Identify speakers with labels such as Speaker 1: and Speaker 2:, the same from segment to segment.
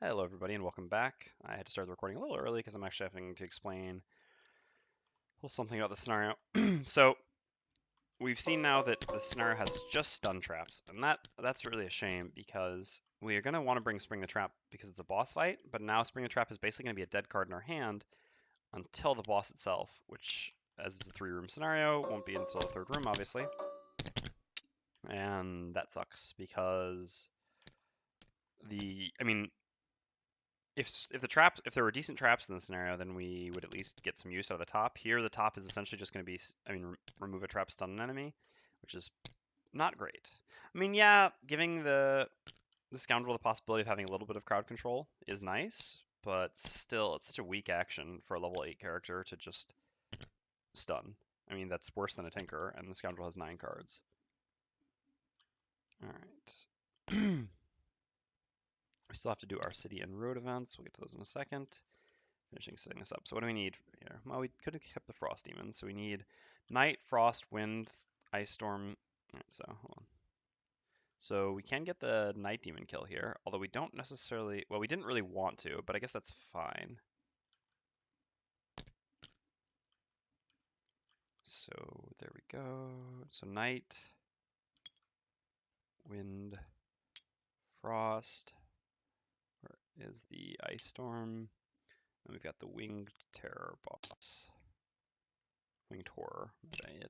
Speaker 1: Hello everybody and welcome back. I had to start the recording a little early because I'm actually having to explain a little something about the scenario. So we've seen now that the scenario has just stun traps, and that's really a shame because we are going to want to bring Spring the Trap because it's a boss fight, but now Spring the Trap is basically going to be a dead card in our hand until the boss itself, which, as it's a 3-room scenario, won't be until the 3rd room, obviously. And that sucks because if there were decent traps in the scenario, then we would at least get some use out of the top. Here, the top is essentially just going to be, remove a trap, stun an enemy, which is not great. Yeah, giving the Scoundrel the possibility of having a little bit of crowd control is nice, but still, it's such a weak action for a level 8 character to just stun. That's worse than a Tinker, and the Scoundrel has 9 cards. Alright. We still have to do our city and road events. We'll get to those in a second. Finishing setting this up. So what do we need here? Well, we could have kept the Frost Demons. So we need Night, Frost, Wind, Ice Storm. Alright, so hold on. So we can get the Night Demon kill here, although we don't necessarily, well, we didn't really want to, but I guess that's fine. So there we go. So Night, Wind, Frost. Where is the Ice Storm? And we've got the Winged Terror boss. Winged Horror, bad.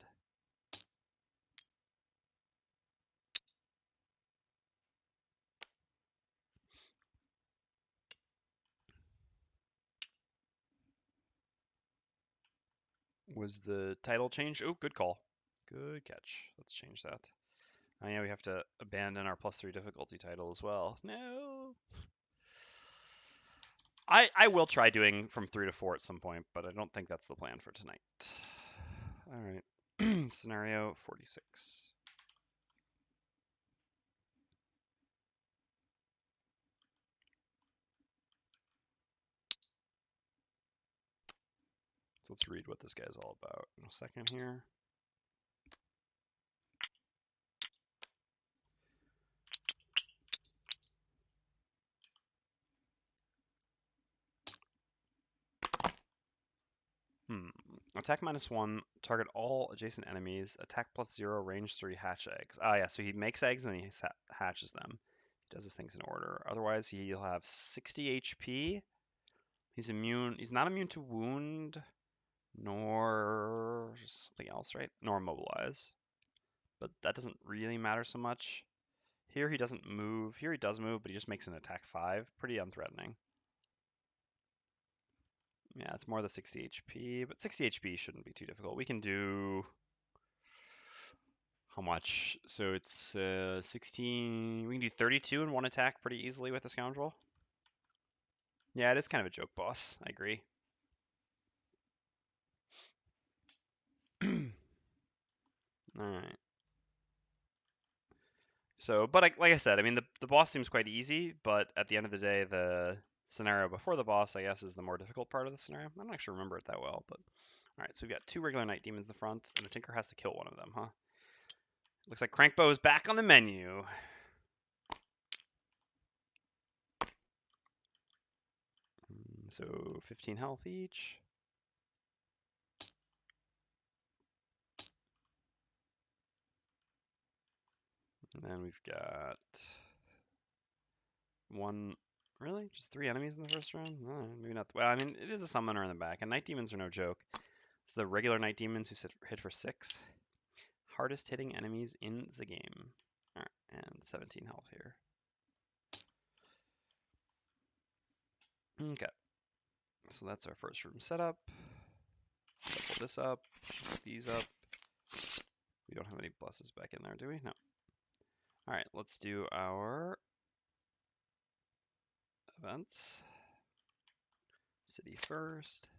Speaker 1: Was the title changed? Oh, good call. Good catch. Let's change that. Oh yeah, we have to abandon our +3 difficulty title as well. No. I will try doing from 3 to 4 at some point, but I don't think that's the plan for tonight. Alright. Scenario 46. So let's read what this guy's all about in a second here. Attack -1, target all adjacent enemies, attack +0, range 3, hatch eggs. Ah, yeah, so he makes eggs and then he hatches them. He does his things in order. Otherwise, he'll have 60 HP. He's not immune to wound, nor something else, right? Nor immobilize. But that doesn't really matter so much. Here he doesn't move. Here he does move, but he just makes an attack 5. Pretty unthreatening. Yeah, it's more the 60 HP, but 60 HP shouldn't be too difficult. We can do... How much? So it's 16... We can do 32 in one attack pretty easily with the Scoundrel. Yeah, it is kind of a joke boss. I agree. Alright. So, but like I said, the boss seems quite easy, but at the end of the day, the scenario before the boss, I guess, is the more difficult part of the scenario. I don't actually remember it that well, but... Alright, so we've got 2 regular Night Demons in the front, and the Tinker has to kill one of them, huh? Looks like Crankbow is back on the menu. So 15 health each. And then we've got one, really? Just 3 enemies in the first round? No, maybe not. Well, it is a summoner in the back, and Night Demons are no joke. It's the regular Night Demons who hit for 6. Hardest hitting enemies in the game. Alright, and 17 health here. Okay. So that's our first room setup. Pull this up, these up. We don't have any blesses back in there, do we? No. Alright, let's do our events. City first.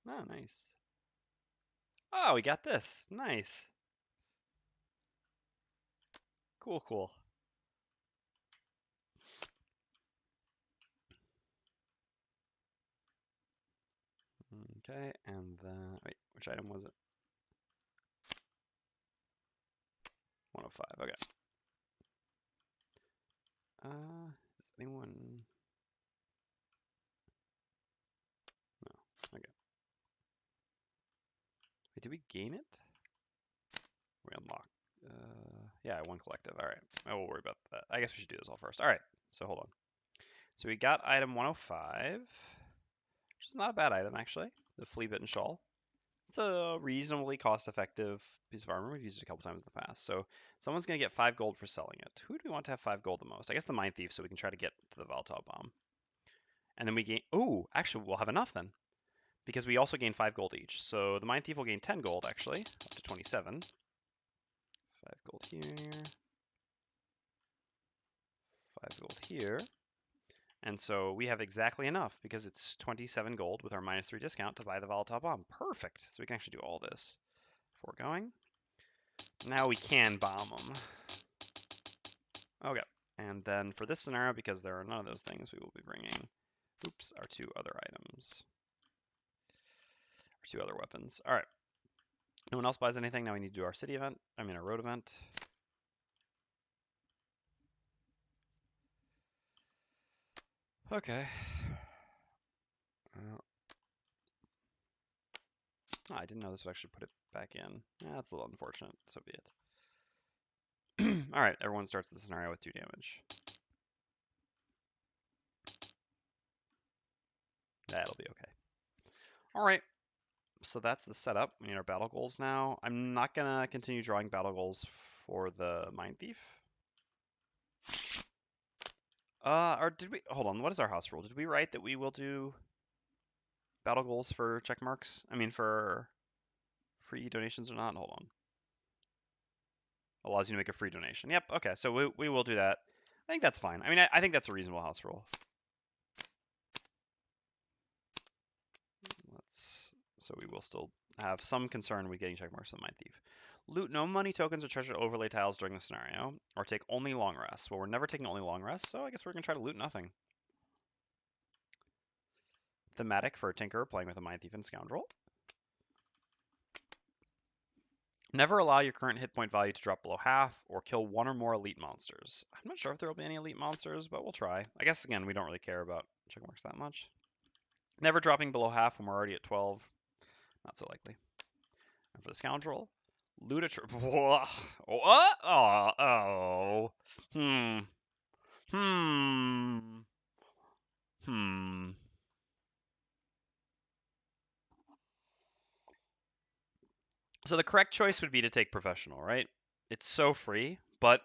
Speaker 1: Oh, nice. Oh, we got this. Nice. Cool, cool. Okay, and then, wait, which item was it? 105. Okay. Does anyone? No. Okay. Wait, did we gain it? We unlocked. Yeah, one collective. All right. I will worry about that. I guess we should do this all first. All right. So hold on. So we got item 105, which is not a bad item actually. The flea bitten shawl. It's a reasonably cost-effective piece of armor. We've used it a couple times in the past. So someone's going to get 5 gold for selling it. Who do we want to have 5 gold the most? I guess the Mindthief, so we can try to get to the Volatile Bomb. And then we gain... Ooh, actually, we'll have enough then. Because we also gain 5 gold each. So the Mindthief will gain 10 gold, actually, up to 27. 5 gold here. 5 gold here. And so we have exactly enough, because it's 27 gold with our -3 discount to buy the Volatile Bomb. Perfect! So we can actually do all this before going. Now we can bomb them. Okay. And then for this scenario, because there are none of those things, we will be bringing, oops, our 2 other items. Our 2 other weapons. All right. No one else buys anything. Now we need to do our city event. I mean, our road event. Okay. Oh, I didn't know this would actually put it back in. Yeah, that's a little unfortunate. So be it. All right, everyone starts the scenario with 2 damage. That'll be okay. All right, so that's the setup. We need our battle goals now. I'm not gonna continue drawing battle goals for the Mindthief. Or did we, hold on, what is our house rule? Did we write that we will do battle goals for check marks? I mean, for free donations or not? Hold on. Allows you to make a free donation. Yep, okay, so we will do that. I think that's fine. I mean, I think that's a reasonable house rule. So we will still have some concern with getting check marks on Mindthief. Loot no money tokens or treasure overlay tiles during the scenario, or take only long rests. Well, we're never taking only long rests, so I guess we're going to try to loot nothing. Thematic for a Tinker playing with a Mindthief and Scoundrel. Never allow your current hit point value to drop below half, or kill 1 or more elite monsters. I'm not sure if there will be any elite monsters, but we'll try. I guess, again, we don't really care about check marks that much. Never dropping below half when we're already at 12. Not so likely. And for the Scoundrel, loot a what? Oh. So the correct choice would be to take Professional, right? It's so free, but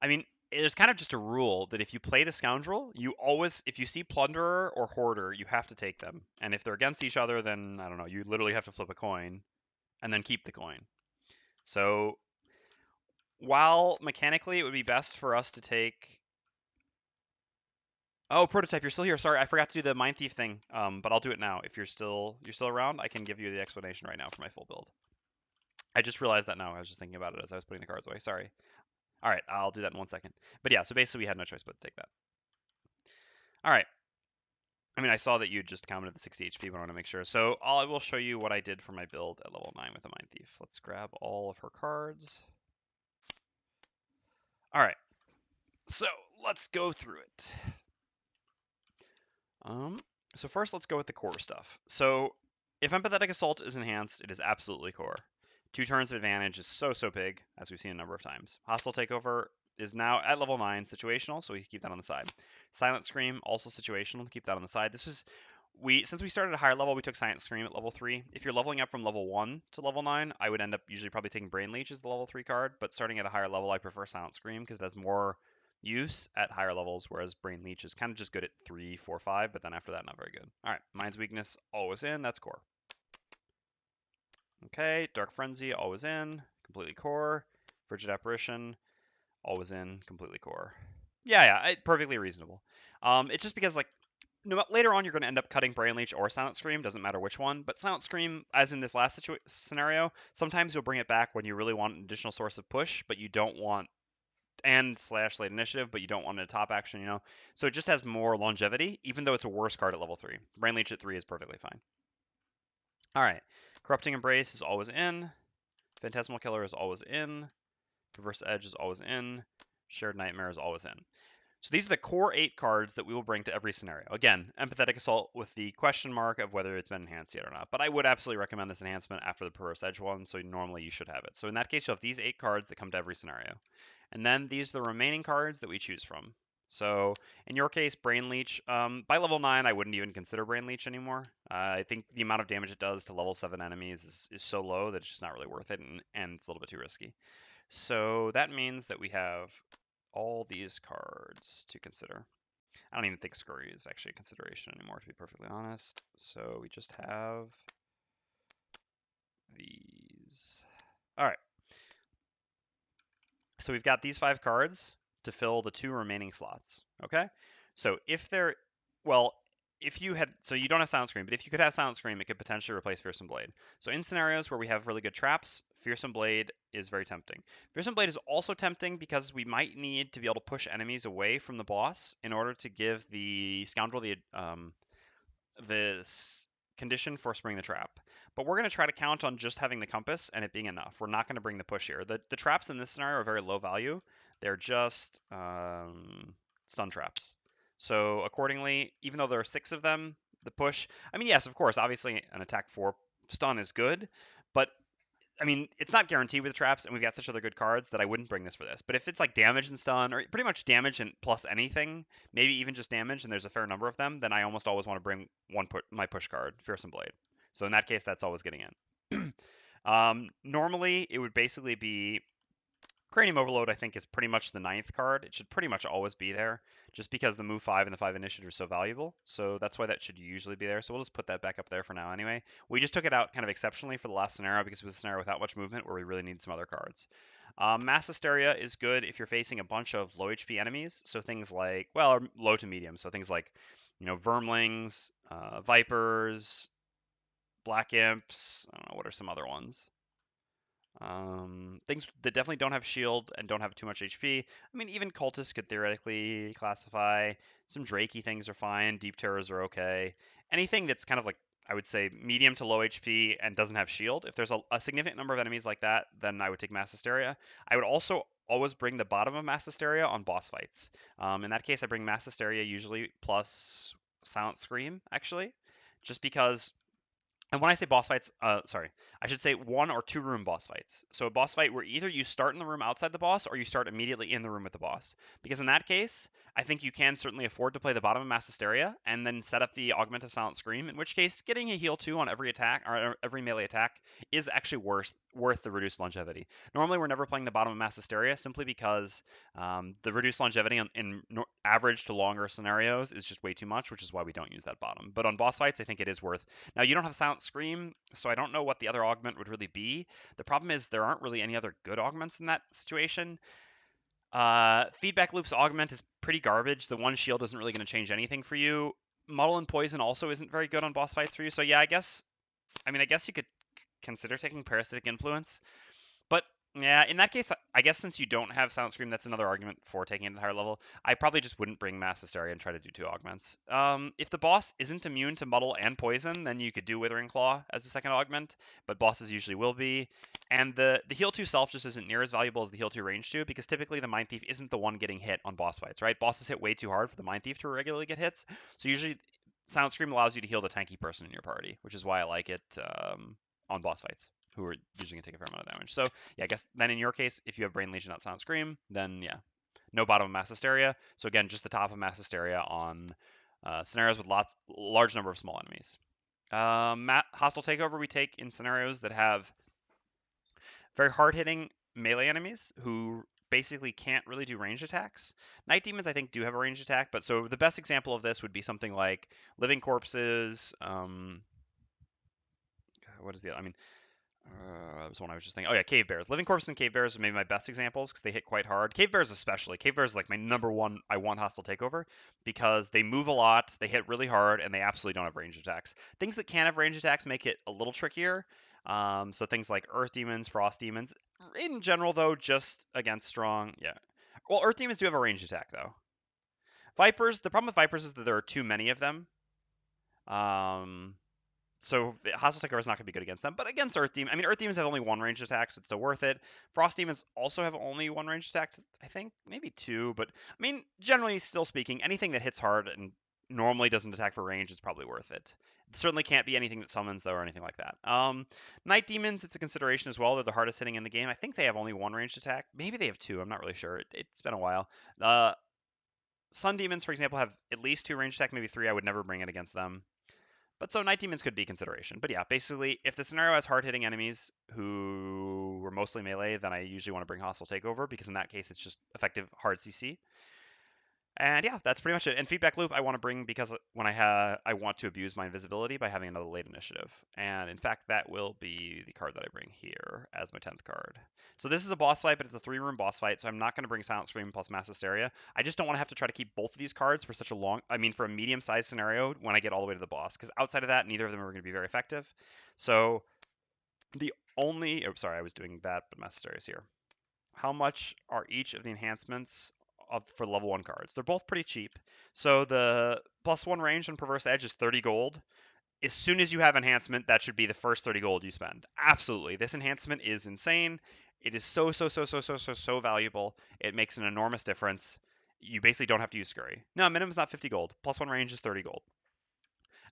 Speaker 1: I mean, there's kind of just a rule that if you play the Scoundrel, you always, if you see Plunderer or Hoarder, you have to take them. And if they're against each other, then, I don't know, you literally have to flip a coin and then keep the coin. So while mechanically it would be best for us to take... Oh, Prototype, you're still here. Sorry, I forgot to do the Mindthief thing, but I'll do it now. If you're still around, I can give you the explanation right now for my full build. I just realized that now. I was just thinking about it as I was putting the cards away. Sorry. All right, I'll do that in 1 second. But yeah, so basically we had no choice but to take that. All right. I mean, I saw that you just commented the 60 HP, but I want to make sure. So I will show you what I did for my build at level 9 with the Mindthief. Let's grab all of her cards. All right. So let's go through it. So first, let's go with the core stuff. So if Empathetic Assault is enhanced, it is absolutely core. 2 turns of advantage is so big, as we've seen a number of times. Hostile Takeover is now at level 9 situational, so we keep that on the side. Silent Scream, also situational, keep that on the side. This is, since we started at a higher level, we took Silent Scream at level 3. If you're leveling up from level 1 to level 9, I would end up usually probably taking Brain Leech as the level 3 card, but starting at a higher level, I prefer Silent Scream because it has more use at higher levels, whereas Brain Leech is kind of just good at 3, 4, 5, but then after that, not very good. All right, Mind's Weakness, always in, that's core. Okay, Dark Frenzy, always in, completely core. Frigid Apparition, always in, completely core. Yeah, perfectly reasonable. It's just because, like, later on you're going to end up cutting Brain Leech or Silent Scream, doesn't matter which one, but Silent Scream, as in this last scenario, sometimes you'll bring it back when you really want an additional source of push, but you don't want and / late initiative, but you don't want a top action, you know? So it just has more longevity, even though it's a worse card at level 3. Brain Leech at 3 is perfectly fine. All right. Corrupting Embrace is always in. Phantasmal Killer is always in. Perverse Edge is always in. Shared Nightmare is always in. So these are the core 8 cards that we will bring to every scenario. Again, Empathetic Assault with the question mark of whether it's been enhanced yet or not. But I would absolutely recommend this enhancement after the Perverse Edge one, so normally you should have it. So in that case, you'll have these 8 cards that come to every scenario. And then these are the remaining cards that we choose from. So in your case, Brain Leech, by level 9, I wouldn't even consider Brain Leech anymore. I think the amount of damage it does to level 7 enemies is so low that it's just not really worth it, and it's a little bit too risky. So that means that we have all these cards to consider. I don't even think Scurry is actually a consideration anymore, to be perfectly honest. So we just have these. All right. So we've got these 5 cards to fill the 2 remaining slots. Okay. So if they're, well, if you had, so you don't have Silent Scream, but if you could have Silent Scream, it could potentially replace Fearsome Blade. So in scenarios where we have really good traps, Fearsome Blade is very tempting. Fearsome Blade is also tempting because we might need to be able to push enemies away from the boss in order to give the Scoundrel the condition for spring the trap. But we're going to try to count on just having the compass and it being enough. We're not going to bring the push here. The traps in this scenario are very low value. They're just stun traps. So accordingly, even though there are 6 of them, the push, I mean, yes, of course, obviously an attack 4 stun is good, but I mean, it's not guaranteed with traps, and we've got such other good cards that I wouldn't bring this for this. But if it's like damage and stun, or pretty much damage and plus anything, maybe even just damage, and there's a fair number of them, then I almost always want to bring my push card, Fearsome Blade. So in that case, that's always getting in. Normally, it would basically be Cranium Overload, I think, is pretty much the 9th card. It should pretty much always be there, just because the move 5 and the 5 initiative are so valuable. So that's why that should usually be there. So we'll just put that back up there for now anyway. We just took it out kind of exceptionally for the last scenario because it was a scenario without much movement where we really needed some other cards. Mass Hysteria is good if you're facing a bunch of low HP enemies. So things like, well, or low to medium. So things like, Vermlings, Vipers, Black Imps. I don't know, what are some other ones? Things that definitely don't have shield and don't have too much HP. I mean, even cultists could theoretically classify. Some Drakey things are fine. Deep terrors are okay. Anything that's kind of like, I would say, medium to low HP and doesn't have shield. If there's a significant number of enemies like that, then I would take Mass Hysteria. I would also always bring the bottom of Mass Hysteria on boss fights. In that case, I bring Mass Hysteria usually plus Silent Scream, actually, just because. And when I say boss fights, sorry, I should say 1 or 2 room boss fights. So a boss fight where either you start in the room outside the boss or you start immediately in the room with the boss. Because in that case, I think you can certainly afford to play the bottom of Mass Hysteria and then set up the Augment of Silent Scream, in which case getting a heal 2 on every attack or every melee attack is actually worth the reduced longevity. Normally we're never playing the bottom of Mass Hysteria simply because the reduced longevity in average to longer scenarios is just way too much, which is why we don't use that bottom. But on boss fights, I think it is worth. Now, you don't have Silent Scream, so I don't know what the other augment would really be. The problem is there aren't really any other good augments in that situation. Feedback Loop's augment is pretty garbage. The one shield isn't really going to change anything for you. Muddle and Poison also isn't very good on boss fights for you. So yeah, I guess you could consider taking Parasitic Influence. But yeah, in that case, I guess since you don't have Silent Scream, that's another argument for taking it at a higher level. I probably just wouldn't bring Mass Hysteria and try to do 2 augments. If the boss isn't immune to Muddle and Poison, then you could do Withering Claw as a second augment, but bosses usually will be. And the heal 2 self just isn't near as valuable as the heal 2 range 2, because typically the Mindthief isn't the one getting hit on boss fights, right? Bosses hit way too hard for the Mindthief to regularly get hits, so usually Silent Scream allows you to heal the tanky person in your party, which is why I like it on boss fights, who are usually going to take a fair amount of damage. So yeah, I guess then in your case, if you have Brain Legion, not Silent Scream, then yeah, no bottom of Mass Hysteria. So again, just the top of Mass Hysteria on scenarios with large number of small enemies. Hostile Takeover we take in scenarios that have very hard-hitting melee enemies who basically can't really do ranged attacks. Night Demons, I think, do have a ranged attack, but so the best example of this would be something like Living Corpses. What is the? I mean, that was one I was just thinking. Oh yeah, Cave Bears. Living Corpses and Cave Bears are maybe my best examples because they hit quite hard. Cave Bears especially. Cave Bears is like my number one I want hostile takeover because they move a lot, they hit really hard, and they absolutely don't have range attacks. Things that can have range attacks make it a little trickier. So things like Earth Demons, Frost Demons. In general, though, just against strong. Yeah. Well, Earth Demons do have a range attack though. Vipers. The problem with Vipers is that there are too many of them. So Hostile Takeover is not going to be good against them. But against Earth Demon, I mean, Earth Demons have only one ranged attack, so it's still worth it. Frost Demons also have only one ranged attack, I think, maybe two. But I mean, generally still speaking, anything that hits hard and normally doesn't attack for range is probably worth it. It certainly can't be anything that summons though or anything like that. Night Demons, it's a consideration as well. They're the hardest hitting in the game. I think they have only one ranged attack. Maybe they have two. I'm not really sure. It's been a while. Sun Demons, for example, have at least two ranged attack, maybe three. I would never bring it against them. But so Night Demons could be consideration. But yeah, basically, if the scenario has hard-hitting enemies who were mostly melee, then I usually want to bring Hostile Takeover, because in that case, it's just effective hard CC. And yeah, that's pretty much it. And Feedback Loop I want to bring because when I want to abuse my invisibility by having another late initiative. And in fact, that will be the card that I bring here as my 10th card. So this is a boss fight, but it's a 3-room boss fight, so I'm not going to bring Silent Scream plus Mass Hysteria. I just don't want to have to try to keep both of these cards for such a for a medium-sized scenario when I get all the way to the boss, because outside of that, neither of them are going to be very effective. So the only, oh, sorry, I was doing that, but Mass Hysteria is here. How much are each of the enhancements for level 1 cards? They're both pretty cheap. So the +1 range on Perverse Edge is 30 gold. As soon as you have enhancement, that should be the first 30 gold you spend. Absolutely. This enhancement is insane. It is so valuable. It makes an enormous difference. You basically don't have to use Scurry. No, minimum is not 50 gold. +1 range is 30 gold.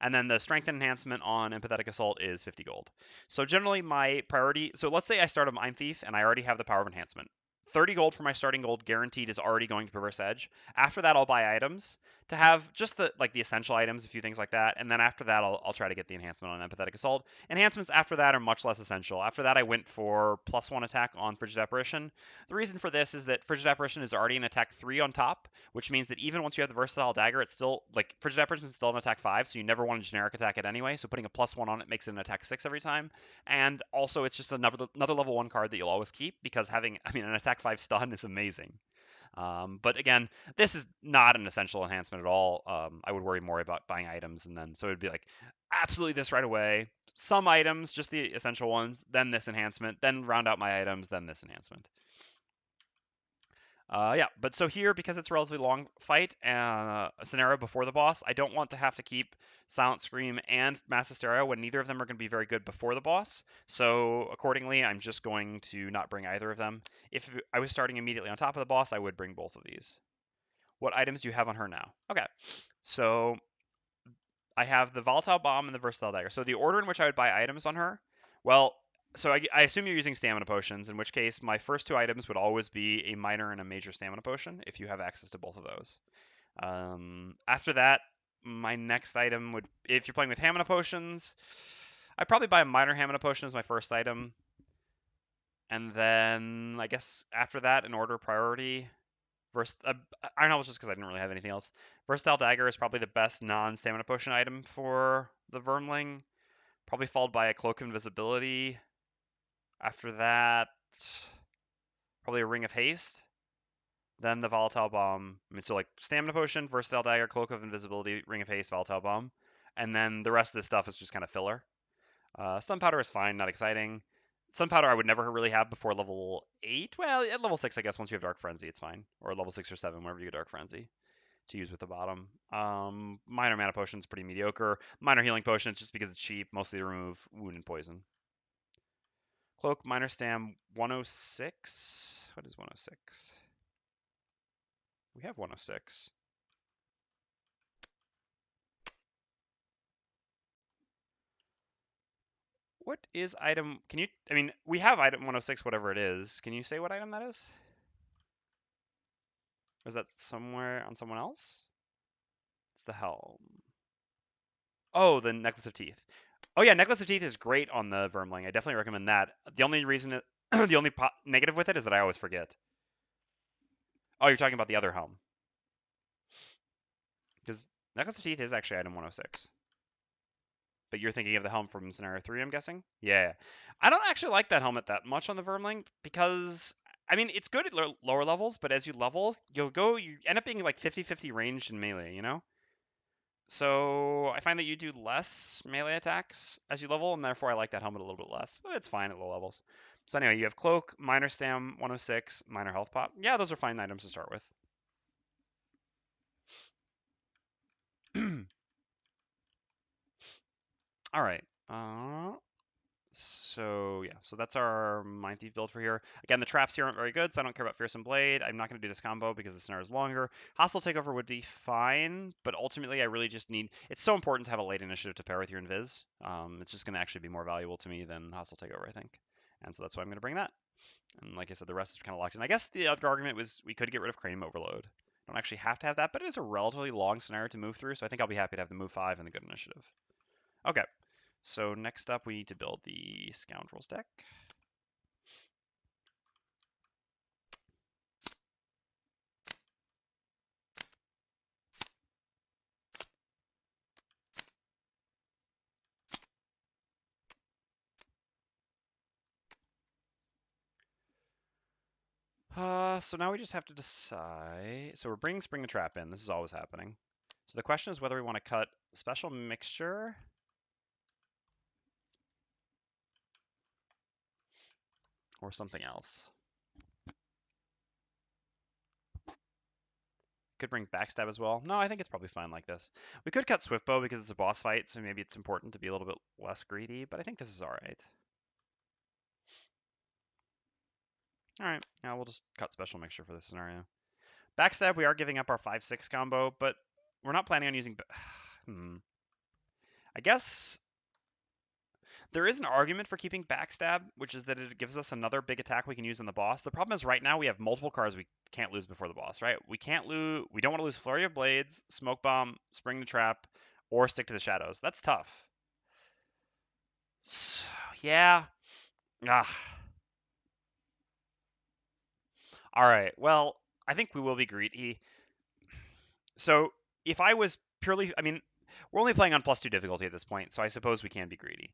Speaker 1: And then the strength enhancement on Empathetic Assault is 50 gold. So generally my priority, so let's say I start a Mindthief and I already have the power of enhancement. 30 gold for my starting gold guaranteed is already going to Perverse Edge. After that, I'll buy items to have just the essential items, a few things like that. And then after that, I'll try to get the enhancement on Empathetic Assault. Enhancements after that are much less essential. After that, I went for +1 attack on Frigid Apparition. The reason for this is that Frigid Apparition is already an attack 3 on top, which means that even once you have the Versatile Dagger, it's still, Frigid Apparition is still an attack 5, so you never want to generic attack it anyway, so putting a +1 on it makes it an attack 6 every time. And also, it's just another level 1 card that you'll always keep, because having, an attack 5 stun is amazing. But again, this is not an essential enhancement at all. I would worry more about buying items, and then, so it would be like, absolutely this right away, some items, just the essential ones, then this enhancement, then round out my items, then this enhancement. Yeah, but so here, because it's a relatively long fight and a scenario before the boss, I don't want to have to keep Silent Scream and Mass Hysteria when neither of them are going to be very good before the boss. So accordingly, I'm just going to not bring either of them. If I was starting immediately on top of the boss, I would bring both of these. What items do you have on her now? Okay, so I have the Volatile Bomb and the Versatile Dagger. So the order in which I would buy items on her, well, so I assume you're using stamina potions, in which case my first two items would always be a minor and a major stamina potion, if you have access to both of those. After that, my next item would, if you're playing with Hamina potions, I'd probably buy a minor Hamina potion as my first item. And then, I guess, after that, in order of priority, Iron Helmet, just because I didn't really have anything else. Versatile Dagger is probably the best non-stamina potion item for the Vermling. Probably followed by a Cloak of Invisibility. After that, probably a Ring of Haste. Then the Volatile Bomb. So Stamina Potion, Versatile Dagger, Cloak of Invisibility, Ring of Haste, Volatile Bomb. And then the rest of this stuff is just kind of filler. Stun Powder is fine, not exciting. Stun Powder I would never really have before level 8. Well, at level 6, I guess, once you have Dark Frenzy, it's fine. Or level 6 or 7, whenever you get Dark Frenzy to use with the bottom. Minor Mana Potion is pretty mediocre. Minor Healing Potion, just because it's cheap, mostly remove Wound and Poison. Cloak, Minor Stam, 106. What is 106? We have 106. What is item? Can you? We have item 106, whatever it is. Can you say what item that is? Or is that somewhere on someone else? It's the helm. Oh, the Necklace of Teeth. Oh yeah, Necklace of Teeth is great on the Vermling. I definitely recommend that. The only reason, the only negative with it is that I always forget. Oh, you're talking about the other helm. Because Necklace of Teeth is actually item 106. But you're thinking of the helm from Scenario 3, I'm guessing? Yeah. I don't actually like that helmet that much on the Vermling because, it's good at lower levels, but as you level, you end up being like 50-50 ranged in melee, you know? So I find that you do less melee attacks as you level, and therefore I like that helmet a little bit less. But it's fine at low levels. So anyway, you have Cloak, Minor Stam, 106, Minor Health Pop. Yeah, those are fine items to start with. All right. So yeah, so that's our Mindthief build for here. Again, the traps here aren't very good, so I don't care about Fearsome Blade. I'm not going to do this combo because the snare is longer. Hostile Takeover would be fine, but ultimately I really just need... It's so important to have a late initiative to pair with your Invis. It's just going to actually be more valuable to me than Hostile Takeover, I think. And so that's why I'm going to bring that. And like I said, the rest is kind of locked in. I guess the other argument was we could get rid of Cranium Overload. Don't actually have to have that, but it is a relatively long scenario to move through, so I think I'll be happy to have the move 5 and the good initiative. Okay, so next up we need to build the Scoundrels deck. So now we just have to decide. So we're bringing Spring the Trap in. This is always happening. So the question is whether we want to cut Special Mixture or something else. Could bring Backstab as well. No, I think it's probably fine like this. We could cut Swiftbow because it's a boss fight, so maybe it's important to be a little bit less greedy, but I think this is all right. All right, now we'll just cut Special Mixture for this scenario. Backstab, we are giving up our 5-6 combo, but we're not planning on using... I guess there is an argument for keeping Backstab, which is that it gives us another big attack we can use on the boss. The problem is right now we have multiple cards we can't lose before the boss, right? We can't lose. We don't want to lose Flurry of Blades, Smoke Bomb, Spring the Trap, or Stick to the Shadows. That's tough. So, yeah. Ah. All right. Well, I think we will be greedy. So if I was purely, I mean, we're only playing on +2 difficulty at this point, so I suppose we can be greedy.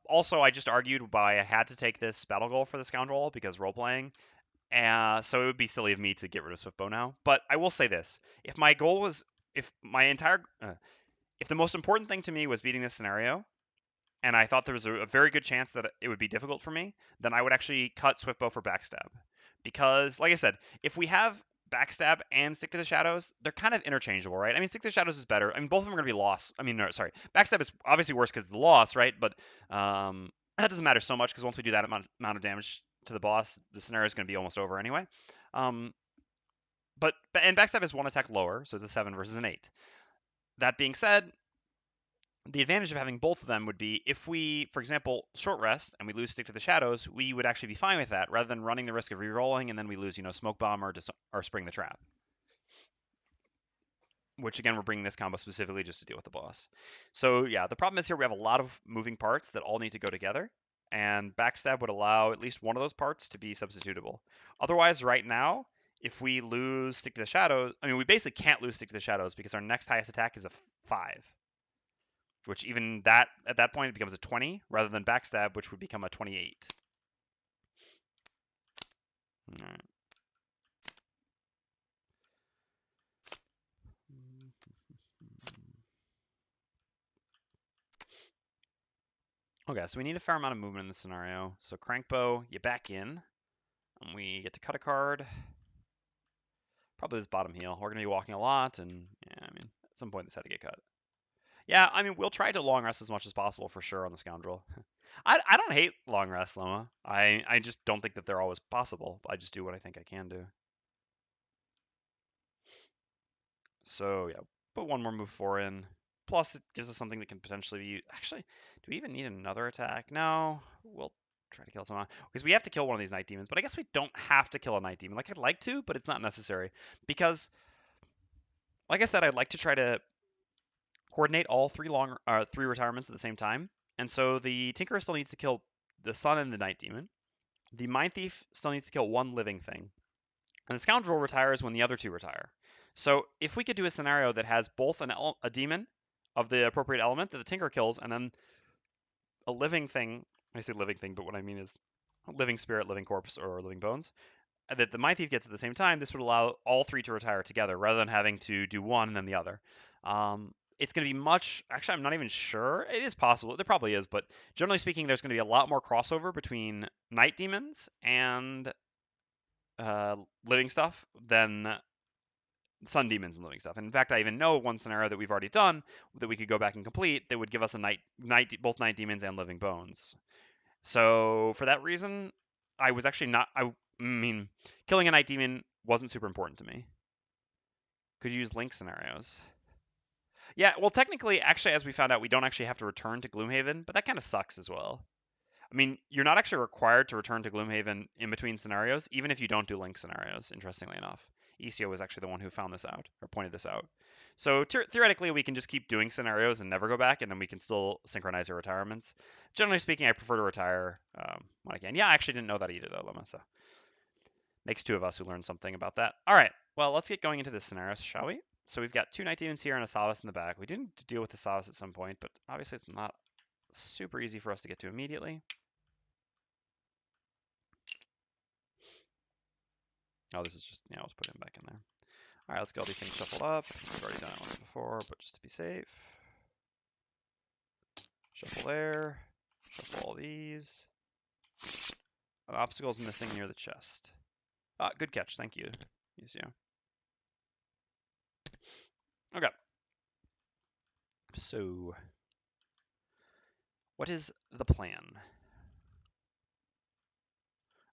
Speaker 1: Also, I just argued why I had to take this battle goal for the Scoundrel because role playing. So it would be silly of me to get rid of Swiftbow now. But I will say this: if my goal was, if my entire, if the most important thing to me was beating this scenario, and I thought there was a very good chance that it would be difficult for me, then I would actually cut Swiftbow for Backstab. Because, like I said, if we have Backstab and Stick to the Shadows, they're kind of interchangeable, right? I mean, Stick to the Shadows is better. I mean, both of them are going to be lost. I mean, no, sorry. Backstab is obviously worse because it's a loss, right? But that doesn't matter so much because once we do that amount of damage to the boss, the scenario is going to be almost over anyway. And Backstab is one attack lower, so it's a 7 versus an 8. That being said, the advantage of having both of them would be if we, for example, short rest and we lose Stick to the Shadows, we would actually be fine with that rather than running the risk of rerolling and then we lose, Smoke Bomb or Spring the Trap. Which again, we're bringing this combo specifically just to deal with the boss. So yeah, the problem is here we have a lot of moving parts that all need to go together, and Backstab would allow at least one of those parts to be substitutable. Otherwise, right now, if we lose Stick to the Shadows, I mean, we basically can't lose Stick to the Shadows because our next highest attack is a 5. Which even that, at that point, it becomes a 20, rather than Backstab, which would become a 28. All right. Okay, so we need a fair amount of movement in this scenario. So Crankbow, you back in, and we get to cut a card. Probably this bottom heel. We're going to be walking a lot, and yeah, I mean, at some point this had to get cut. Yeah, I mean, we'll try to long rest as much as possible for sure on the Scoundrel. I don't hate long rest, Loma. I just don't think that they're always possible. I just do what I think I can do. So yeah, put one more move 4 in. Plus, it gives us something that can potentially be... Actually, do we even need another attack? No, we'll try to kill someone. Because we have to kill one of these Night Demons, but I guess we don't have to kill a Night Demon. Like, I'd like to, but it's not necessary. Because, like I said, I'd like to try to coordinate all three retirements at the same time. And so the Tinkerer still needs to kill the Sun and the Night Demon. The Mindthief still needs to kill one living thing. And the Scoundrel retires when the other two retire. So if we could do a scenario that has both a demon of the appropriate element that the Tinker kills, and then a living thing, I say living thing, but what I mean is living spirit, living corpse, or living bones, that the Mindthief gets at the same time, this would allow all three to retire together rather than having to do one and then the other. It's going to be much, actually, I'm not even sure. It is possible. There probably is, but generally speaking, there's going to be a lot more crossover between Night Demons and living stuff than sun demons and living stuff. And in fact, I even know one scenario that we've already done that we could go back and complete that would give us a both night demons and living bones. So for that reason, I was actually not. I mean, killing a night demon wasn't super important to me. Could you use link scenarios? Yeah, well, technically, actually, as we found out, we don't actually have to return to Gloomhaven, but that kind of sucks as well. I mean, you're not actually required to return to Gloomhaven in between scenarios, even if you don't do link scenarios, interestingly enough. ECO was actually the one who found this out, or pointed this out. So theoretically, we can just keep doing scenarios and never go back, and then we can still synchronize our retirements. Generally speaking, I prefer to retire when I can. Yeah, I actually didn't know that either, though, Lemma, so makes two of us who learned something about that. All right, well, let's get going into this scenario, shall we? So we've got two Night Demons here and a Solace in the back. We didn't deal with the Solace at some point, but obviously it's not super easy for us to get to immediately. Oh, this is just, yeah, let's put him back in there. All right, let's get all these things shuffled up. We've already done it once before, but just to be safe. Shuffle there. Shuffle all these. An obstacle is missing near the chest. Good catch, thank you. Easy. Okay. So, what is the plan? Are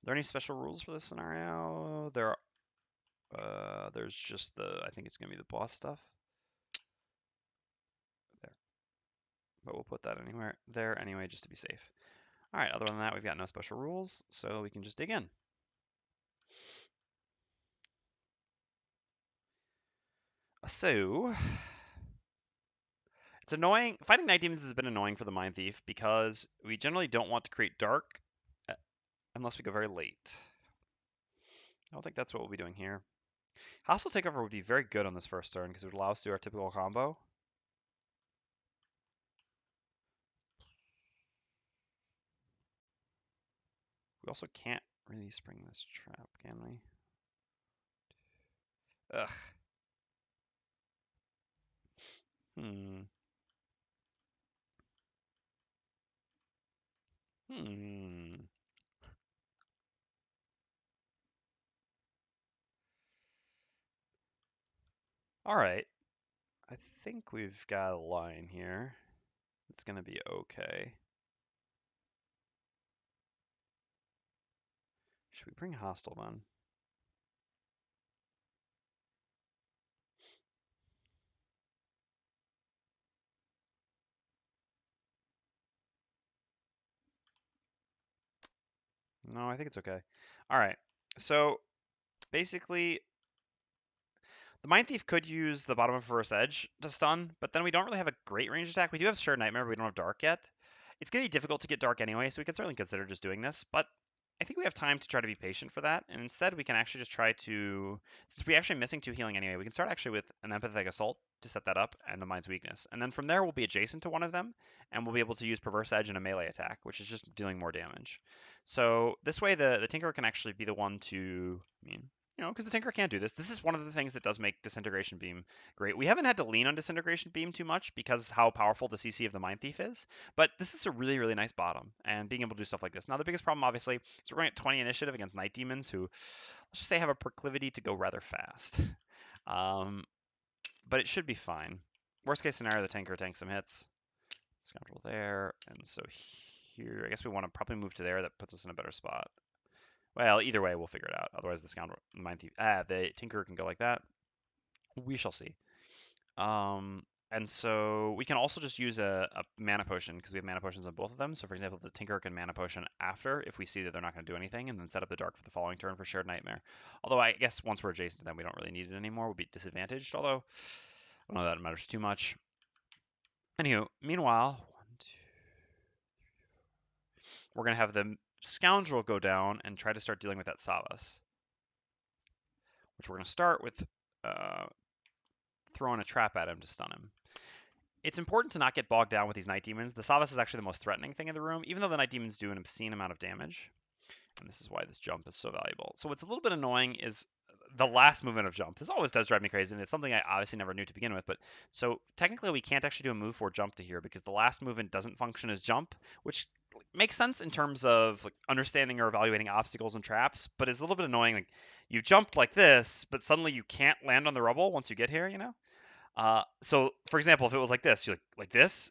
Speaker 1: there any special rules for this scenario? There's just I think it's gonna be the boss stuff. There. But we'll put that anywhere there anyway, just to be safe. All right, other than that, we've got no special rules, so we can just dig in. So, it's annoying. Fighting Night Demons has been annoying for the Mindthief because we generally don't want to create dark unless we go very late. I don't think that's what we'll be doing here. Hostile Takeover would be very good on this first turn because it would allow us to do our typical combo. We also can't really spring this trap, can we? Ugh. Hmm. Hmm. All right. I think we've got a line here. It's going to be okay. Should we bring Hostile then? No, I think it's okay. All right. So basically, the Mindthief could use the bottom of Reverse Edge to stun, but then we don't really have a great range attack. We do have Shared Nightmare, but we don't have Dark yet. It's going to be difficult to get Dark anyway, so we could certainly consider just doing this, but I think we have time to try to be patient for that, and instead we can actually just try to, since we're actually missing 2 healing anyway, we can start actually with an Empathetic Assault to set that up and a Mind's Weakness. And then from there we'll be adjacent to one of them, and we'll be able to use Perverse Edge in a melee attack, which is just dealing more damage. So this way the Tinker can actually be the one to, because the Tinker can't do this. This is one of the things that does make Disintegration Beam great. We haven't had to lean on Disintegration Beam too much because how powerful the CC of the Mindthief is, but this is a really, really nice bottom, and being able to do stuff like this. Now, the biggest problem, obviously, is we're going at 20 initiative against Night Demons, who, let's just say, have a proclivity to go rather fast. But it should be fine. Worst case scenario, the Tinker tanks some hits. Scoundrel there, and so here, I guess we want to probably move to there. That puts us in a better spot. Well, either way, we'll figure it out. Otherwise, the Scoundrel, the Tinker can go like that. We shall see. And so we can also just use a mana potion because we have mana potions on both of them. So for example, the Tinker can mana potion after if we see that they're not going to do anything, and then set up the Dark for the following turn for Shared Nightmare. Although I guess once we're adjacent to them, we don't really need it anymore. We'll be disadvantaged, although I don't know that it matters too much. Anywho, meanwhile, we're going to have the Scoundrel go down and try to start dealing with that Savas, which we're going to start with throwing a trap at him to stun him. It's important to not get bogged down with these Night Demons. The Savas is actually the most threatening thing in the room, even though the Night Demons do an obscene amount of damage. And this is why this jump is so valuable. So what's a little bit annoying is the last movement of jump. This always does drive me crazy, and it's something I obviously never knew to begin with. But so technically we can't actually do a move for jump to here because the last movement doesn't function as jump, which makes sense in terms of like understanding or evaluating obstacles and traps, but is a little bit annoying. Like you jumped like this, but suddenly you can't land on the rubble once you get here. So for example, if it was like this, you're like this,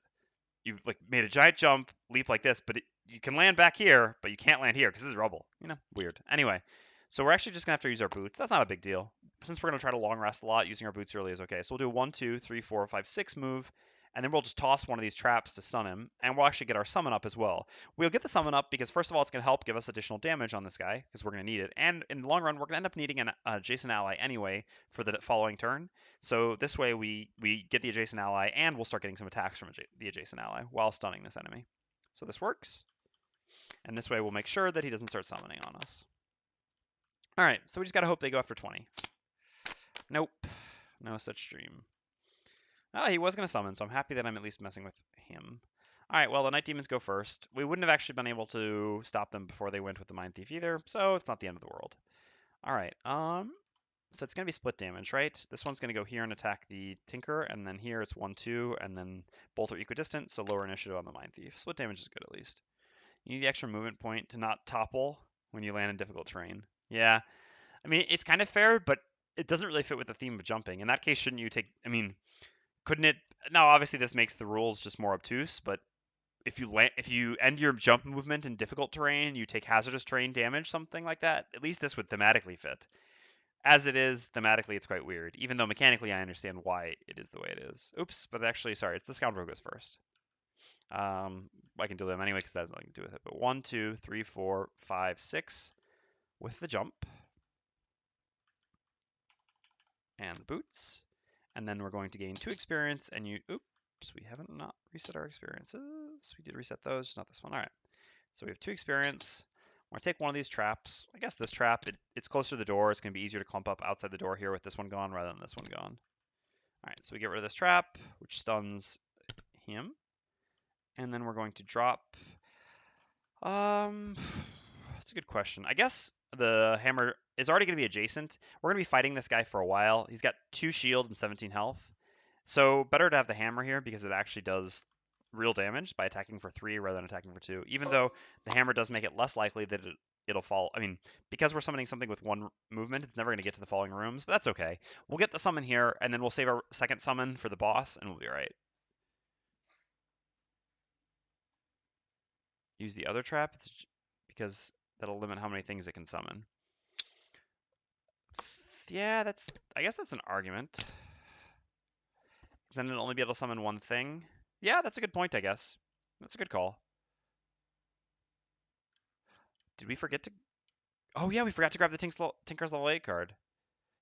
Speaker 1: you've like made a giant jump, leap like this, but you can land back here, but you can't land here because this is rubble. Weird. Anyway, so we're actually just gonna have to use our boots. That's not a big deal. Since we're gonna try to long rest a lot, using our boots early is okay. So we'll do 1, 2, 3, 4, 5, 6 move, and then we'll just toss one of these traps to stun him, and we'll actually get our summon up as well. We'll get the summon up because first of all, it's gonna help give us additional damage on this guy because we're gonna need it, and in the long run, we're gonna end up needing an adjacent ally anyway for the following turn. So this way we get the adjacent ally and we'll start getting some attacks from the adjacent ally while stunning this enemy. So this works. And this way we'll make sure that he doesn't start summoning on us. All right, so we just got to hope they go after 20. Nope, no such dream. Oh, he was going to summon, so I'm happy that I'm at least messing with him. All right, well, the Night Demons go first. We wouldn't have actually been able to stop them before they went with the Mindthief either, so it's not the end of the world. All right, so it's going to be split damage, right? This one's going to go here and attack the Tinker, and then here it's 1, 2, and then both are equidistant, so lower initiative on the Mindthief. Split damage is good at least. You need the extra movement point to not topple when you land in difficult terrain. Yeah, I mean, it's kind of fair, but it doesn't really fit with the theme of jumping. In that case, shouldn't you take, I mean, couldn't it? Now, obviously, this makes the rules just more obtuse, but if you end your jump movement in difficult terrain, you take hazardous terrain damage, something like that. At least this would thematically fit. As it is, thematically, it's quite weird, even though mechanically I understand why it is the way it is. Oops, but actually, sorry, it's the Scoundrel goes first. I can do them anyway because that has nothing to do with it. But 1, 2, 3, 4, 5, 6 with the jump and the boots. And then we're going to gain 2 experience and oops, we haven't not reset our experiences. We did reset those, just not this one. All right. So we have 2 experience. I'm going to take one of these traps. I guess this trap, it's closer to the door. It's going to be easier to clump up outside the door here with this one gone rather than this one gone. All right, so we get rid of this trap, which stuns him. And then we're going to drop... That's a good question. I guess the hammer is already going to be adjacent. We're going to be fighting this guy for a while. He's got 2 shield and 17 health. So better to have the hammer here because it actually does real damage by attacking for 3 rather than attacking for 2, even though the hammer does make it less likely that it'll fall. I mean, because we're summoning something with 1 movement, it's never going to get to the falling rooms, but that's okay. We'll get the summon here, and then we'll save our second summon for the boss, and we'll be all right. Use the other trap because that'll limit how many things it can summon. Yeah, I guess that's an argument. Then it'll only be able to summon 1 thing. Yeah, that's a good point, I guess. That's a good call. Did we forget to... Oh, yeah, we forgot to grab the Tinker's Level 8 card.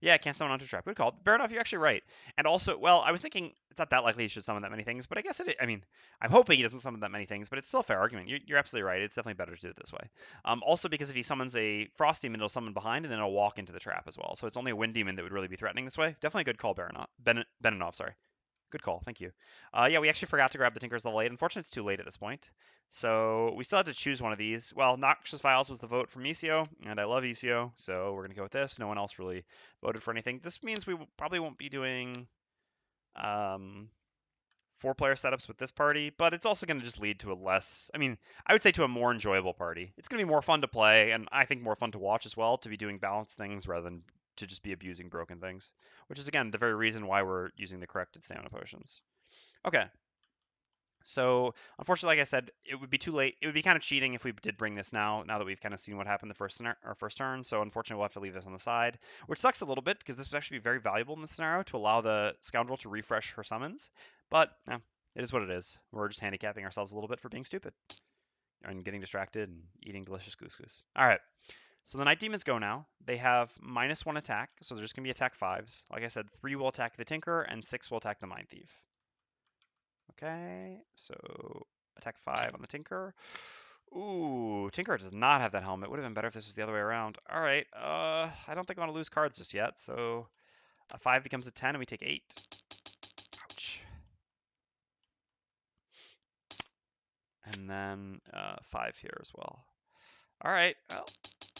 Speaker 1: Yeah, can't summon onto trap. Good call. Baronoff, you're actually right. And also, well, I was thinking it's not that likely he should summon that many things, but I guess I mean, I'm hoping he doesn't summon that many things, but it's still a fair argument. You're absolutely right. It's definitely better to do it this way. Also, because if he summons a Frost Demon, it'll summon behind, and then it'll walk into the trap as well. So it's only a Wind Demon that would really be threatening this way. Definitely a good call, Beninoff, sorry. Good call. Thank you. Yeah, we actually forgot to grab the Tinker's Level 8. Unfortunately, it's too late at this point. So we still had to choose one of these. Well, Noxious Vials was the vote from Isio, and I love Isio, so we're going to go with this. No one else really voted for anything. This means we probably won't be doing 4-player setups with this party, but it's also going to just lead to I would say to a more enjoyable party. It's going to be more fun to play, and I think more fun to watch as well, to be doing balanced things rather than to just be abusing broken things, which is, again, the very reason why we're using the corrected stamina potions. Okay. So, unfortunately, like I said, it would be too late. It would be kind of cheating if we did bring this now that we've kind of seen what happened the first turn. So, unfortunately, we'll have to leave this on the side, which sucks a little bit because this would actually be very valuable in this scenario to allow the Scoundrel to refresh her summons. But, it is what it is. We're just handicapping ourselves a little bit for being stupid and getting distracted and eating delicious couscous. All right. So the Night Demons go now. They have -1 attack, so they're just going to be attack 5s. Like I said, 3 will attack the Tinker, and 6 will attack the Mindthief. Okay, so attack 5 on the Tinker. Ooh, Tinker does not have that helmet. Would have been better if this was the other way around. All right, I don't think I want to lose cards just yet, so a 5 becomes a 10, and we take 8. Ouch. And then 5 here as well. All right, well,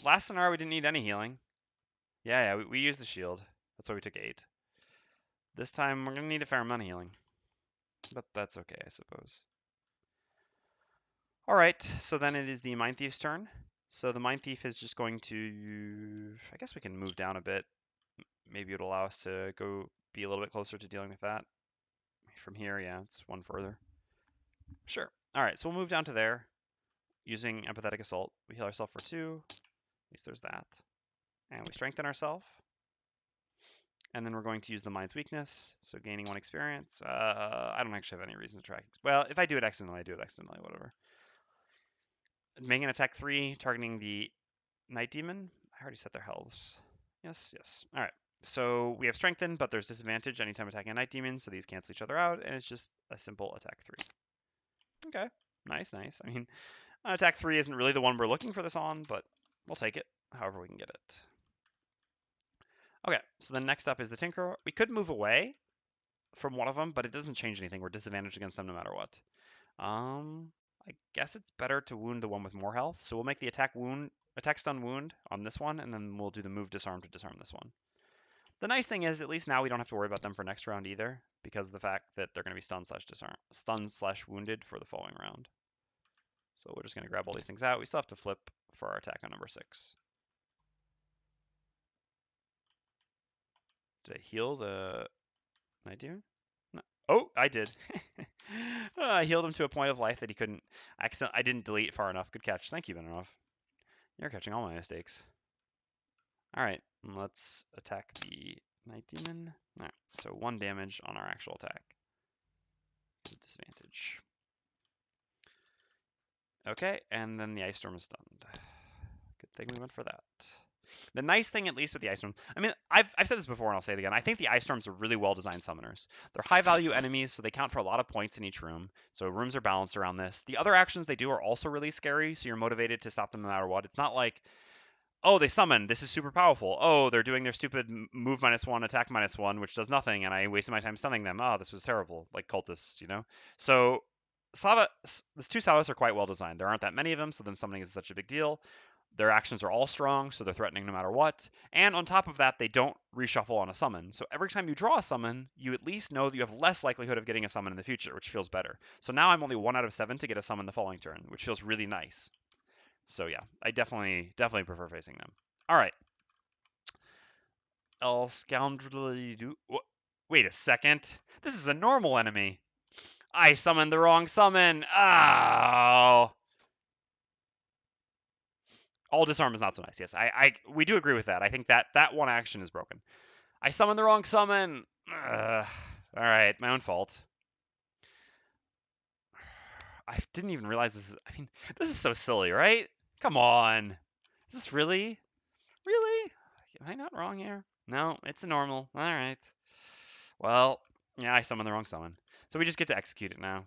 Speaker 1: last scenario we didn't need any healing. Yeah, we used the shield. That's why we took 8. This time we're going to need a fair amount of healing. But that's okay, I suppose. All right, so then it is the Mindthief's turn. So the Mindthief is just going to, I guess we can move down a bit. Maybe it'll allow us to go be a little bit closer to dealing with that. From here, yeah, it's one further. Sure. All right, so we'll move down to there using Empathetic Assault. We heal ourselves for 2. At least there's that. And we strengthen ourselves. And then we're going to use the Mind's Weakness, so gaining 1 experience. I don't actually have any reason to track it. Well, if I do it accidentally, I do it accidentally, whatever. Making an attack 3, targeting the Night Demon. I already set their healths. Yes, yes. All right. So we have Strengthen, but there's disadvantage anytime attacking a Night Demon, so these cancel each other out, and it's just a simple attack 3. Okay. Nice, nice. I mean, attack 3 isn't really the one we're looking for this on, but we'll take it however we can get it. Okay, so then next up is the Tinkerer. We could move away from one of them, but it doesn't change anything. We're disadvantaged against them no matter what. I guess it's better to wound the one with more health. So we'll make the attack stun wound on this one, and then we'll do the move disarm to disarm this one. The nice thing is, at least now we don't have to worry about them for next round either, because of the fact that they're going to be stun slash wounded for the following round. So we're just going to grab all these things out. We still have to flip for our attack on number 6. Did I heal the Night Demon? No. Oh, I did. I healed him to a point of life that he couldn't. I didn't delete far enough. Good catch. Thank you, Benarov. You're catching all my mistakes. All right, let's attack the Night Demon. All right, so 1 damage on our actual attack. Disadvantage. Okay, and then the Ice Storm is stunned. Good thing we went for that. The nice thing, at least with the Ice Storm, I mean, I've said this before and I'll say it again. I think the Ice Storms are really well-designed summoners. They're high-value enemies, so they count for a lot of points in each room. So rooms are balanced around this. The other actions they do are also really scary, so you're motivated to stop them no matter what. It's not like, oh, they summon, this is super powerful. Oh, they're doing their stupid move -1, attack -1, which does nothing, and I wasted my time stunning them. Oh, this was terrible, like cultists, you know? So these 2 Savas are quite well designed. There aren't that many of them, so them summoning is such a big deal. Their actions are all strong, so they're threatening no matter what. And on top of that, they don't reshuffle on a summon. So every time you draw a summon, you at least know that you have less likelihood of getting a summon in the future, which feels better. So now I'm only 1 out of 7 to get a summon the following turn, which feels really nice. So yeah, I definitely prefer facing them. All right. El Scoundrel do. Wait a second. This is a normal enemy. I summoned the wrong summon. Oh. All disarm is not so nice. Yes, we do agree with that. I think that one action is broken. I summoned the wrong summon. All right, my own fault. I didn't even realize this is. I mean, this is so silly, right? Come on. Is this really? Really? Am I not wrong here? No, it's a normal. All right. Well, yeah, I summoned the wrong summon. So we just get to execute it now.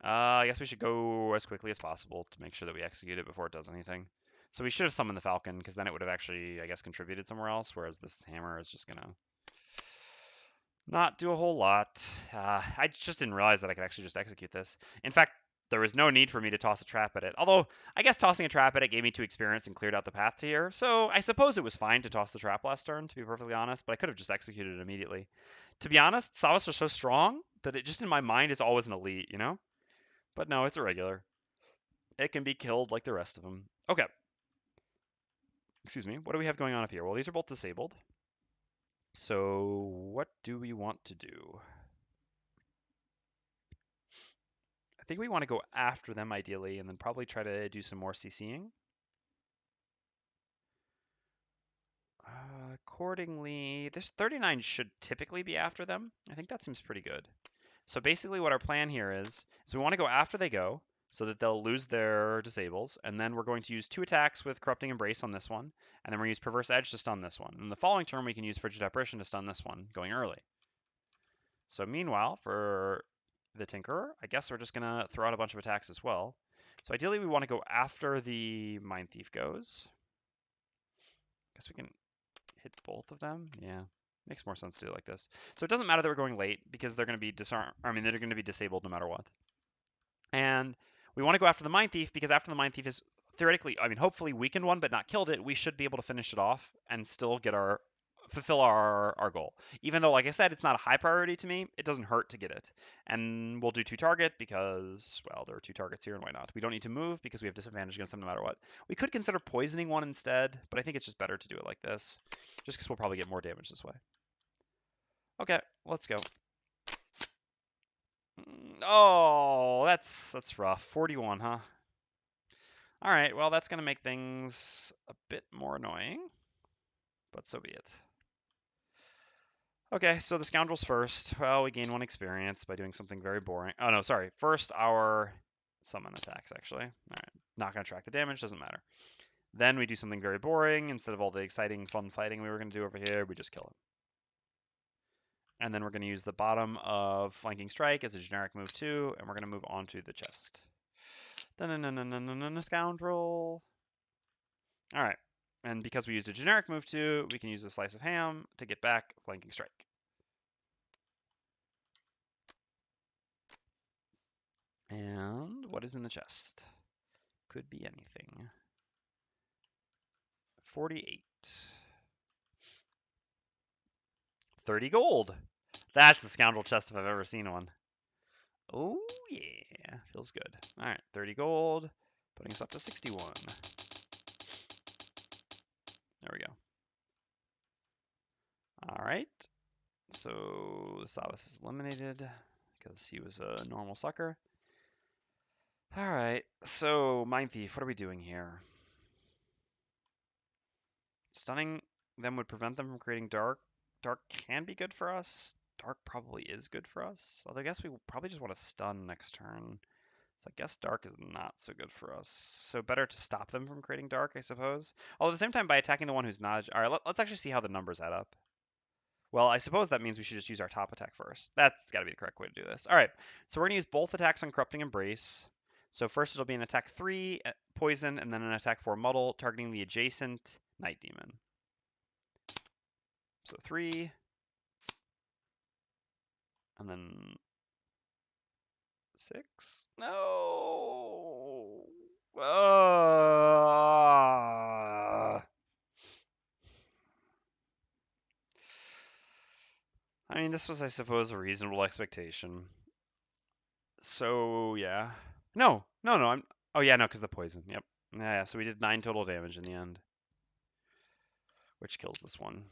Speaker 1: I guess we should go as quickly as possible to make sure that we execute it before it does anything. So we should have summoned the Falcon, because then it would have actually, I guess, contributed somewhere else, whereas this hammer is just going to not do a whole lot. I just didn't realize that I could actually just execute this. In fact, there was no need for me to toss a trap at it. Although, I guess tossing a trap at it gave me 2 experience and cleared out the path to here. So I suppose it was fine to toss the trap last turn, to be perfectly honest, but I could have just executed it immediately. To be honest, Savas are so strong that it just in my mind is always an elite, you know? But no, it's a regular. It can be killed like the rest of them. Okay. Excuse me. What do we have going on up here? Well, these are both disabled. So what do we want to do? I think we want to go after them ideally and then probably try to do some more CCing. Accordingly, this 39 should typically be after them. I think that seems pretty good. So basically what our plan here is we want to go after they go so that they'll lose their disables, and then we're going to use 2 attacks with Corrupting Embrace on this one, and then we're going to use Perverse Edge to stun this one. And the following turn we can use Frigid Apparition to stun this one, going early. So meanwhile, for the Tinkerer, I guess we're just going to throw out a bunch of attacks as well. So ideally we want to go after the Mindthief goes. Guess we can hit both of them. Yeah, makes more sense to do it like this. So it doesn't matter that we're going late because they're going to be they're going to be disabled no matter what. And we want to go after the Mindthief because after the Mindthief is theoretically, hopefully weakened one but not killed it, we should be able to finish it off and still get our fulfill our goal. Even though, like I said, it's not a high priority to me, it doesn't hurt to get it. And we'll do 2 target because, well, there are 2 targets here, and why not? We don't need to move because we have disadvantage against them no matter what. We could consider poisoning one instead, but I think it's just better to do it like this, just because we'll probably get more damage this way. Okay, let's go. Oh, that's rough. 41, huh? All right, well, that's going to make things a bit more annoying, but so be it. Okay, so the Scoundrel's first. Well, we gain 1 experience by doing something very boring. Oh, no, sorry. First, our summon attacks, actually. All right, not going to track the damage, doesn't matter. Then we do something very boring. Instead of all the exciting, fun fighting we were going to do over here, we just kill him. And then we're going to use the bottom of Flanking Strike as a generic move too, and we're going to move on to the chest. Scoundrel. All right. And because we used a generic move too, we can use a Slice of Ham to get back Flanking Strike. And what is in the chest? Could be anything. 48. 30 gold. That's a Scoundrel chest if I've ever seen one. Oh, yeah. Feels good. All right, 30 gold, putting us up to 61. There we go. All right. So the Savas is eliminated because he was a normal sucker. All right. So Mindthief, what are we doing here? Stunning them would prevent them from creating dark. Dark can be good for us. Dark probably is good for us. Although I guess we probably just want to stun next turn. So I guess dark is not so good for us. So better to stop them from creating dark, I suppose. Although at the same time, by attacking the one who's not... All right, let's actually see how the numbers add up. Well, I suppose that means we should just use our top attack first. That's got to be the correct way to do this. All right, so we're going to use both attacks on Corrupting Embrace. So first it'll be an attack 3, Poison, and then an attack 4, Muddle, targeting the adjacent Night Demon. So 3, and then 6. No! I mean, this was, I suppose, a reasonable expectation. So, yeah. No. Oh, yeah, no, because the poison. Yep. Yeah, so we did 9 total damage in the end, which kills this one.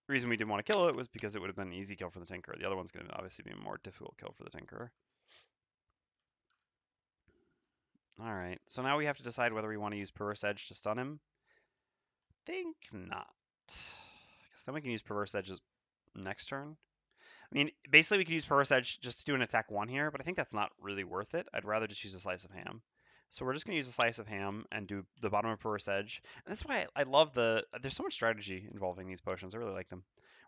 Speaker 1: The reason we didn't want to kill it was because it would have been an easy kill for the Tinker. The other one's going to obviously be a more difficult kill for the Tinker. All right, so now we have to decide whether we want to use Perverse Edge to stun him. Think not. Because then we can use Perverse Edge next turn. I mean, basically we could use Perverse Edge just to do an attack 1 here, but I think that's not really worth it. I'd rather just use a Slice of Ham. So we're just going to use a Slice of Ham and do the bottom of Perverse Edge. And that's why I love there's so much strategy involving these potions. I really like them.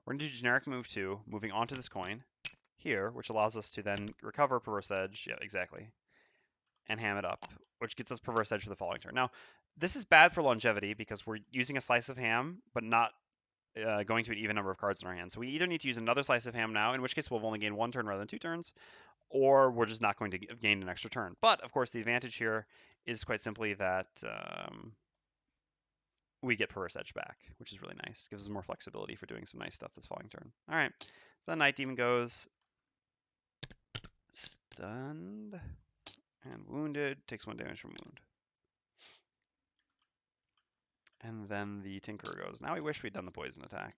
Speaker 1: We're going to do generic move 2, moving onto this coin here, which allows us to then recover Perverse Edge. Yeah, exactly. And ham it up, which gets us Perverse Edge for the following turn. Now, this is bad for longevity because we're using a Slice of Ham, but not going to an even number of cards in our hand. So we either need to use another Slice of Ham now, in which case we'll have only gained 1 turn rather than 2 turns, or we're just not going to gain an extra turn. But, of course, the advantage here is quite simply that we get Perverse Edge back, which is really nice. Gives us more flexibility for doing some nice stuff this following turn. All right, the Night Demon goes stunned and wounded, takes 1 damage from wound. And then the Tinker goes. Now we wish we'd done the poison attack.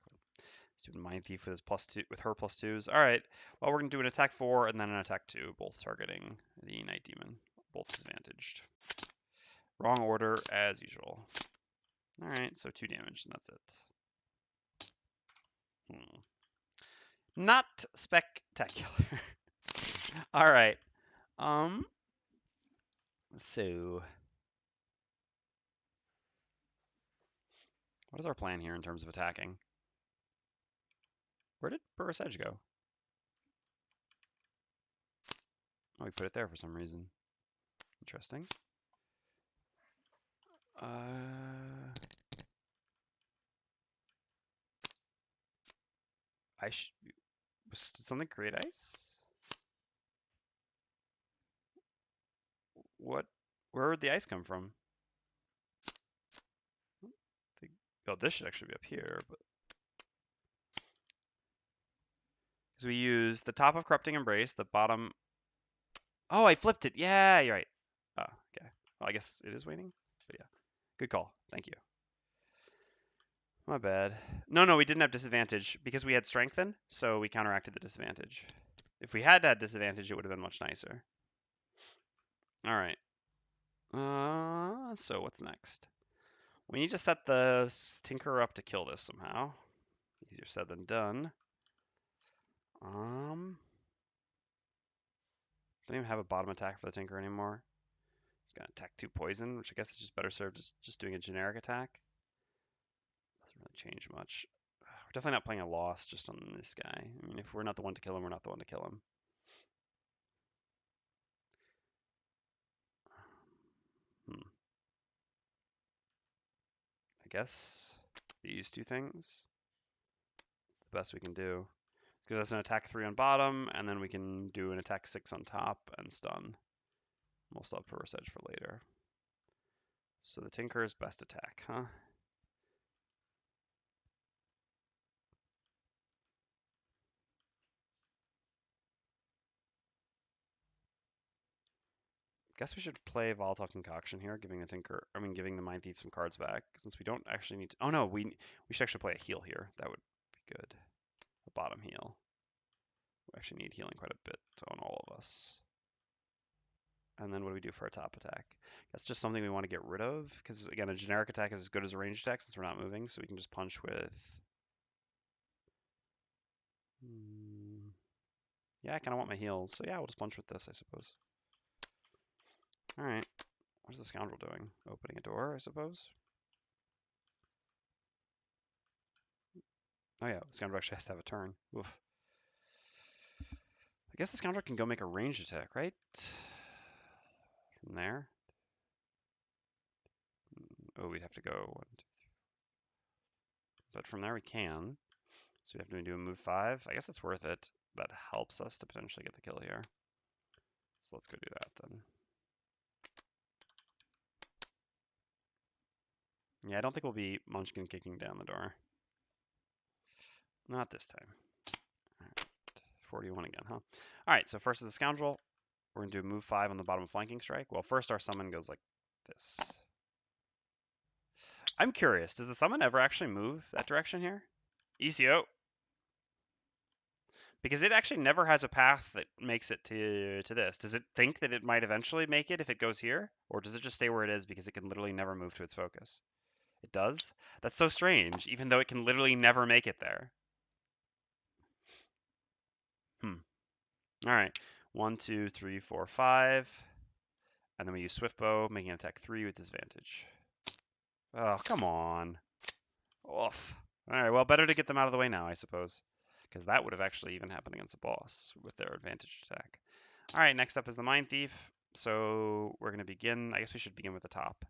Speaker 1: Let's do Mindthief with his +2 with her +2s. All right. Well, we're gonna do an attack 4 and then an attack 2, both targeting the Night Demon, both disadvantaged. Wrong order as usual. All right, so 2 damage and that's it. Not spectacular. All right. So what is our plan here in terms of attacking? Where did Perverse Edge go? Oh, we put it there for some reason. Interesting. Did something create ice? What? Where would the ice come from? Oh, this should actually be up here, but Because we use the top of Corrupting Embrace, the bottom. Oh, I flipped it. Yeah, you're right. Oh, okay. Well, I guess it is waiting. But yeah, good call. Thank you. My bad. No, we didn't have disadvantage because we had strengthen, so we counteracted the disadvantage. If we had had disadvantage, it would have been much nicer. All right. So what's next? We need to set the Tinkerer up to kill this somehow. Easier said than done. Don't even have a bottom attack for the Tinker anymore. He's gonna attack 2 poison, which I guess is just better served as just doing a generic attack. Doesn't really change much. We're definitely not playing a loss just on this guy. I mean, if we're not the one to kill him, we're not the one to kill him. I guess these 2 things. It's the best we can do. It gives us an attack 3 on bottom, and then we can do an attack 6 on top and stun. We'll still have Perverse Edge for later. So the Tinker's best attack, huh? Guess we should play Volatile Concoction here, giving the giving the Mindthief some cards back, since we don't actually need to. Oh no, we should actually play a heal here. That would be good. A bottom heal. We actually need healing quite a bit on all of us. And then what do we do for a top attack? That's just something we want to get rid of, because again, a generic attack is as good as a ranged attack since we're not moving, so we can just punch with. Yeah, I kind of want my heals, so yeah, we'll just punch with this, I suppose. All right. What is the Scoundrel doing? Opening a door, I suppose? Oh yeah, the Scoundrel actually has to have a turn. Oof. I guess the Scoundrel can go make a ranged attack, right? From there. Oh, we'd have to go 1, 2, 3. But from there we can. So we have to do a move 5. I guess it's worth it. That helps us to potentially get the kill here. So let's go do that then. Yeah, I don't think we'll be Munchkin kicking down the door. Not this time. All right, 41 again, huh? All right, so first is the Scoundrel. We're going to do move 5 on the bottom flanking strike. Well, first our summon goes like this. I'm curious, does the summon ever actually move that direction here? ECO. Because it actually never has a path that makes it to this. Does it think that it might eventually make it if it goes here? Or does it just stay where it is because it can literally never move to its focus? It does? That's so strange, even though it can literally never make it there. All right. 1, 2, 3, 4, 5. And then we use Swift Bow, making an attack 3 with disadvantage. Oh, come on. Oof. All right, well, better to get them out of the way now, I suppose. Because that would have actually even happened against a boss with their advantage attack. All right, next up is the Mindthief. So we're going to begin, I guess we should begin with the top.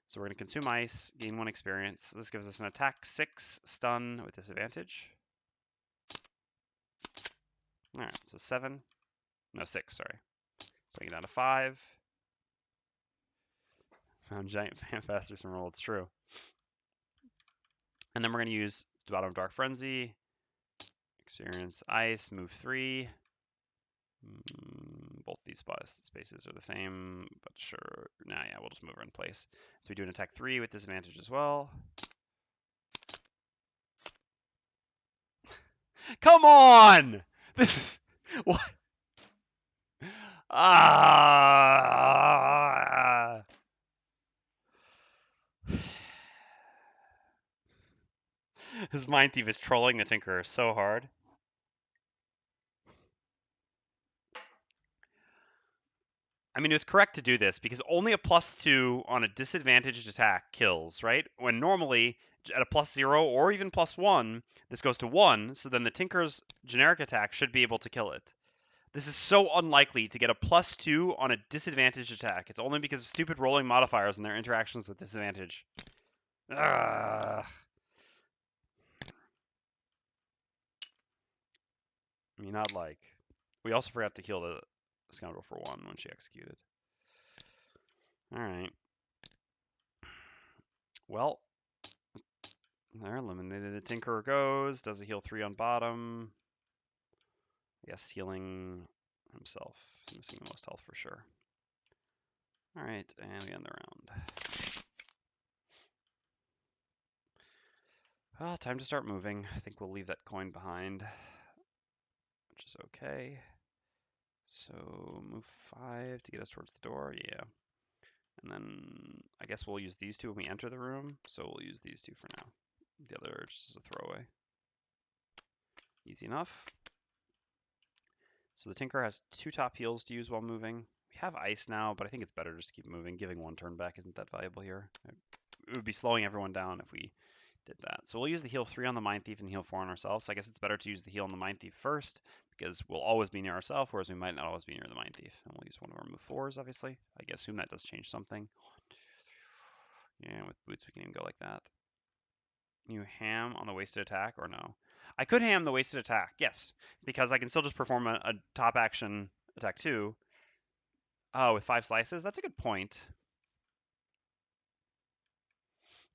Speaker 1: So we're going to consume ice, gain 1 experience. This gives us an attack 6, stun with disadvantage. All right, so 7. No, 6, sorry. Putting it down to 5. Found giant fan faster some roll, it's true. And then we're going to use the bottom of Dark Frenzy, experience ice, move 3. Both these spaces are the same, but sure. Nah, yeah, we'll just move her in place. So we do an attack 3 with disadvantage as well. Come on! This is what? Ah! His Mindthief is trolling the Tinkerer so hard. I mean, it was correct to do this because only a +2 on a disadvantaged attack kills, right? When normally at a +0 or even +1, this goes to 1, so then the Tinker's generic attack should be able to kill it. This is so unlikely to get a +2 on a disadvantaged attack. It's only because of stupid rolling modifiers and their interactions with disadvantage. Ugh. I mean, not like. We also forgot to kill the Scoundrel for 1 when she executed. Alright. Well, they're eliminated. The Tinkerer goes, does a heal 3 on bottom. Yes, healing himself. He's missing the most health for sure. All right, and we end the round. Well, time to start moving. I think we'll leave that coin behind, which is okay. So move 5 to get us towards the door, yeah. And then I guess we'll use these two when we enter the room, so we'll use these two for now. The other just as a throwaway. Easy enough. So the Tinker has 2 top heals to use while moving. We have ice now, but I think it's better just to keep moving. Giving 1 turn back isn't that valuable here. It would be slowing everyone down if we did that. So we'll use the heal 3 on the Mindthief and heal 4 on ourselves. So I guess it's better to use the heal on the Mindthief first, because we'll always be near ourselves, whereas we might not always be near the Mindthief. And we'll use one of our move 4s, obviously. I assume that does change something. Yeah, with boots we can even go like that. You ham on the wasted attack or no? I could ham the wasted attack, yes, because I can still just perform a top action attack 2. Oh, with 5 slices? That's a good point.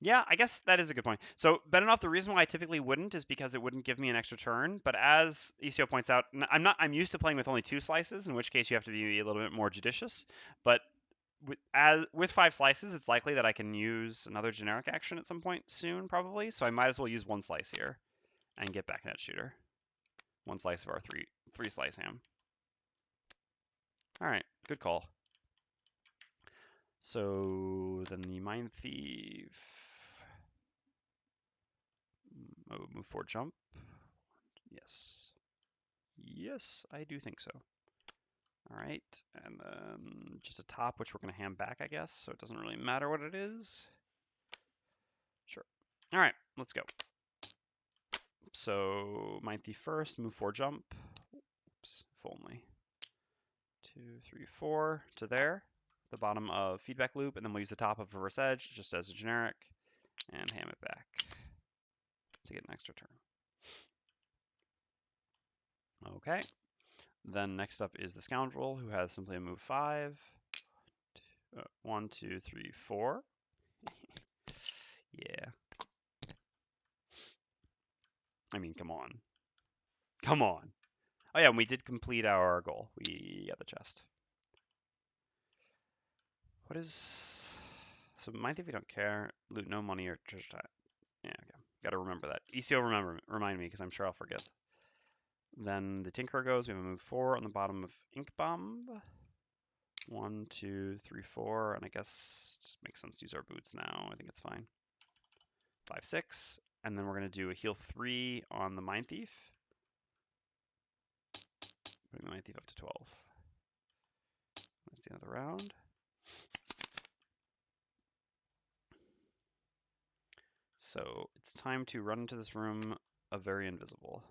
Speaker 1: Yeah, I guess that is a good point. So, Beninoff, the reason why I typically wouldn't is because it wouldn't give me an extra turn. But as ECO points out, I'm used to playing with only 2 slices, in which case you have to be a little bit more judicious. But with 5 slices, it's likely that I can use another generic action at some point soon, probably. So I might as well use 1 slice here and get back net shooter. 1 slice of our three slice ham. All right, good call. So then the Mindthief. Oh, move 4 jump. Yes. Yes, I do think so. All right, and then just a top, which we're going to ham back, I guess, so it doesn't really matter what it is. Sure. All right, let's go. So Mindthief first, move 4 jump. Oops, if only. 2, 3, 4 to there, the bottom of feedback loop, and then we'll use the top of reverse edge just as a generic, and ham it back to get an extra turn. Okay. Then next up is the Scoundrel, who has simply a move 5. 1, 2, 3, 4. Yeah. I mean, come on. Come on. Oh yeah, and we did complete our goal. We got the chest. What is... So Mindthief we don't care. Loot no money or treasure type. Yeah, okay. Gotta remember that. ECO remind me, because I'm sure I'll forget. Then the Tinker goes. We have a move 4 on the bottom of Ink Bomb. 1, 2, 3, 4, and I guess it just makes sense to use our boots now. I think it's fine. 5, 6, and then we're gonna do a heal 3 on the Mindthief. Putting the Mindthief up to 12. That's the end of the round. So it's time to run into this room of very invisible.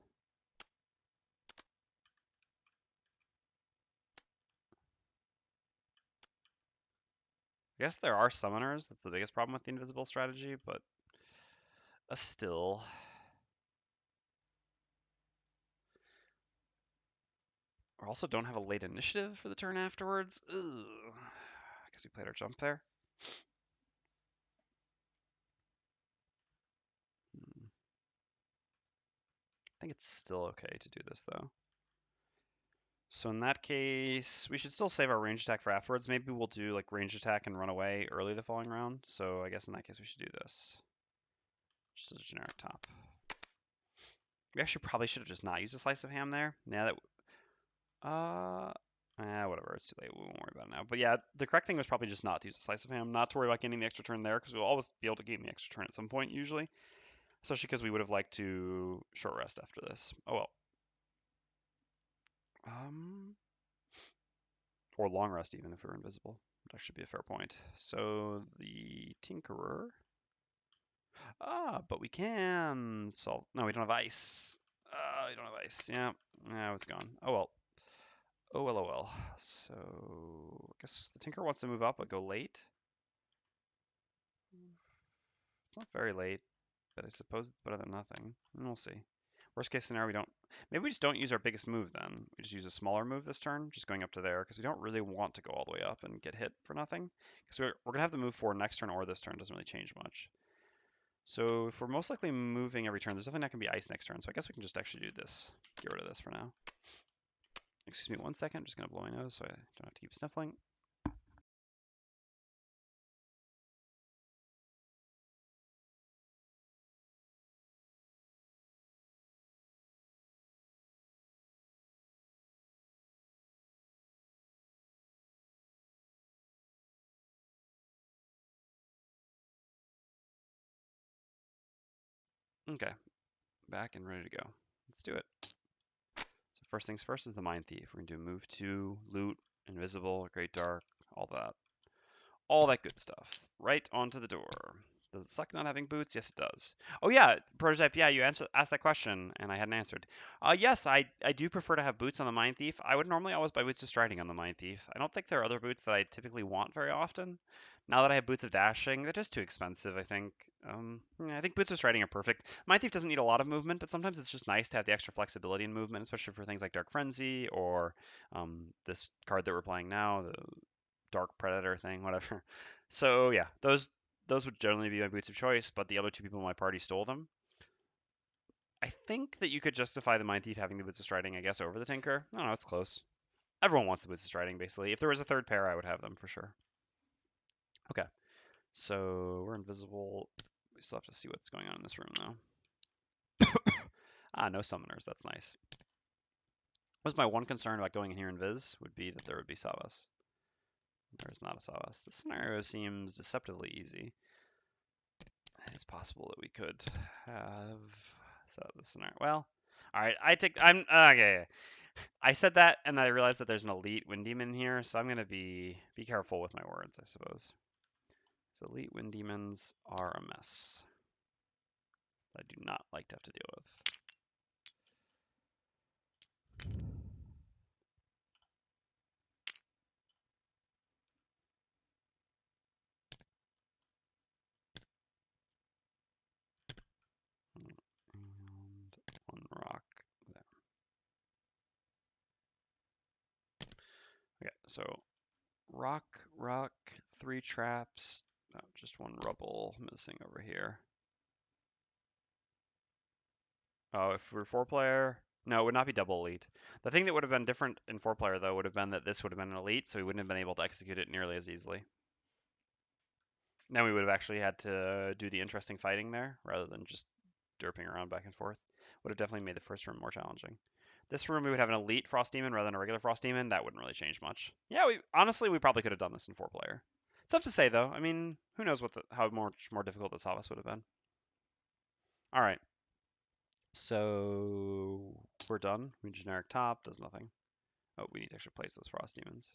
Speaker 1: I guess there are summoners. That's the biggest problem with the invisible strategy, but still. We also don't have a late initiative for the turn afterwards. Because we played our jump there. I think it's still okay to do this, though. So in that case, we should still save our range attack for afterwards. Maybe we'll do like range attack and run away early the following round. So I guess in that case we should do this. Just as a generic top. We actually probably should have just not used a slice of ham there. Yeah, whatever, it's too late. We won't worry about it now. But yeah, the correct thing was probably just not to use a slice of ham, not to worry about getting the extra turn there, because we'll always be able to gain the extra turn at some point, usually. Especially because we would have liked to short rest after this. Oh well. Or long rest even if we were invisible. That should be a fair point. So the Tinkerer. But we can solve. No, we don't have ice. We don't have ice. Yeah, it's gone. Oh well. Oh well, oh well. So I guess the Tinker wants to move up, but go late. It's not very late, but I suppose it's better than nothing. And we'll see. Worst case scenario, we don't. Maybe we just don't use our biggest move then. We just use a smaller move this turn, just going up to there, because we don't really want to go all the way up and get hit for nothing. Because we're gonna have the move 4 next turn or this turn. Doesn't really change much. So if we're most likely moving every turn, there's definitely not gonna be ice next turn. So I guess we can just actually do this. Get rid of this for now. Excuse me 1 second. I'm just gonna blow my nose so I don't have to keep sniffling. Okay, back and ready to go. Let's do it. So first things first is the Mindthief. We're gonna do move 2, loot, invisible, great dark, all that. All that good stuff. Right onto the door. Does it suck not having boots? Yes, it does. Oh yeah, prototype. Yeah, you asked that question, and I hadn't answered. Yes, I do prefer to have boots on the Mindthief. I would normally always buy boots of striding on the Mindthief. I don't think there are other boots that I typically want very often. Now that I have boots of dashing, they're just too expensive. I think. Yeah, I think boots of striding are perfect. Mindthief doesn't need a lot of movement, but sometimes it's just nice to have the extra flexibility in movement, especially for things like Dark Frenzy or this card that we're playing now, the Dark Predator thing, whatever. So yeah, those would generally be my boots of choice, but the other two people in my party stole them. I think that you could justify the Mindthief having the boots of striding, I guess, over the Tinker. I don't know, it's close. Everyone wants the boots of striding, basically. If there was a third pair, I would have them for sure. Okay, so we're invisible. We still have to see what's going on in this room, though. No summoners. That's nice. Was my one concern about going in here invis would be that there would be Savas. There's not a Savas. This scenario seems deceptively easy. It's possible that we could have set up the scenario. Well, all right. I'm okay. I said that, and I realized that there's an elite wind demon here, so I'm gonna be careful with my words, I suppose. So elite wind demons are a mess. I do not like to have to deal with. And one rock there. Okay, so rock, 3 traps. No, just 1 rubble missing over here. Oh, if we're 4-player, no, it would not be double elite. The thing that would have been different in 4-player though would have been that this would have been an elite, so we wouldn't have been able to execute it nearly as easily. Then we would have actually had to do the interesting fighting there rather than just derping around back and forth. Would have definitely made the first room more challenging. This room we would have an elite frost demon rather than a regular frost demon. That wouldn't really change much. Yeah, honestly we probably could have done this in 4-player. It's tough to say though. I mean, who knows how much more difficult the Savas would have been. All right. So we're done. We generic top does nothing. Oh, we need to actually place those frost demons.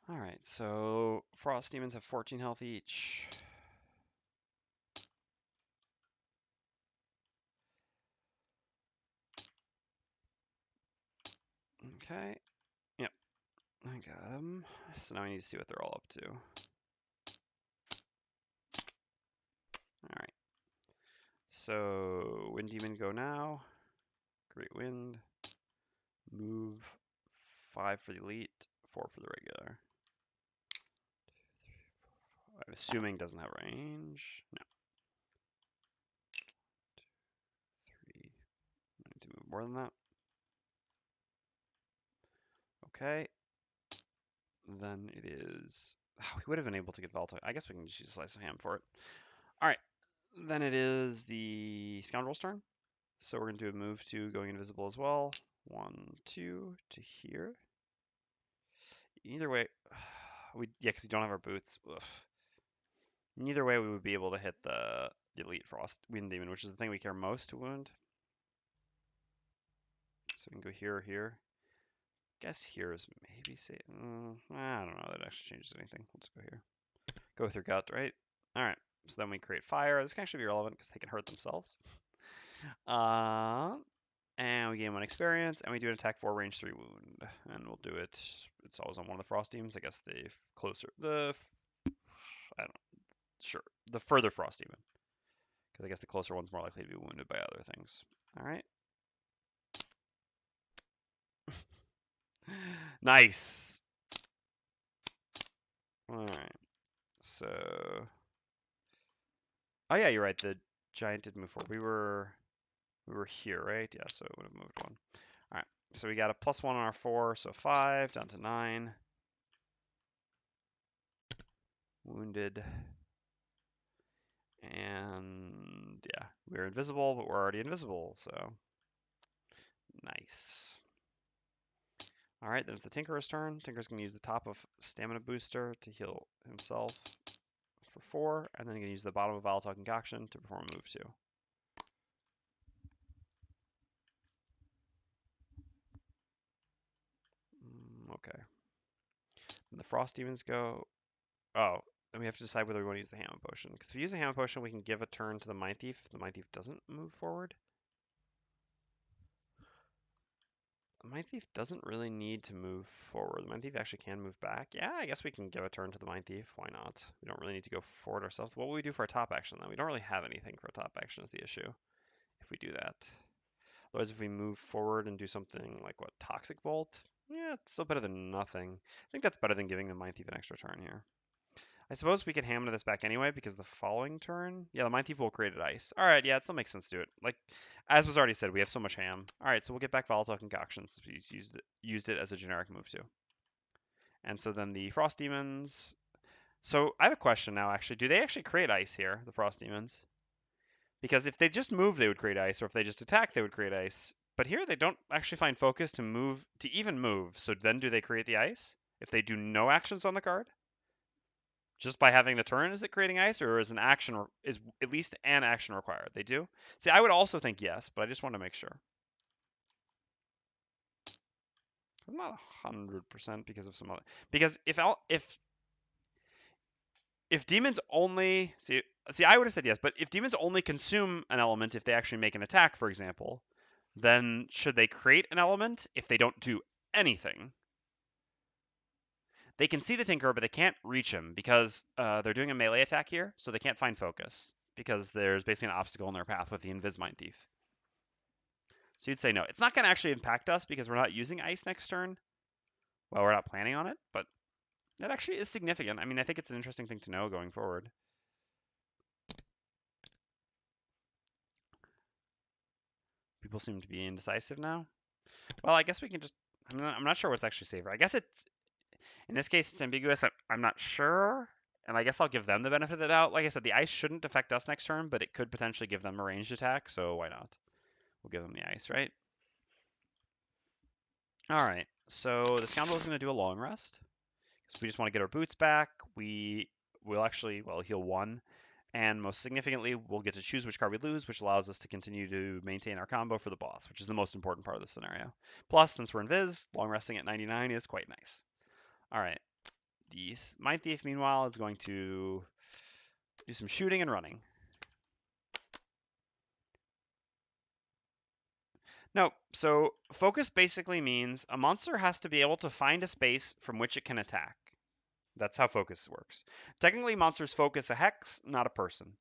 Speaker 1: All right, so frost demons have 14 health each. Okay. Yep. I got them. So now we need to see what they're all up to. All right. So wind demon go now. Great wind. Move 5 for the elite, 4 for the regular. I'm assuming doesn't have range. No. 3. I need to move more than that. Okay. Then it is. Oh, we would have been able to get Velta. I guess we can just use a slice of ham for it. All right. Then it is the Scoundrel's turn. So we're going to do a move to going invisible as well. 1, 2 to here. Either way, yeah, because we don't have our boots. Ugh. Neither way, we would be able to hit the elite frost wind demon, which is the thing we care most to wound. So we can go here or here. Guess here is maybe safe. I don't know. That actually changes anything. Let's go here. Go with your gut, right? All right. So then we create fire. This can actually be relevant because they can hurt themselves. And we gain 1 experience, and we do an attack 4 range 3 wound, and we'll do it. It's always on one of the frost demons. I guess the closer, I don't know. Sure, the further frost demon, because I guess the closer one's more likely to be wounded by other things. All right. Nice. All right. So, oh yeah, you're right. The giant did move forward. We were here, right? Yeah, so it would have moved one. All right. So we got a +1 on our 4, so 5 down to 9. Wounded. And yeah, we're invisible, but we're already invisible, so nice. All right, there's the Tinkerer's turn. Tinker's going to use the top of Stamina Booster to heal himself for 4, and then going to use the bottom of Volatile Concoction to perform move 2. Okay. And the Frost Demons go. Oh, and we have to decide whether we want to use the Hammer Potion. Because if we use the Hammer Potion, we can give a turn to the Mindthief if the Mindthief doesn't move forward. The Mindthief doesn't really need to move forward. The Mindthief actually can move back. Yeah, I guess we can give a turn to the Mindthief. Why not? We don't really need to go forward ourselves. What will we do for a top action, though? We don't really have anything for a top action is the issue, if we do that. Otherwise, if we move forward and do something like, what, Toxic Bolt? Yeah, it's still better than nothing. I think that's better than giving the Mindthief an extra turn here. I suppose we can hammer this back anyway, because the following turn, yeah, the Mindthief will create an ice. All right, yeah, it still makes sense to do it. Like, as was already said, we have so much ham. All right, so we'll get back Volatile Concoctions. We used it as a generic move too. And so then the Frost Demons. So I have a question now, actually. Do they actually create ice here, the Frost Demons? Because if they just move, they would create ice, or if they just attack, they would create ice. But here they don't actually find focus to move, to even move. So then do they create the ice if they do no actions on the card? Just by having the turn, is it creating ice, or is an action is at least an action required? They do. See, I would also think yes, but I just want to make sure. I'm not 100% because of some other. Because if demons only see, I would have said yes, but if demons only consume an element if they actually make an attack, for example, then should they create an element if they don't do anything? They can see the Tinkerer, but they can't reach him because they're doing a melee attack here, so they can't find focus because there's basically an obstacle in their path with the Invis Mindthief. So you'd say no. It's not going to actually impact us because we're not using ice next turn. Well, we're not planning on it, but that actually is significant. I mean, I think it's an interesting thing to know going forward. People seem to be indecisive now. Well, I guess we can just. I'm not sure what's actually safer. I guess it's in this case it's ambiguous. I'm not sure, and I guess I'll give them the benefit of the doubt. Like I said, the ice shouldn't affect us next turn, but it could potentially give them a ranged attack. So why not? We'll give them the ice, right? All right. So the Scoundrel is going to do a long rest because we just want to get our boots back. We will actually heal 1. And most significantly, we'll get to choose which card we lose, which allows us to continue to maintain our combo for the boss, which is the most important part of the scenario. Plus, since we're invis, long resting at 99 is quite nice. All right. The Mindthief, meanwhile, is going to do some shooting and running. No, so focus basically means a monster has to be able to find a space from which it can attack. That's how focus works. Technically, monsters focus a hex, not a person.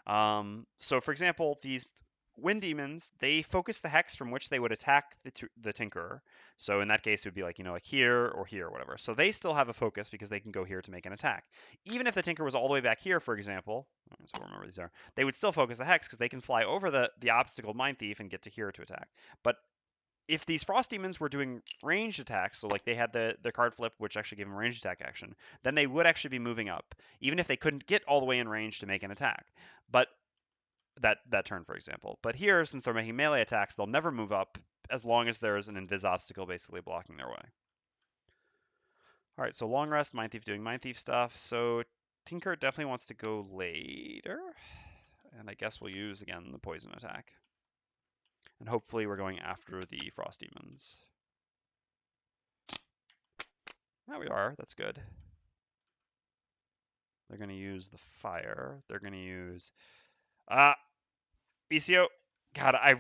Speaker 1: So, for example, these wind demons, they focus the hex from which they would attack the Tinkerer. So in that case, it would be like, like here or whatever. So they still have a focus because they can go here to make an attack. Even if the Tinker was all the way back here, for example, so we'll remember these are, they would still focus the hex because they can fly over the obstacle Mindthief and get to here to attack. But if these Frost Demons were doing ranged attacks, so like they had the card flip, which actually gave them ranged attack action, then they would actually be moving up, even if they couldn't get all the way in range to make an attack. But that turn, for example. But here, since they're making melee attacks, they'll never move up as long as there is an invis obstacle basically blocking their way. All right, so long rest, Mindthief doing Mindthief stuff. So Tinker definitely wants to go later, and I guess we'll use again the poison attack. And hopefully we're going after the Frost Demons. There we are, that's good. They're going to use the fire. They're going to use... BCO. God, I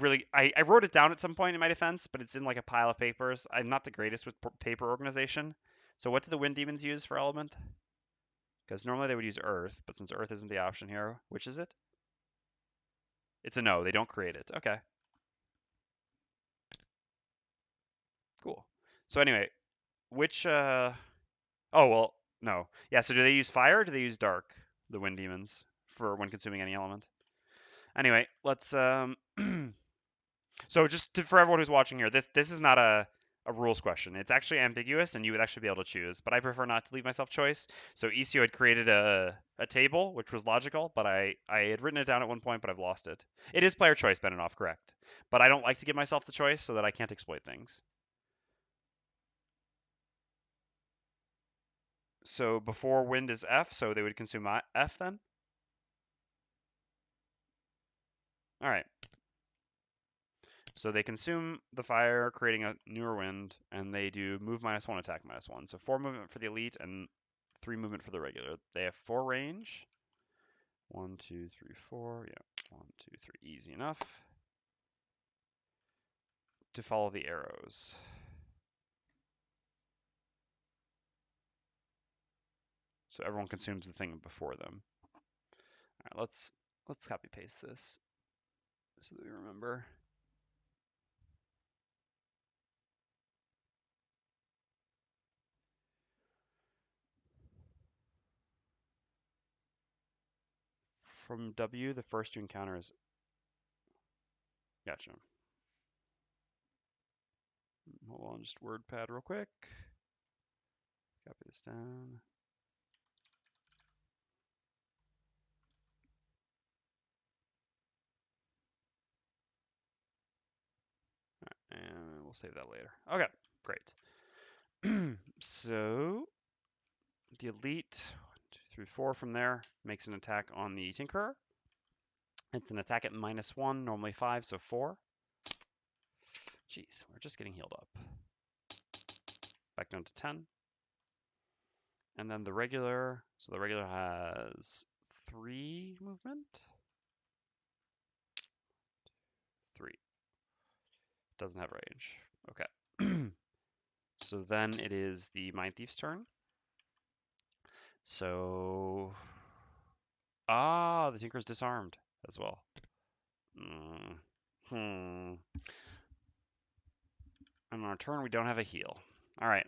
Speaker 1: wrote it down at some point in my defense, but it's in like a pile of papers. I'm not the greatest with paper organization. So what do the Wind Demons use for element? Because normally they would use Earth, but since Earth isn't the option here, which is it? It's a no, they don't create it. Okay. Cool. So anyway, which, oh, well, No. Yeah, so do they use fire or do they use dark, the wind demons, for when consuming any element? Anyway, let's so just for everyone who's watching here, this is not a rules question. It's actually ambiguous and you would actually be able to choose, but I prefer not to leave myself choice. So ECO had created a table, which was logical, but I had written it down at one point, but I've lost it. It is player choice, Beninoff, correct. But I don't like to give myself the choice so that I can't exploit things. So before wind is F, so they would consume F then? All right. So they consume the fire, creating a newer wind, and they do move -1, attack -1. So 4 movement for the elite and 3 movement for the regular. They have 4 range. 1, 2, 3, 4. Yeah, 1, 2, 3. Easy enough. To follow the arrows. So everyone consumes the thing before them. All right, let's copy paste this so that we remember. From W, the first you encounter is. Gotcha. Hold on, just WordPad real quick. Copy this down. And we'll save that later. Okay, great. So the elite, 1, 2, 3, 4 from there makes an attack on the Tinkerer. It's an attack at -1, normally 5, so 4. Jeez, we're just getting healed up. Back down to 10. And then the regular, so the regular has 3 movement. 3. Doesn't have range. Okay. So then it is the Mindthief's turn. So, the Tinker's disarmed as well. And on our turn, we don't have a heal. All right.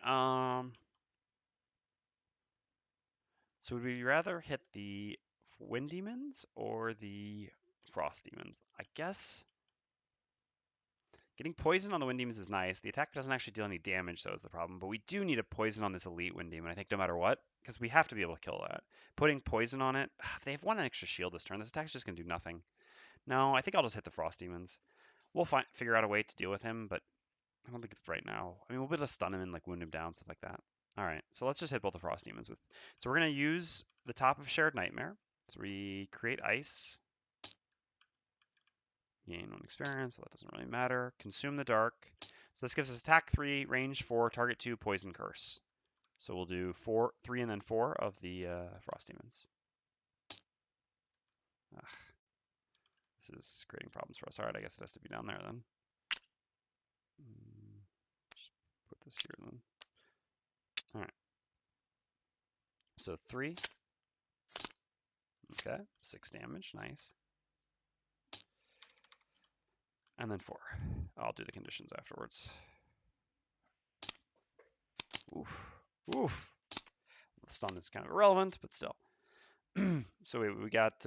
Speaker 1: So would we rather hit the wind demons or the frost demons? I guess getting poison on the wind demons is nice. The attack doesn't actually deal any damage, though, is the problem. But we do need a poison on this elite wind demon, I think, no matter what, because we have to be able to kill that. Putting poison on it, they have 1 extra shield this turn. This attack's just going to do nothing. No, I think I'll just hit the frost demons. We'll figure out a way to deal with him, but I don't think it's right now. I mean, we'll be able to stun him and like wound him down, stuff like that. All right, so let's just hit both the frost demons with. So we're gonna use the top of Shared Nightmare. So we create ice, gain 1 experience. So that doesn't really matter. Consume the dark. So this gives us attack 3, range 4, target 2, poison curse. So we'll do 3, and then 4 of the frost demons. Ugh. This is creating problems for us. All right, I guess it has to be down there then. Just put this here then. All right. So 3. Okay, 6 damage, nice. And then 4. I'll do the conditions afterwards. Oof, oof. The stun is kind of irrelevant, but still. So we got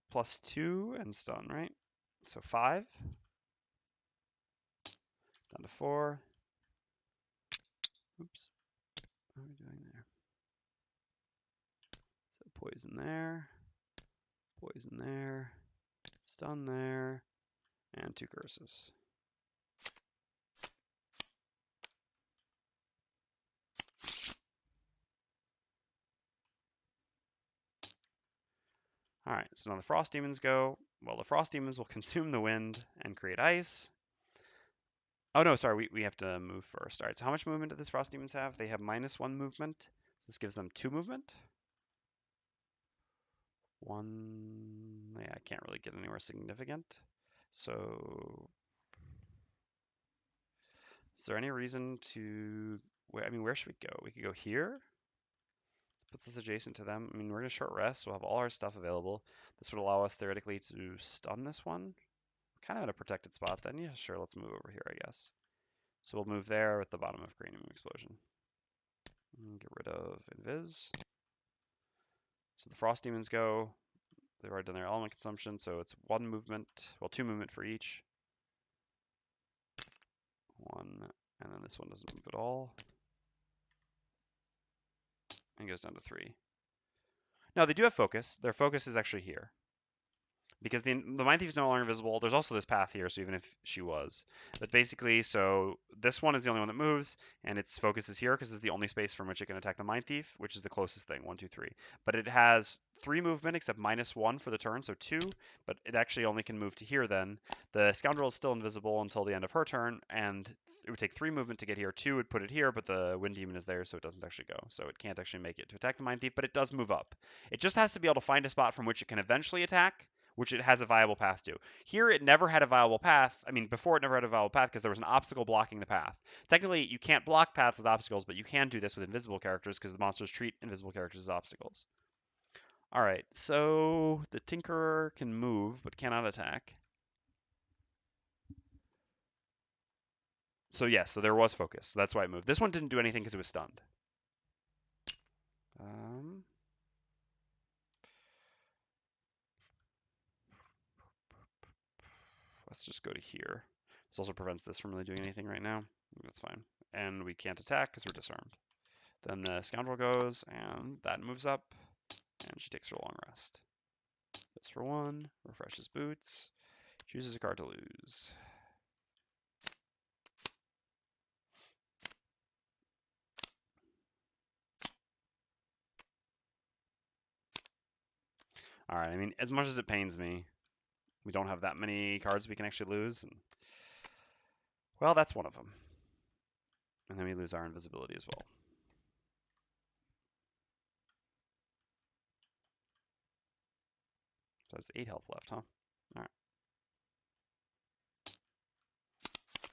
Speaker 1: +2 and stun, right? So 5. Down to 4. Oops. What are we doing there? So poison there. Poison there. Stun there. And 2 curses. All right, so now the frost demons go. Well, the frost demons will consume the wind and create ice. Oh no, sorry, we have to move first. All right, so how much movement do these frost demons have? They have -1 movement. So this gives them 2 movement. 1, yeah, I can't really get anywhere significant. So, is there any reason to, I mean, where should we go? We could go here. Puts us adjacent to them. I mean, we're gonna short rest, so we'll have all our stuff available. This would allow us theoretically to stun this one. Kind of in a protected spot then. Yeah, sure, let's move over here, I guess. So we'll move there at the bottom of Cranium Explosion. Get rid of Invis. So the Frost Demons go. They've already done their element consumption, so it's 1 movement, well, 2 movement for each. 1, and then this one doesn't move at all. And goes down to 3. No, they do have focus. Their focus is actually here. Because the Mindthief is no longer visible. There's also this path here, so even if she was. But basically, so this one is the only one that moves, and its focus is here because it's the only space from which it can attack the Mindthief, which is the closest thing, 1, 2, 3. But it has 3 movement except -1 for the turn, so 2, but it actually only can move to here then. The Scoundrel is still invisible until the end of her turn, and it would take 3 movement to get here. 2 would put it here, but the Wind Demon is there, so it doesn't actually go. So it can't actually make it to attack the Mindthief, but it does move up. It just has to be able to find a spot from which it can eventually attack, which it has a viable path to. Here, it never had a viable path. I mean, before it never had a viable path because there was an obstacle blocking the path. Technically, you can't block paths with obstacles, but you can do this with invisible characters because the monsters treat invisible characters as obstacles. All right, so the Tinkerer can move but cannot attack. So yes, so there was focus. So that's why it moved. This one didn't do anything because it was stunned. Let's just go to here. This also prevents this from really doing anything right now. That's fine. And we can't attack because we're disarmed. Then the Scoundrel goes, and that moves up, and she takes her long rest. Goes for 1, refreshes boots, chooses a card to lose. All right, I mean, as much as it pains me, we don't have that many cards we can actually lose. And, well, that's one of them. And then we lose our invisibility as well. So that's 8 health left, huh? All right.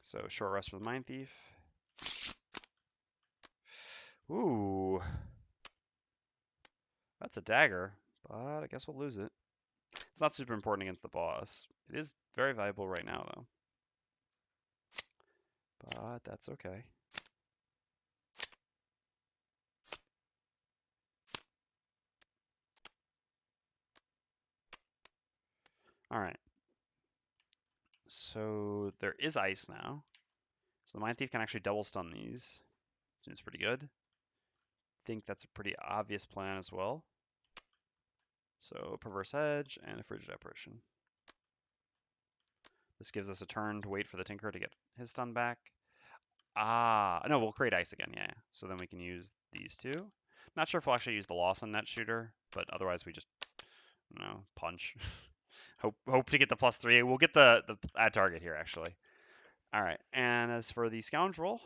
Speaker 1: So short rest for the Mindthief. Ooh. That's a dagger, but I guess we'll lose it. It's not super important against the boss. It is very valuable right now, though. But that's okay. All right. So there is ice now. So the Mindthief can actually double stun these. Seems pretty good. Think that's a pretty obvious plan as well. So Perverse Edge and a Frigid Apparition. This gives us a turn to wait for the Tinker to get his stun back. Ah, no, we'll create ice again, yeah. So then we can use these two. Not sure if we'll actually use the Loss on Net Shooter, but otherwise we just, punch. hope to get the +3. We'll get the add target here, actually. All right, and as for the Scoundrel,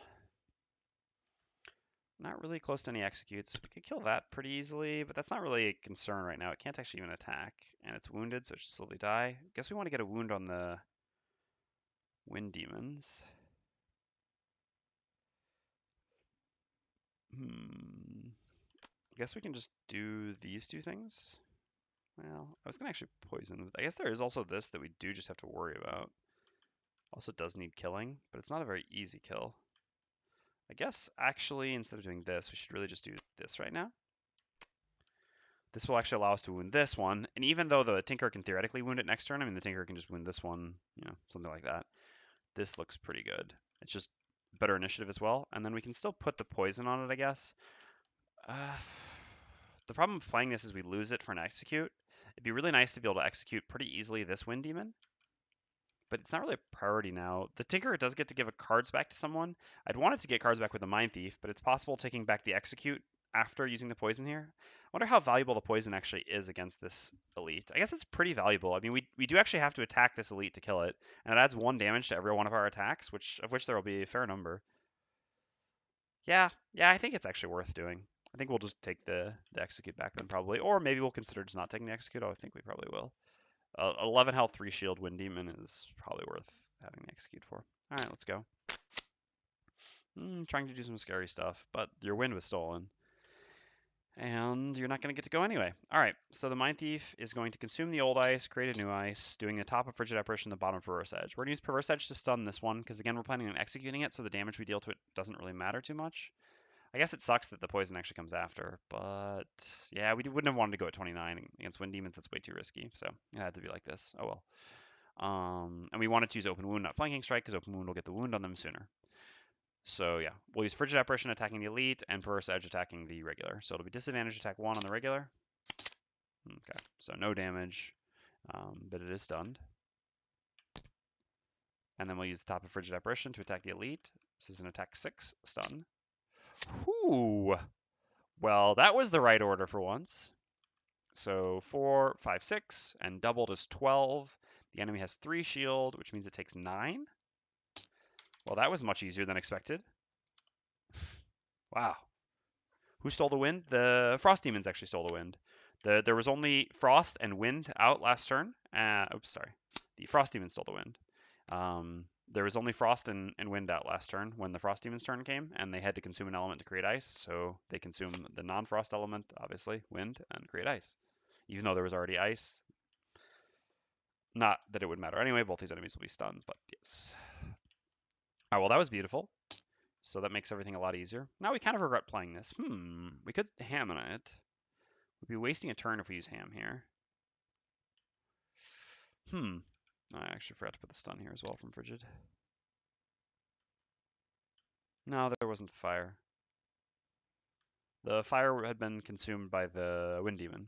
Speaker 1: not really close to any executes. We could kill that pretty easily, but that's not really a concern right now. It can't actually even attack, and it's wounded, so it should slowly die. I guess we want to get a wound on the Wind Demons. I guess we can just do these two things. Well, I was going to actually poison. I guess there is also this that we do just have to worry about. Also does need killing, but it's not a very easy kill. I guess actually instead of doing this, we should really just do this right now. This will actually allow us to wound this one, and even though the Tinker can theoretically wound it next turn, I mean the Tinker can just wound this one, something like that. This looks pretty good. It's just better initiative as well, and then we can still put the poison on it, I guess. The problem with playing this is we lose it for an execute. It'd be really nice to be able to execute pretty easily this Wind Demon, but it's not really a priority now. The Tinker does get to give cards back to someone. I'd want it to get cards back with the Mindthief, but it's possible taking back the execute after using the poison here. I wonder how valuable the poison actually is against this elite. I guess it's pretty valuable. I mean, we do actually have to attack this elite to kill it, and it adds 1 damage to every one of our attacks, of which there will be a fair number. Yeah, I think it's actually worth doing. I think we'll just take the execute back then probably, or maybe we'll consider just not taking the execute. Oh, I think we probably will. 11 health, 3 shield Wind Demon is probably worth having the execute for. All right, let's go. Trying to do some scary stuff, but your wind was stolen. And you're not going to get to go anyway. All right, so the Mindthief is going to consume the old ice, create a new ice, doing the top of Frigid Apparition, the bottom of Perverse Edge. We're going to use Perverse Edge to stun this one, because again, we're planning on executing it, so the damage we deal to it doesn't really matter too much. I guess it sucks that the poison actually comes after, but yeah, we wouldn't have wanted to go at 29 against Wind Demons. That's way too risky, so it had to be like this. Oh well. And we wanted to use Open Wound, not Flanking Strike, because Open Wound will get the wound on them sooner. So yeah, we'll use Frigid Apparition attacking the Elite and Perverse Edge attacking the regular. So it'll be disadvantage attack 1 on the regular. Okay, so no damage, but it is stunned. And then we'll use the top of Frigid Apparition to attack the Elite. This is an attack 6 stun. Whoo! Well, that was the right order for once. So 4, 5, 6, and doubled is 12. The enemy has 3 shield, which means it takes 9. Well, that was much easier than expected. Wow. Who stole the wind? The Frost Demons actually stole the wind. There was only Frost and Wind out last turn. Oops, sorry. The Frost Demons stole the wind. There was only Frost and Wind out last turn when the Frost Demon's turn came, and they had to consume an element to create ice, so they consume the non-Frost element, obviously, Wind, and create ice. Even though there was already ice. Not that it would matter anyway, both these enemies will be stunned, but yes. Alright, well that was beautiful. So that makes everything a lot easier. Now we kind of regret playing this. We could ham on it. We'd be wasting a turn if we use ham here. I actually forgot to put the stun here as well from Frigid. No, there wasn't fire. The fire had been consumed by the Wind Demon.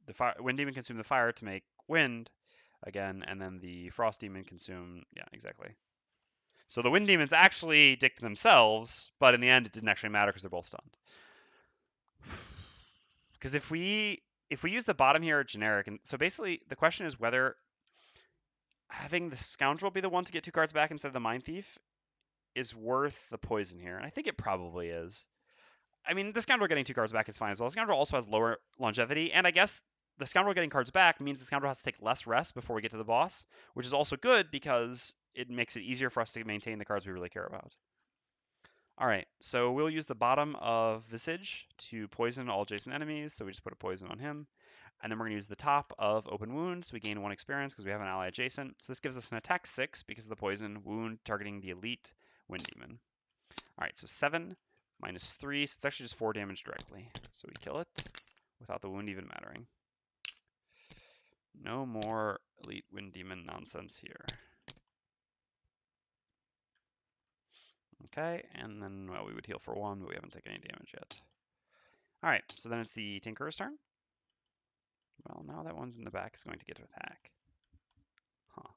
Speaker 1: The Wind Demon consumed the fire to make wind again, and then the Frost Demon consumed, yeah, exactly. So the Wind Demons actually dicked themselves, but in the end it didn't actually matter because they're both stunned. Because if we use the bottom here at generic, and so basically the question is whether having the Scoundrel be the one to get 2 cards back instead of the Mindthief is worth the poison here, and I think it probably is. I mean, the Scoundrel getting 2 cards back is fine as well. The Scoundrel also has lower longevity, and I guess the Scoundrel getting cards back means the Scoundrel has to take less rest before we get to the boss, which is also good because it makes it easier for us to maintain the cards we really care about. Alright, so we'll use the bottom of Visage to poison all adjacent enemies, so we just put a poison on him. And then we're going to use the top of Open Wound, so we gain 1 experience because we have an ally adjacent. So this gives us an attack 6 because of the poison wound targeting the Elite Wind Demon. Alright, so 7 minus 3, so it's actually just 4 damage directly. So we kill it without the wound even mattering. No more Elite Wind Demon nonsense here. Okay, and then, well, we would heal for 1, but we haven't taken any damage yet. Alright, so then it's the Tinkerer's turn. Well, now that one's in the back is going to get to attack. Huh.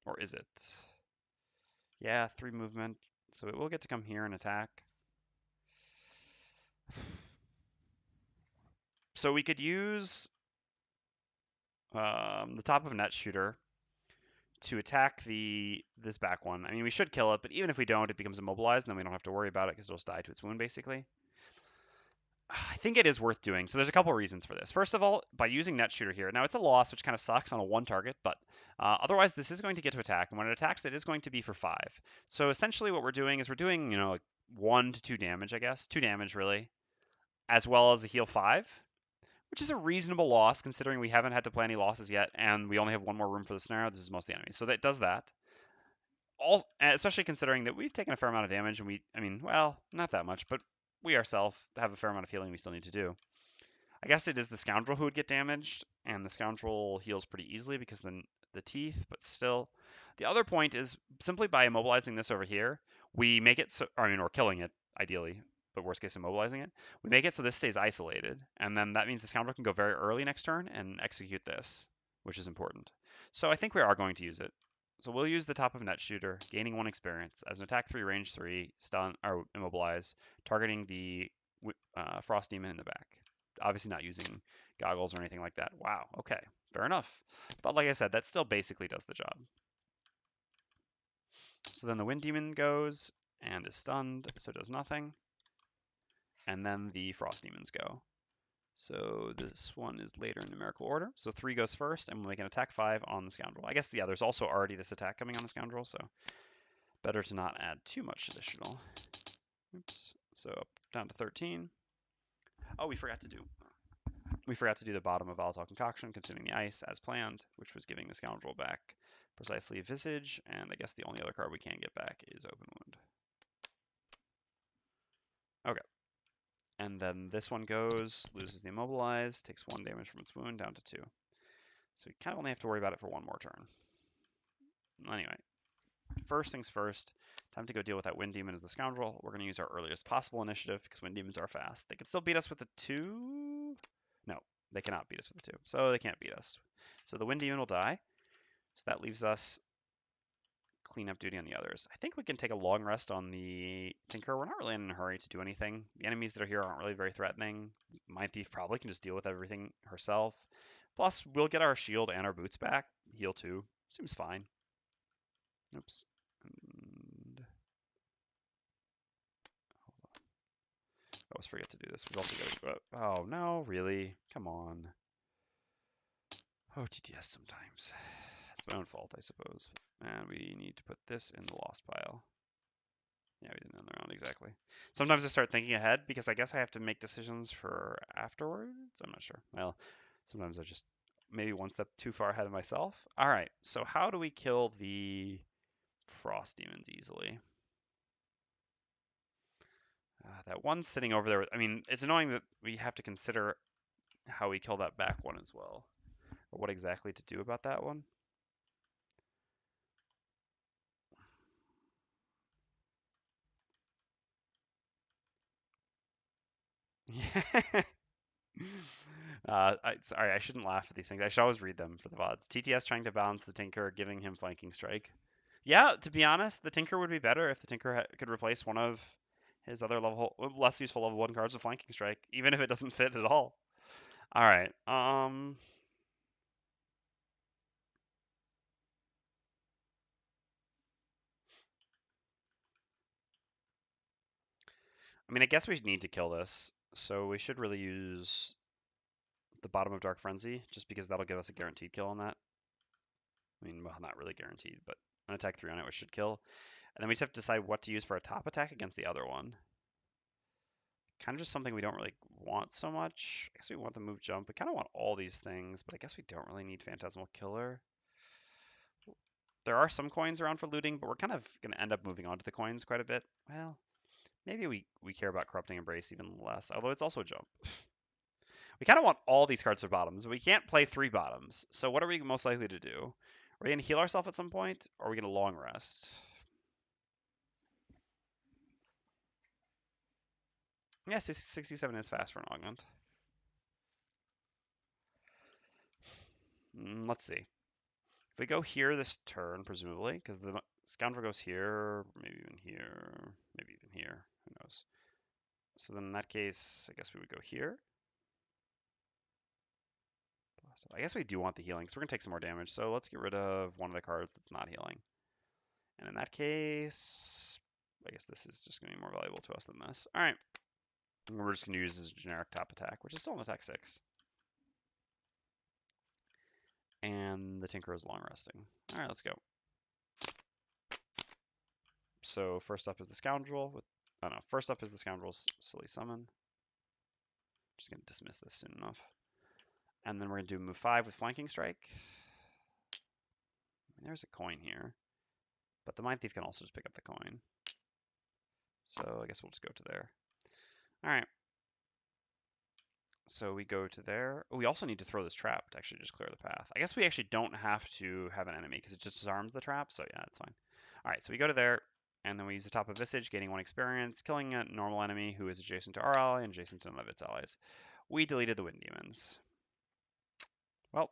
Speaker 1: Or is it? Yeah, 3 movement, so it will get to come here and attack. So we could use the top of Net Shooter to attack this back one. I mean, we should kill it, but even if we don't, it becomes immobilized, and then we don't have to worry about it because it'll just die to its wound, basically. I think it is worth doing. So there's a couple reasons for this. First of all, by using Net Shooter here, now it's a loss, which kind of sucks on a 1 target, but otherwise this is going to get to attack, and when it attacks, it is going to be for 5. So essentially what we're doing is we're doing, like 1 to 2 damage, I guess. 2 damage, really, as well as a heal 5, which is a reasonable loss considering we haven't had to play any losses yet, and we only have 1 more room for the scenario. This is most of the enemies. So that does that. Especially considering that we've taken a fair amount of damage, and I mean, well, not that much, but we ourselves have a fair amount of healing we still need to do. I guess it is the Scoundrel who would get damaged, and the Scoundrel heals pretty easily because then the teeth, but still. The other point is simply by immobilizing this over here, we make it so, or killing it, ideally, but worst case immobilizing it, we make it so this stays isolated, and then that means the Scoundrel can go very early next turn and execute this, which is important. So I think we are going to use it. So we'll use the top of Net Shooter, gaining 1 experience, as an attack 3, range 3, stun, or immobilize, targeting the Frost Demon in the back. Obviously not using goggles or anything like that. Wow, okay, fair enough. But like I said, that still basically does the job. So then the Wind Demon goes and is stunned, so does nothing. And then the Frost Demons go. So this one is later in numerical order. So 3 goes first, and we'll make an attack 5 on the Scoundrel. I guess, yeah, there's also already this attack coming on the Scoundrel, so better to not add too much additional. Oops. So up, down to 13. Oh, we forgot to do the bottom of Volatile Concoction, consuming the ice as planned, which was giving the Scoundrel back Precisely Visage, and I guess the only other card we can't get back is Open Wound. Okay. And then this one goes, loses the Immobilize, takes 1 damage from its wound down to 2. So we kind of only have to worry about it for 1 more turn. Anyway, first things first, time to go deal with that Wind Demon as the Scoundrel. We're going to use our earliest possible initiative because Wind Demons are fast. They can still beat us with a 2. No, they cannot beat us with a 2. So they can't beat us. So the Wind Demon will die. So that leaves us cleanup duty on the others. I think we can take a long rest on the Tinker. We're not really in a hurry to do anything. The enemies that are here aren't really very threatening. Mindthief probably can just deal with everything herself. Plus, we'll get our shield and our boots back. Heal too. Seems fine. Oops. And... I always forget to do this. We also got to... Oh, no, really? Come on. Oh, TTS sometimes. It's my own fault, I suppose. And we need to put this in the lost pile. Yeah, we didn't end the round, exactly. Sometimes I start thinking ahead because I guess I have to make decisions for afterwards. I'm not sure. Well, sometimes I just maybe one step too far ahead of myself. All right, so how do we kill the frost demons easily? That one sitting over there, I mean, it's annoying that we have to consider how we kill that back one as well. Or what exactly to do about that one. Yeah. Sorry, I shouldn't laugh at these things. I should always read them for the VODs. TTS trying to balance the Tinker, giving him flanking strike. Yeah, to be honest, the Tinker would be better if the Tinker could replace one of his other less useful level 1 cards with flanking strike, even if it doesn't fit at all. All right. I mean, I guess we need to kill this, so we should really use the bottom of Dark Frenzy, just because that'll give us a guaranteed kill on that. I mean, well, not really guaranteed, but an attack 3 on it, which should kill. And then we just have to decide what to use for a top attack against the other one. Kind of just something we don't really want so much. I guess we want the move jump. We kind of want all these things, but I guess we don't really need Phantasmal Killer. There are some coins around for looting, but we're kind of going to end up moving on to the coins quite a bit. Well, maybe we care about Corrupting Embrace even less, although it's also a jump. We kind of want all these cards for bottoms, but we can't play 3 bottoms. So what are we most likely to do? Are we going to heal ourselves at some point, or are we going to long rest? Yeah, 67 is fast for an augment. Let's see. If we go here this turn, presumably, because the Scoundrel goes here, maybe even here, maybe even here, who knows. So then in that case, I guess we would go here. I guess we do want the healing, so we're going to take some more damage. So let's get rid of one of the cards that's not healing. And in that case, I guess this is just going to be more valuable to us than this. All right. And we're just going to use this generic top attack, which is still an attack 6. And the Tinker is long resting. All right, let's go. So first up is the Scoundrel. First up is the Scoundrel's Silly Summon. Just going to dismiss this soon enough. And then we're going to do move 5 with Flanking Strike. There's a coin here. But the Mindthief can also just pick up the coin. So I guess we'll just go to there. All right. So we go to there. Oh, we also need to throw this trap to actually just clear the path. I guess we actually don't have to have an enemy because it just disarms the trap. So yeah, that's fine. All right, so we go to there. And then we use the top of Visage, gaining 1 experience, killing a normal enemy who is adjacent to our ally and adjacent to none of its allies. We deleted the Wind Demons. Well,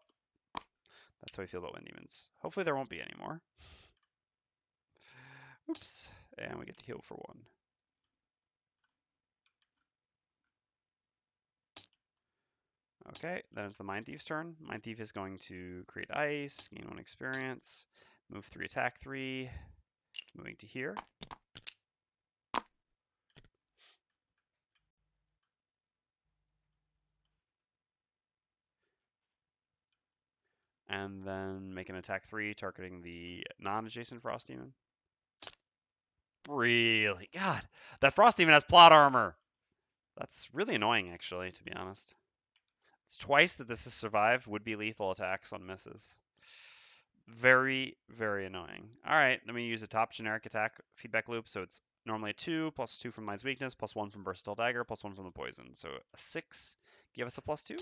Speaker 1: that's how we feel about Wind Demons. Hopefully there won't be any more. Oops. And we get to heal for 1. Okay, then it's the Mindthief's turn. Mindthief is going to create ice, gain 1 experience, move 3, attack 3, moving to here. And then make an attack 3, targeting the non-adjacent Frost Demon. Really? God, that Frost Demon has plot armor! That's really annoying, actually, to be honest. It's twice that this has survived would-be lethal attacks on misses. Very, very annoying. All right, let me use a top generic attack feedback loop. So it's normally a 2, plus 2 from Mind's Weakness, plus 1 from Versatile Dagger, plus 1 from the Poison. So a 6. Give us a plus 2.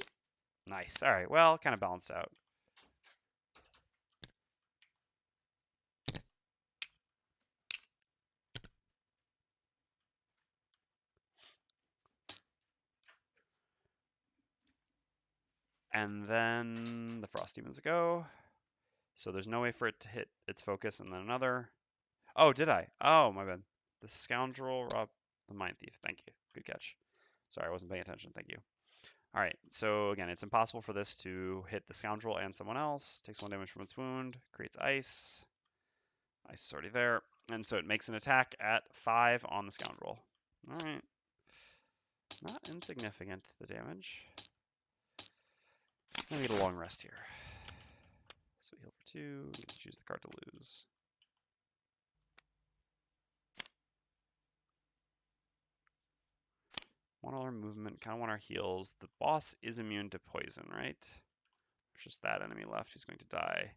Speaker 1: Nice. All right, well, kind of balanced out. And then the Frost Demons go. So there's no way for it to hit its focus and then another. Oh, did I? Oh, my bad. The Scoundrel robbed the Mindthief. Thank you. Good catch. Sorry, I wasn't paying attention. Thank you. All right, so again, it's impossible for this to hit the Scoundrel and someone else. Takes 1 damage from its wound. Creates ice. Ice is already there. And so it makes an attack at 5 on the Scoundrel. All right. Not insignificant, the damage. Let me get a long rest here. So heal for 2. Get to choose the card to lose. Want all our movement, kind of want our heals. The boss is immune to poison, right? There's just that enemy left who's going to die.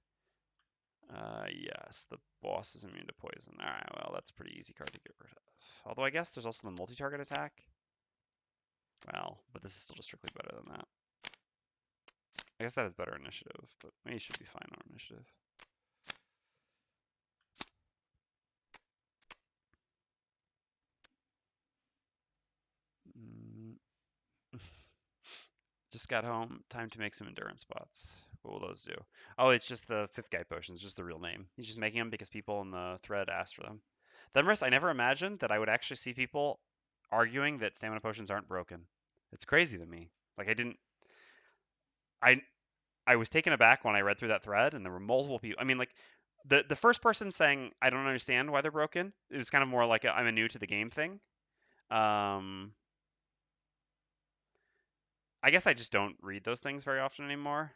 Speaker 1: Yes, the boss is immune to poison. Alright, well, that's a pretty easy card to get rid of. Although I guess there's also the multi-target attack. Well, but this is still just strictly better than that. I guess that is better initiative, but we should be fine on initiative. Just got home. Time to make some endurance spots. What will those do? Oh, it's just the 5th guy potions, just the real name. He's just making them because people in the thread asked for them. Themrus, I never imagined that I would actually see people arguing that stamina potions aren't broken. It's crazy to me. Like I I was taken aback when I read through that thread and there were multiple people. I mean, like the first person saying I don't understand why they're broken, it was kind of more like I'm a new to the game thing. I guess I just don't read those things very often anymore.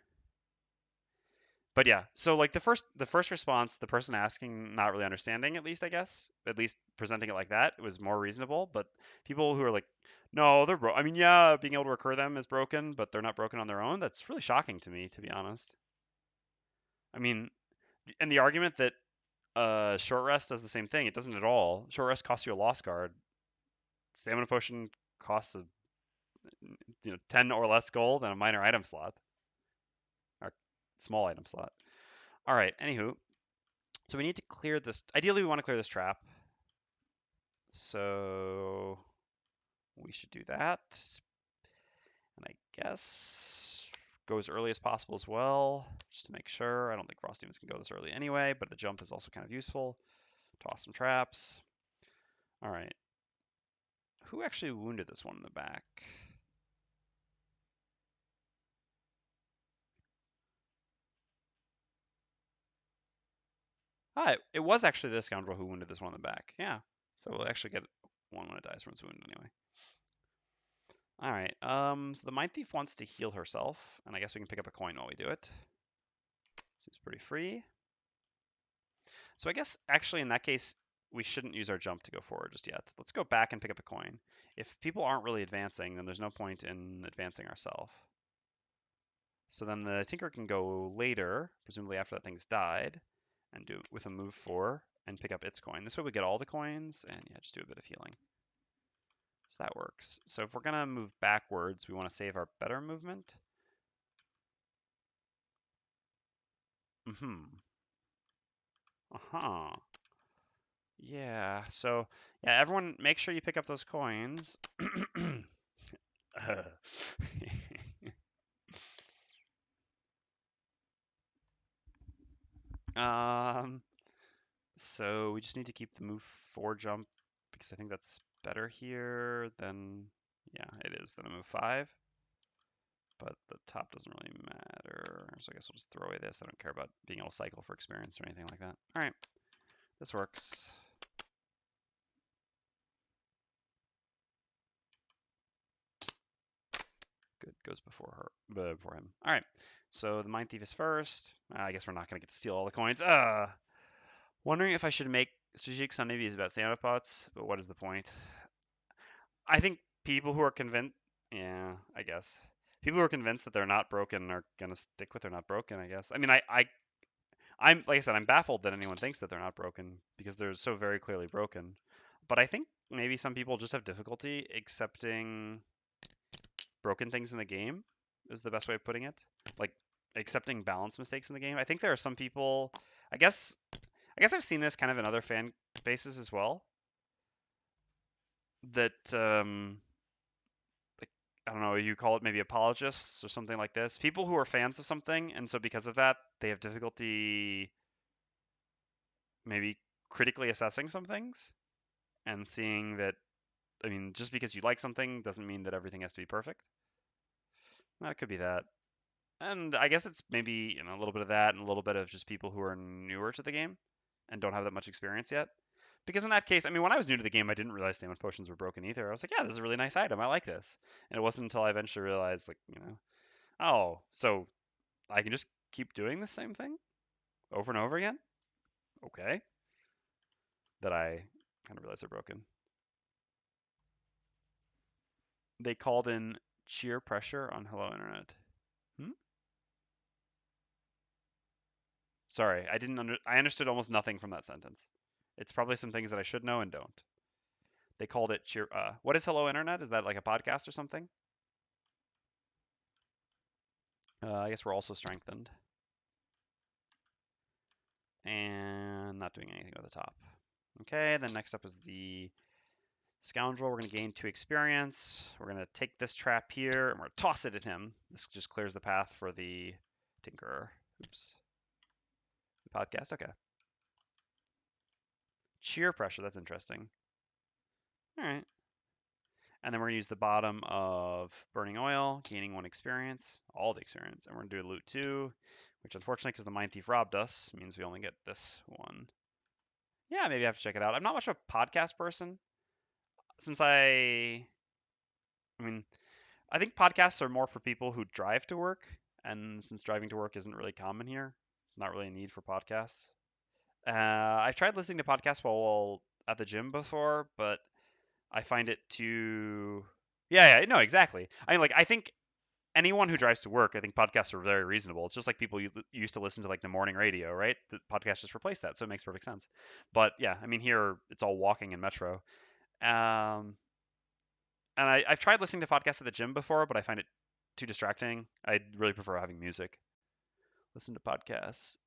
Speaker 1: But yeah, so like the first response, the person asking not really understanding, at least I guess, at least presenting it like that, it was more reasonable. But people who are like, no, they're I mean, yeah, being able to recur them is broken, but they're not broken on their own. That's really shocking to me, to be honest. I mean, and the argument that short rest does the same thing, it doesn't at all. Short rest costs you a lost guard. Stamina potion costs a 10 or less gold and a minor item slot or small item slot. All right, anywho, so we need to clear this. Ideally, we want to clear this trap. So we should do that. And I guess go as early as possible as well, just to make sure. I don't think Frost Demons can go this early anyway, but the jump is also kind of useful. Toss some traps. All right. Who actually wounded this one in the back? Ah, it was actually this Scoundrel who wounded this one in the back. Yeah. So we'll actually get one when it dies from its wound anyway. All right. So the Mindthief wants to heal herself, and I guess we can pick up a coin while we do it. Seems pretty free. So I guess actually in that case, we shouldn't use our jump to go forward just yet. Let's go back and pick up a coin. If people aren't really advancing, then there's no point in advancing ourselves. So then the Tinker can go later, presumably after that thing's died, and do it with a move 4 and pick up its coin. This way we get all the coins and yeah, just do a bit of healing. So that works. So if we're gonna move backwards, we want to save our better movement. Uh-huh. Yeah, so yeah, everyone make sure you pick up those coins. um, so we just need to keep the move 4 jump because I think that's better here than, yeah, it is than a move 5. But the top doesn't really matter, so I guess we'll just throw away this. I don't care about being able to cycle for experience or anything like that. All right, this works. Good, goes before her, before him. All right, so the Mindthief is first. I guess we're not gonna get to steal all the coins. Wondering if I should make strategic sun navies about stamina pots, but what is the point? I think people who are convinced, yeah, I guess people who are convinced that they're not broken are gonna stick with they're not broken. I guess. I mean, like I said, I'm baffled that anyone thinks that they're not broken because they're so very clearly broken. But I think maybe some people just have difficulty accepting broken things in the game is the best way of putting it. Like accepting balance mistakes in the game. I think there are some people. I guess I've seen this kind of in other fan bases as well. That like I don't know, you call it maybe apologists or something like this. People who are fans of something, and so because of that, they have difficulty maybe critically assessing some things and seeing that. I mean, just because you like something doesn't mean that everything has to be perfect. That could be that. And I guess it's maybe a little bit of that and a little bit of just people who are newer to the game and don't have that much experience yet. Because in that case, I mean, when I was new to the game, I didn't realize stamina potions were broken either. I was like, yeah, this is a really nice item. I like this. And it wasn't until I eventually realized, like, oh, so I can just keep doing the same thing over and over again? Okay. That I kind of realized they're broken. They called in cheer pressure on Hello Internet. Hmm? Sorry, I understood almost nothing from that sentence. It's probably some things that I should know and don't. They called it cheer. What is Hello Internet? Is that like a podcast or something? I guess we're also strengthened. And not doing anything with the top. Okay, then next up is the Scoundrel. We're going to gain 2 experience. We're going to take this trap here and we're going to toss it at him. This just clears the path for the Tinkerer. Oops. The podcast? Okay. Cheer pressure. That's interesting. All right. And then we're going to use the bottom of Burning Oil, gaining 1 experience, all the experience. And we're going to do a loot 2, which unfortunately, because the Mindthief robbed us, means we only get this one. Yeah, maybe I have to check it out. I'm not much of a podcast person. Since I mean, I think podcasts are more for people who drive to work. And since driving to work isn't really common here, not really a need for podcasts. I've tried listening to podcasts while at the gym before, but I find it too. Yeah, no, exactly. I mean, like, I think anyone who drives to work, I think podcasts are very reasonable. It's just like people used to listen to like the morning radio, right? The podcast just replaced that, so it makes perfect sense. But yeah, I mean, here it's all walking and metro. Um, and I've tried listening to podcasts at the gym before, but I find it too distracting. I really prefer having music. Listen to podcasts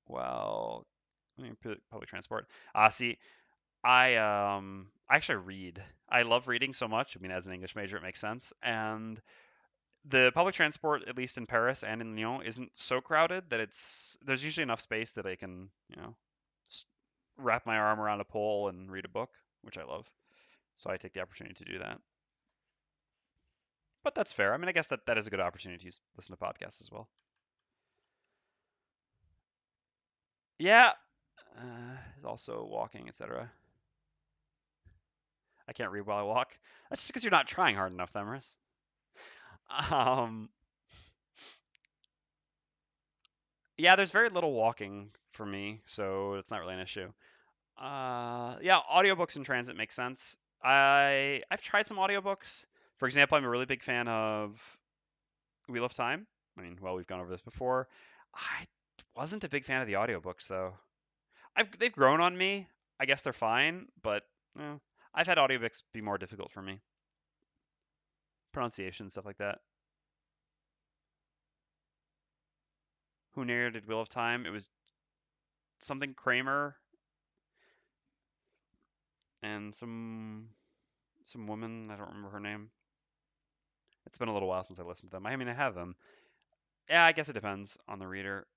Speaker 1: while public transport. See, I actually read. I love reading so much. I mean, as an English major, it makes sense. And the public transport, at least in Paris and in Lyon, isn't so crowded that there's usually enough space that I can, wrap my arm around a pole and read a book, which I love. So I take the opportunity to do that. But that's fair. I mean, I guess that is a good opportunity to listen to podcasts as well. Yeah, is also walking, etc. I can't read while I walk. That's just because you're not trying hard enough, Themerus. Um, yeah, there's very little walking for me, so it's not really an issue. Yeah, audiobooks in transit make sense. I've tried some audiobooks. For example, I'm a really big fan of Wheel of Time. I mean, well, we've gone over this before. I wasn't a big fan of the audiobooks though. They've grown on me. I guess they're fine, but I've had audiobooks be more difficult for me. Pronunciation, stuff like that. Who narrated Wheel of Time? It was something Kramer and some woman. I don't remember her name. It's been a little while since I listened to them. I mean, I have them. Yeah, I guess it depends on the reader.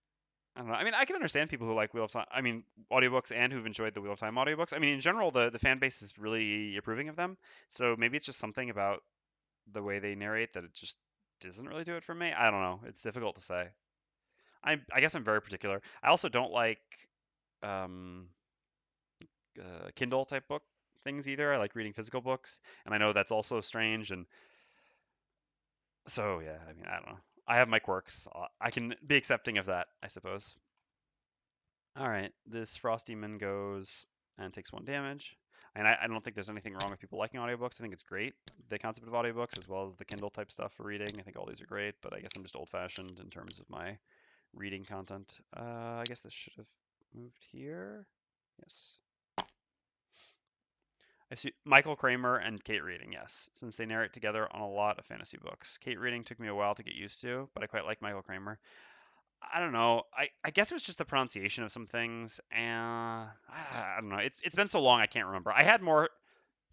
Speaker 1: I don't know. I mean, I can understand people who like Wheel of Time. I mean, audiobooks and who've enjoyed the Wheel of Time audiobooks. I mean, in general, the fan base is really approving of them. So maybe it's just something about the way they narrate that it just doesn't really do it for me. I don't know. It's difficult to say. I guess I'm very particular. I also don't like um, Kindle type book things either. I like reading physical books, and I know that's also strange. And so yeah, I mean, I don't know. I have my quirks. I can be accepting of that, I suppose. All right, this Frosty Man goes and takes 1 damage. And I don't think there's anything wrong with people liking audiobooks. I think it's great, the concept of audiobooks, as well as the Kindle type stuff for reading. I think all these are great, but I guess I'm just old fashioned in terms of my reading content. I guess this should have moved here. Yes. I see Michael Kramer and Kate Reading, yes, since they narrate together on a lot of fantasy books. Kate Reading took me a while to get used to, but I quite like Michael Kramer. I don't know. I guess it was just the pronunciation of some things, and I don't know. It's been so long I can't remember. I had more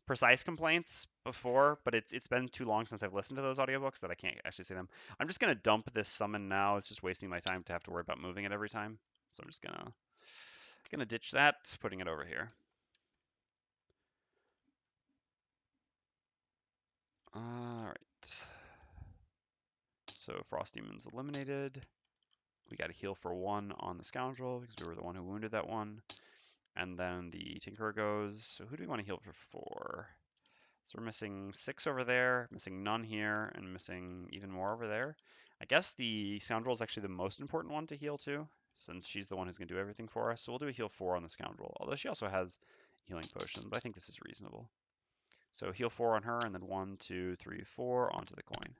Speaker 1: precise complaints before, but it's been too long since I've listened to those audiobooks that I can't actually say them. I'm just gonna dump this summon now. It's just wasting my time to have to worry about moving it every time. So I'm just gonna ditch that, putting it over here. All right. So Frost Demon's eliminated. We got a heal for 1 on the Scoundrel because we were the one who wounded that one. And then the Tinkerer goes. So who do we want to heal for 4? So we're missing 6 over there, missing none here, and missing even more over there. I guess the Scoundrel is actually the most important one to heal to, since she's the one who's going to do everything for us. So we'll do a heal 4 on the Scoundrel, although she also has healing potion, but I think this is reasonable. So heal 4 on her, and then 1, 2, 3, 4 onto the coin.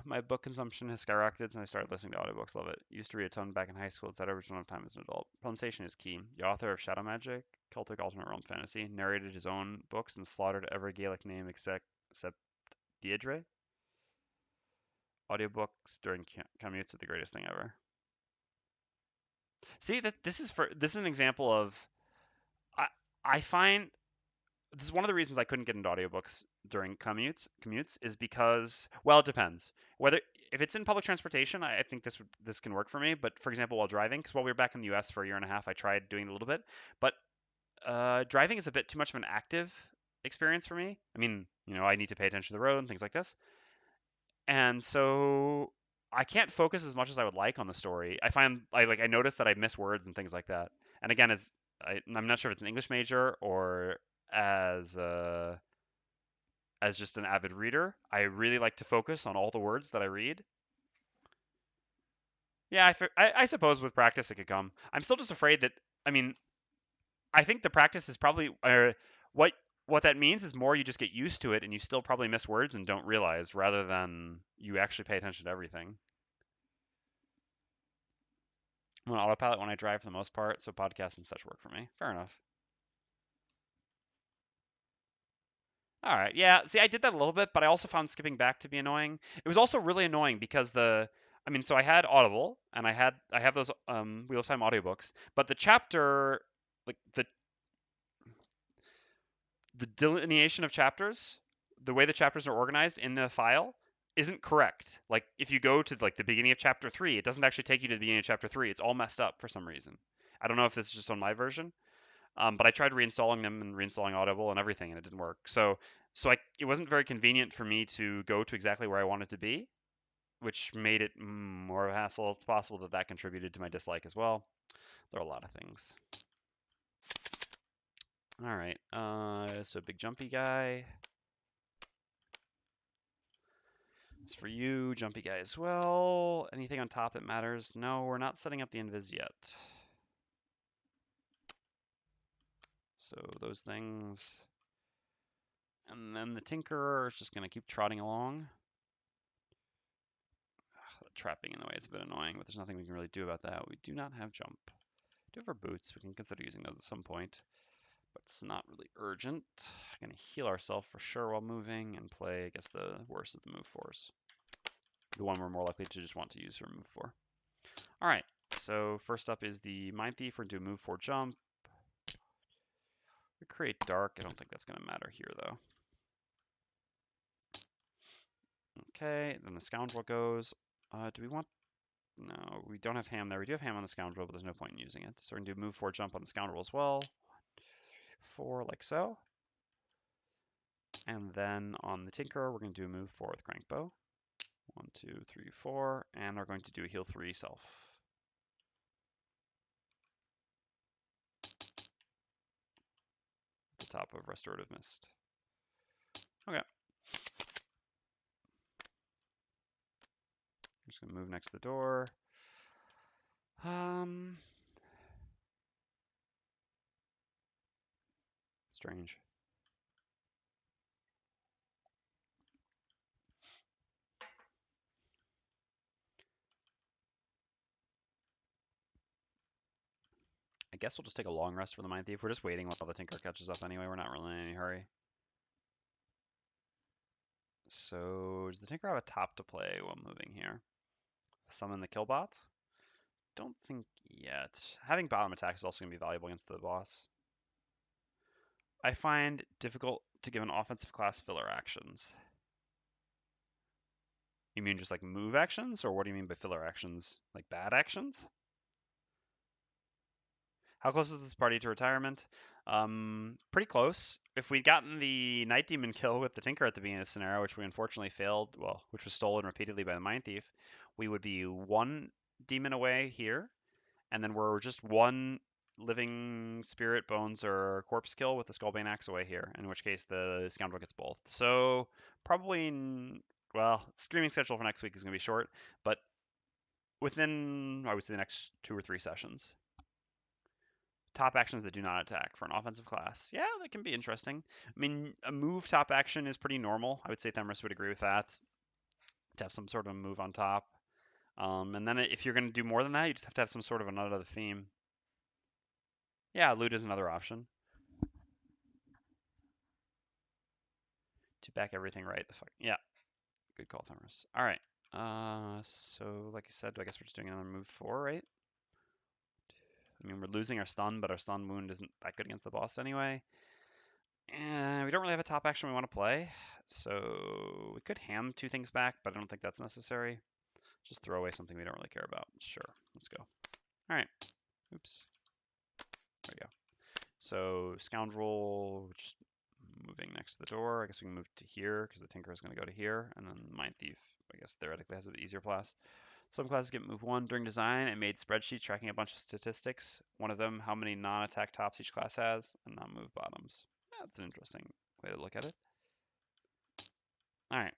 Speaker 1: My book consumption has skyrocketed since I started listening to audiobooks. Love it. Used to read a ton back in high school, etc., but don't have time as an adult. Pronunciation is key. The author of Shadow Magic, Celtic Alternate Realm Fantasy, narrated his own books and slaughtered every Gaelic name except Deirdre. Audiobooks during commutes are the greatest thing ever. See that this is an example of I I find this is one of the reasons I couldn't get into audiobooks during commutes is because, well, it depends. Whether if it's in public transportation, I think this can work for me. But for example, while driving, because while we were back in the U.S. for a year and a half, I tried doing it a little bit. But driving is a bit too much of an active experience for me. I mean, I need to pay attention to the road and things like this, and so I can't focus as much as I would like on the story. I find I notice that I miss words and things like that. And again, I'm not sure if it's an English major or as as just an avid reader, I really like to focus on all the words that I read. Yeah, I suppose with practice it could come. I'm still just afraid that, I mean, I think the practice is probably what what that means is more you just get used to it and you still probably miss words and don't realize rather than you actually pay attention to everything. I'm on autopilot when I drive for the most part, so podcasts and such work for me. Fair enough. All right. Yeah. See, I did that a little bit, but I also found skipping back to be annoying. It was also really annoying because I mean, so I had Audible and I have those Wheel of Time audiobooks, but the chapter, like the delineation of chapters, the way the chapters are organized in the file isn't correct. Like if you go to like the beginning of chapter 3, it doesn't actually take you to the beginning of chapter 3. It's all messed up for some reason. I don't know if this is just on my version. But I tried reinstalling them and reinstalling Audible and everything, and it didn't work. So it wasn't very convenient for me to go to exactly where I wanted to be, which made it more of a hassle. It's possible that that contributed to my dislike as well. There are a lot of things. All right, so big jumpy guy. It's for you, jumpy guy as well. Anything on top that matters? No, we're not setting up the invis yet. So those things. And then the Tinkerer is just going to keep trotting along. Trapping in the way is a bit annoying, but there's nothing we can really do about that. We do not have jump. We do have our boots. We can consider using those at some point, but it's not really urgent. Gonna heal ourselves for sure while moving and play, I guess, the worst of the move fours. The one we're more likely to just want to use for move 4. All right, so first up is the Mindthief. We're gonna do move 4 jump. We create dark. I don't think that's gonna matter here though. Okay, then the Scoundrel goes. Do we want No, we don't have ham there. We do have ham on the Scoundrel, but there's no point in using it. So we're going to do move 4 jump on the Scoundrel as well. 4 like so. And then on the Tinkerer, we're going to do move 4 with Crankbow. 1, 2, 3, 4. And we're going to do a heal 3 self. At the top of Restorative Mist. Okay. I'm just going to move next to the door. Strange. guess we'll just take a long rest for the Mindthief. We're just waiting while the Tinker catches up anyway. We're not really in any hurry. So does the Tinker have a top to play while moving here? Summon the Killbot? Don't think yet. Having bottom attack is also going to be valuable against the boss. I find it difficult to give an offensive class filler actions. You mean just like move actions, or what do you mean by filler actions? Like bad actions? How close is this party to retirement? Pretty close. If we'd gotten the Night Demon kill with the Tinker at the beginning of the scenario, which we unfortunately failed, well, which was stolen repeatedly by the Mindthief, we would be one demon away here, and then we're just one living spirit, bones, or corpse kill with the Skullbane Axe away here, in which case the Scoundrel gets both. So probably, well, Screaming schedule for next week is going to be short, but within, I would say, the next 2 or 3 sessions. Top actions that do not attack for an offensive class. Yeah, that can be interesting. I mean, a move top action is pretty normal. I would say Themris would agree with that. To have some sort of a move on top. And then if you're going to do more than that, you just have to have some sort of another theme. Yeah, loot is another option. To back everything right. The fuck. Yeah, good call, Themris. All right. So like I said, I guess we're just doing another move 4, right? I mean, we're losing our stun, but our stun wound isn't that good against the boss anyway. And we don't really have a top action we want to play, so we could ham 2 things back, but I don't think that's necessary. Just throw away something we don't really care about. Sure, let's go. All right. Oops. There we go. So Scoundrel, just moving next to the door. I guess we can move to here because the Tinker is going to go to here, and then Mindthief, I guess theoretically has an easier class. Some classes get move 1 during design. It made spreadsheets tracking a bunch of statistics. One of them, how many non-attack tops each class has, and non-move bottoms. That's an interesting way to look at it. All right.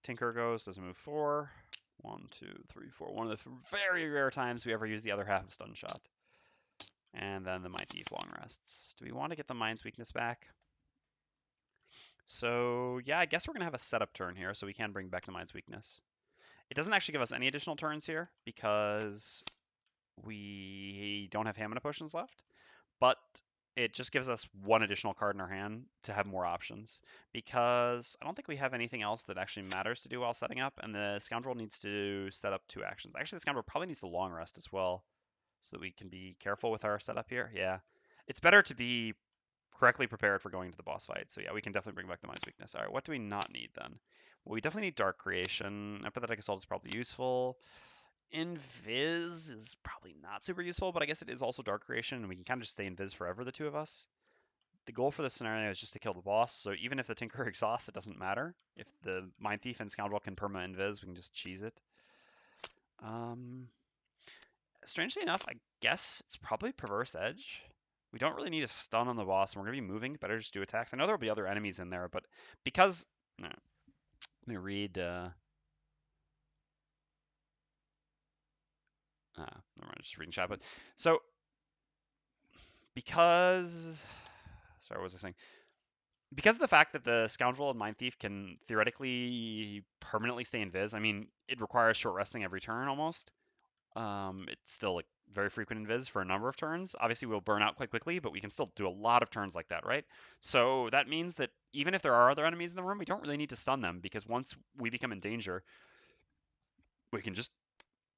Speaker 1: Tinker goes, does a move 4. 1, 2, 3, 4. One of the very rare times we ever use the other half of Stun Shot. And then the Mindthief long rests. Do we want to get the Mind's weakness back? So yeah, I guess we're going to have a setup turn here, so we can bring back the Mind's weakness. It doesn't actually give us any additional turns here because we don't have Hamina potions left, but it just gives us 1 additional card in our hand to have more options because I don't think we have anything else that actually matters to do while setting up, and the Scoundrel needs to set up 2 actions. Actually, the Scoundrel probably needs to long rest as well so that we can be careful with our setup here. Yeah, it's better to be correctly prepared for going to the boss fight. So yeah, we can definitely bring back the Mind's weakness. All right, what do we not need then? Well, we definitely need Dark Creation. Empathetic Assault is probably useful. Invis is probably not super useful, but I guess it is also Dark Creation, and we can kind of just stay Invis forever, the 2 of us. The goal for this scenario is just to kill the boss, so even if the Tinker exhausts, it doesn't matter. If the Mindthief and Scoundrel can perma Invis, we can just cheese it. Strangely enough, I guess it's probably Perverse Edge. We don't really need a stun on the boss, and we're going to be moving. Better just do attacks. I know there'll be other enemies in there, but because... No, let me read... never mind, just reading chat. But so, because... Sorry, what was I saying? Because of the fact that the Scoundrel and Mindthief can theoretically permanently stay in Viz, I mean, it requires short resting every turn almost. It's still like very frequent in Viz for a number of turns. Obviously, we'll burn out quite quickly, but we can still do a lot of turns like that, right? So that means that even if there are other enemies in the room, we don't really need to stun them because once we become in danger, we can just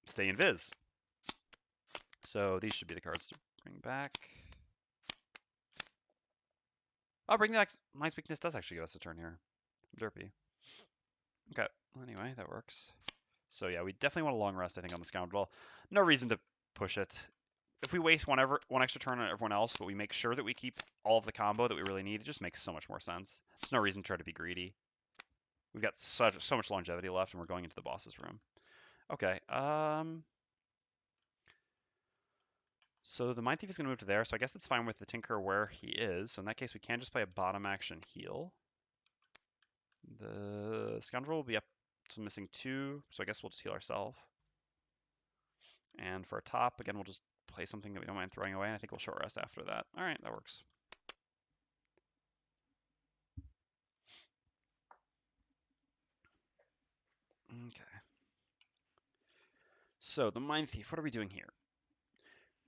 Speaker 1: stay in Viz. So these should be the cards to bring back. Oh, bring back Mind's weakness does actually give us a turn here. Derpy. Okay. Well, anyway, that works. So yeah, we definitely want a long rest, I think, on the Scoundrel. No reason to push it. If we waste one extra turn on everyone else, but we make sure that we keep all of the combo that we really need, it just makes so much more sense. There's no reason to try to be greedy. We've got so much longevity left, and we're going into the boss's room. Okay. So the Mindthief is going to move to there, so I guess it's fine with the Tinker where he is. So in that case, we can just play a bottom action heal. The Scoundrel will be up to missing 2, so I guess we'll just heal ourselves. And for a top, again, we'll just play something that we don't mind throwing away, and I think we'll short rest after that. All right, that works. Okay. So the Mindthief, what are we doing here?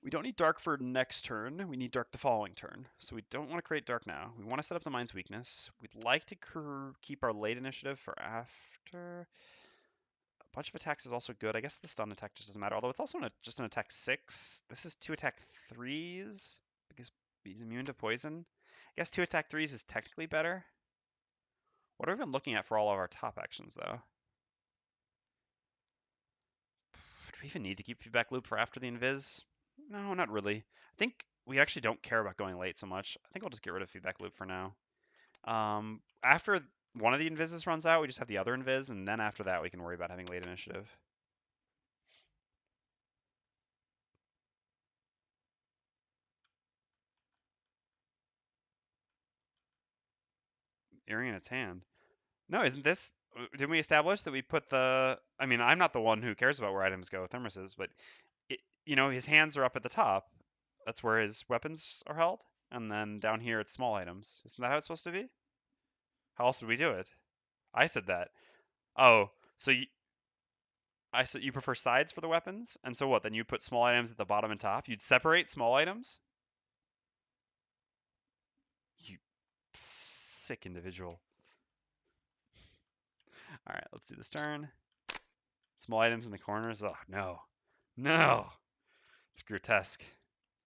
Speaker 1: We don't need dark for next turn. We need dark the following turn. So we don't want to create dark now. We want to set up the mind's weakness. We'd like to keep our late initiative for after. A bunch of attacks is also good. I guess the stun attack just doesn't matter. Although it's also just an attack 6. This is 2 attack 3s because he's immune to poison. I guess 2 attack 3s is technically better. What are we even looking at for all of our top actions though? Do we even need to keep feedback loop for after the invis? No, not really. I think we actually don't care about going late so much. I think I'll just get rid of feedback loop for now. After one of the invises runs out, we just have the other invis, and then after that we can worry about having late initiative. Earring in its hand. No, isn't this... Didn't we establish that we put the... I mean, I'm not the one who cares about where items go, Thermos, but, his hands are up at the top. That's where his weapons are held. And then down here it's small items. Isn't that how it's supposed to be? How else would we do it? I said that. Oh, so I said you prefer sides for the weapons? And so what? Then you put small items at the bottom and top? You'd separate small items? You sick individual. All right, let's do this turn. Small items in the corners. Oh, no. No. It's grotesque.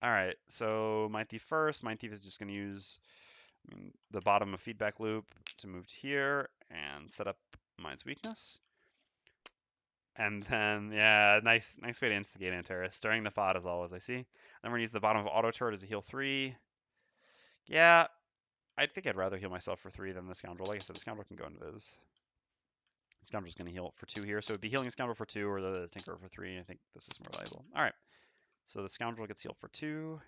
Speaker 1: All right, so Mindthief first. Mindthief is just going to use the bottom of feedback loop to move to here and set up Mind's weakness. And then, yeah, nice way to instigate Antares. Stirring the thought as always, I see. Then we're going to use the bottom of auto turret as a heal 3. Yeah, I think I'd rather heal myself for 3 than the Scoundrel. Like I said, the Scoundrel can go invis. The Scoundrel's going to heal for 2 here, so it'd be healing the Scoundrel for 2 or the Tinker for 3. I think this is more valuable. All right, so the Scoundrel gets healed for 2.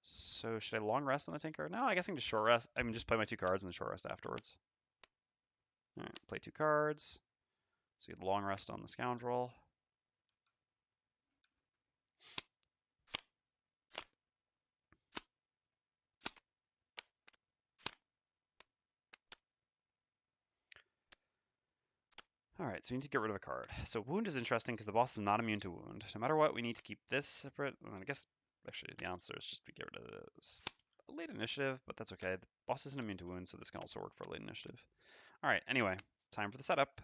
Speaker 1: So should I long rest on the Tinker? No, I guess I can just short rest. I mean, just play my 2 cards and then short rest afterwards. All right, play 2 cards. So you have long rest on the Scoundrel. All right, so we need to get rid of a card. So wound is interesting because the boss is not immune to wound. No matter what, we need to keep this separate. I guess actually the answer is just to get rid of this late initiative, but that's okay. The boss isn't immune to wound, so this can also work for late initiative. All right, anyway, time for the setup.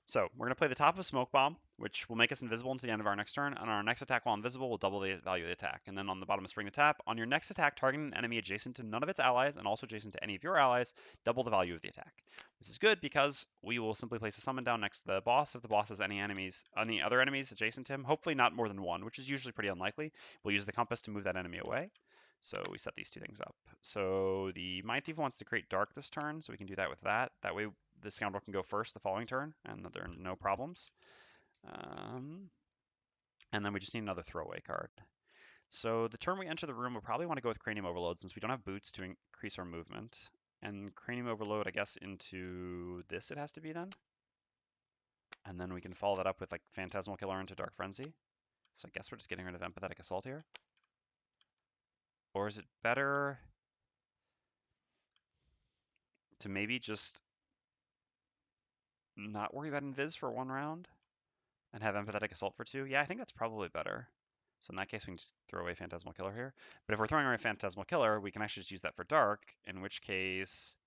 Speaker 1: So we're going to play the top of Smoke Bomb, which will make us invisible until the end of our next turn. And our next attack while invisible will double the value of the attack. And then on the bottom of Spring the Tap, on your next attack, target an enemy adjacent to none of its allies and also adjacent to any of your allies, double the value of the attack. This is good because we will simply place a summon down next to the boss. If the boss has any other enemies adjacent to him, hopefully not more than one, which is usually pretty unlikely, we'll use the compass to move that enemy away. So we set these 2 things up. So the Mindthief wants to create dark this turn, so we can do that with that. That way the Scoundrel can go first the following turn, and there are no problems. And then we just need another throwaway card. So the turn we enter the room, we'll probably want to go with Cranium Overload since we don't have boots to increase our movement. And Cranium Overload, I guess, into this it has to be then. And then we can follow that up with like Phantasmal Killer into Dark Frenzy. So I guess we're just getting rid of Empathetic Assault here. Or is it better to maybe just not worry about Invis for 1 round and have Empathetic Assault for 2? Yeah, I think that's probably better. So in that case, we can just throw away Phantasmal Killer here. But if we're throwing away Phantasmal Killer, we can actually just use that for Dark, in which case,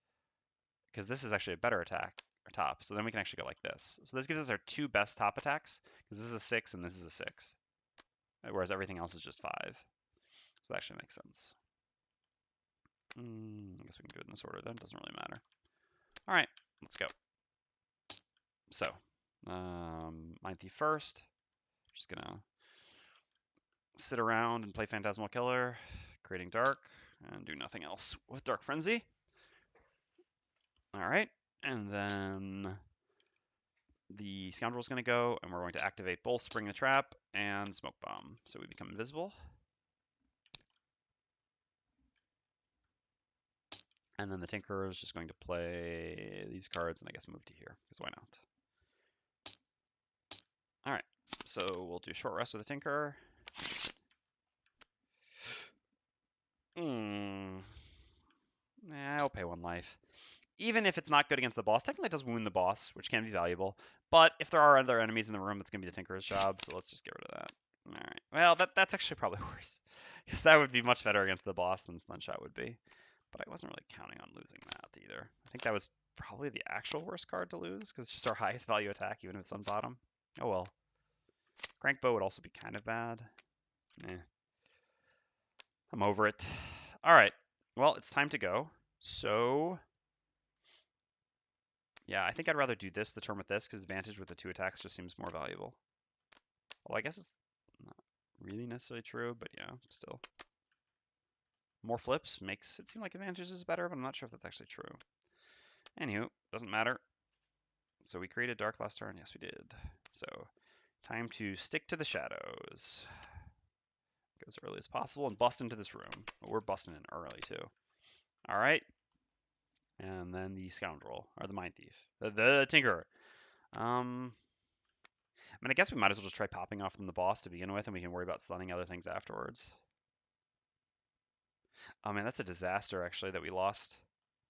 Speaker 1: because this is actually a better attack, or top, so then we can actually go like this. So this gives us our 2 best top attacks, because this is a 6 and this is a 6. Whereas everything else is just 5. So that actually makes sense. I guess we can do it in this order then, doesn't really matter. All right, let's go. So, Mindthief first. Just gonna sit around and play Phantasmal Killer, creating Dark, and do nothing else with Dark Frenzy. All right, and then the Scoundrel's gonna go, and we're going to activate both Spring the Trap and Smoke Bomb, so we become invisible. And then the Tinkerer is just going to play these cards and I guess move to here, because why not? All right, so we'll do short rest with the Tinkerer. I'll pay 1 life. Even if it's not good against the boss, technically it does wound the boss, which can be valuable. But if there are other enemies in the room, it's going to be the Tinkerer's job, so let's just get rid of that. All right. Well, that's actually probably worse, because that would be much better against the boss than Slingshot would be. But I wasn't really counting on losing that either. I think that was probably the actual worst card to lose, because it's just our highest value attack, even if it's on bottom. Oh well. Crankbow would also be kind of bad. Eh. I'm over it. All right. Well, it's time to go. So, yeah, I think I'd rather do this the turn with this, because advantage with the 2 attacks just seems more valuable. Well, I guess it's not really necessarily true, but yeah, still. More flips makes it seem like advantages is better, but I'm not sure if that's actually true. Anywho, doesn't matter. So we created Dark last turn. Yes, we did. So time to stick to the shadows. Go as early as possible and bust into this room. Well, we're busting in early too. All right. And then the Scoundrel, or the Mindthief. The Tinkerer. I mean, I guess we might as well just try popping off from the boss to begin with, and we can worry about stunning other things afterwards. Oh man, that's a disaster actually that we lost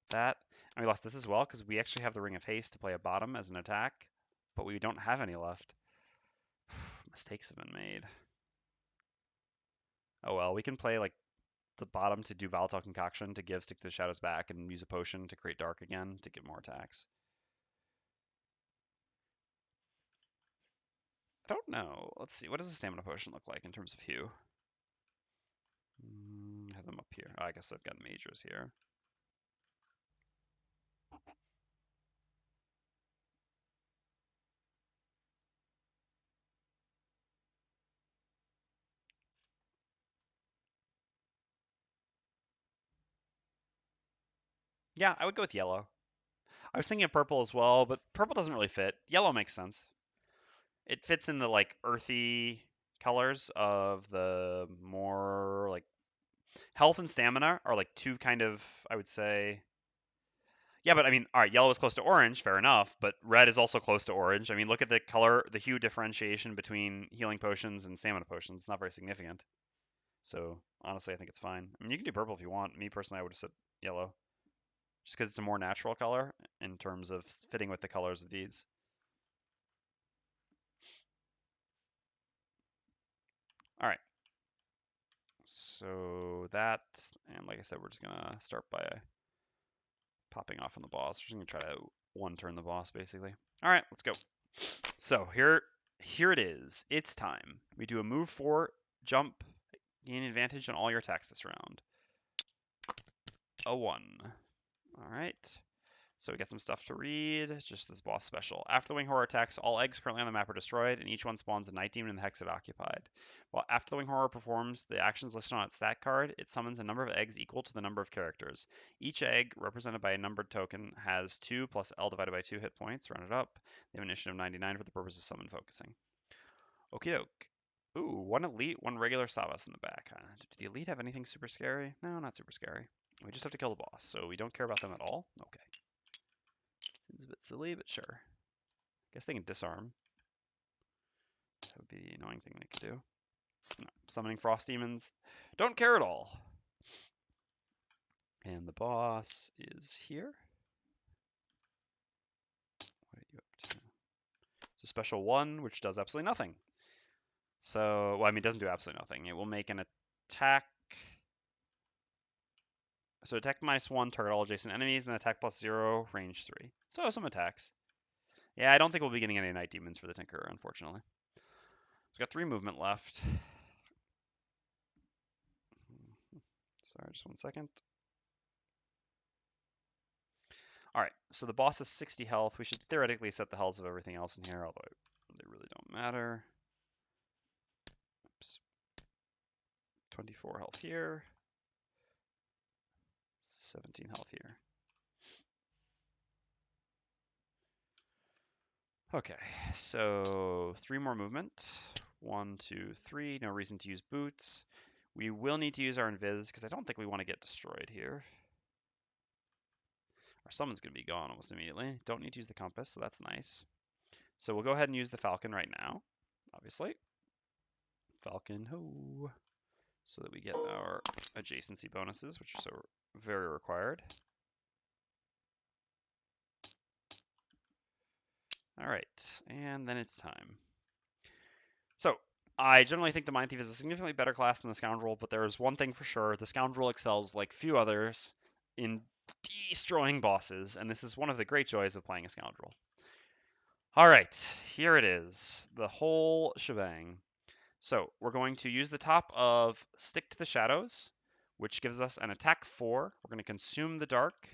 Speaker 1: that. And we lost this as well, because we actually have the Ring of Haste to play a bottom as an attack, but we don't have any left. Mistakes have been made. Oh well, we can play like the bottom to do Volatile Concoction to give Stick to the Shadows back and use a potion to create Dark again to get more attacks. I don't know. Let's see. What does a Stamina Potion look like in terms of hue? Have them up here. Oh, I guess I've got majors here. Yeah, I would go with yellow. I was thinking of purple as well, but purple doesn't really fit. Yellow makes sense. It fits in the like earthy colors of the more like health and stamina are like two kind of, I would say. Yeah, but I mean, all right, yellow is close to orange, fair enough, but red is also close to orange. I mean, look at the color, the hue differentiation between healing potions and stamina potions. It's not very significant. So honestly, I think it's fine. I mean, you can do purple if you want. Me personally, I would have said yellow, just because it's a more natural color in terms of fitting with the colors of these. All right. So that, and like I said, we're just gonna start by popping off on the boss. We're just gonna try to one turn the boss, basically. All right, let's go. So here it is. It's time. We do a move 4, jump, gain advantage on all your attacks this round. A 1. All right. So we get some stuff to read. Just this boss special. After the Wing Horror attacks, all eggs currently on the map are destroyed, and each one spawns a Night Demon in the hex it occupied. While after the Wing Horror performs the actions listed on its stat card, it summons a number of eggs equal to the number of characters. Each egg, represented by a numbered token, has 2 plus L divided by 2 hit points, rounded up. They have initiative 99 for the purpose of summon focusing. Okie doke. Ooh, 1 elite, 1 regular Savas in the back. Do the elite have anything super scary? No, not super scary. We just have to kill the boss, so we don't care about them at all? Okay. Seems a bit silly, but sure. Guess they can disarm. That would be the annoying thing they could do. No, summoning frost demons. Don't care at all. And the boss is here. What are you up to? It's a special 1, which does absolutely nothing. So, well, I mean, it doesn't do absolutely nothing. It will make an attack. So attack -1, target all adjacent enemies, and attack +0, range 3. So some attacks. Yeah, I don't think we'll be getting any Night Demons for the Tinkerer, unfortunately. We've got 3 movement left. Sorry, just 1 second. Alright, so the boss has 60 health. We should theoretically set the healths of everything else in here, although they really don't matter. Oops. 24 health here. 17 health here. Okay, so 3 more movement. 1, 2, 3. No reason to use boots. We will need to use our invis because I don't think we want to get destroyed here. Our summon's going to be gone almost immediately. Don't need to use the compass, so that's nice. So we'll go ahead and use the falcon right now, obviously. Falcon, ho! So that we get our adjacency bonuses, which are so very required. All right, and then it's time. So I generally think the Mindthief is a significantly better class than the Scoundrel, but there's one thing for sure. The Scoundrel excels like few others in destroying bosses, and this is one of the great joys of playing a Scoundrel. All right, here it is, the whole shebang. So we're going to use the top of Stick to the Shadows, which gives us an attack 4. We're going to consume the Dark,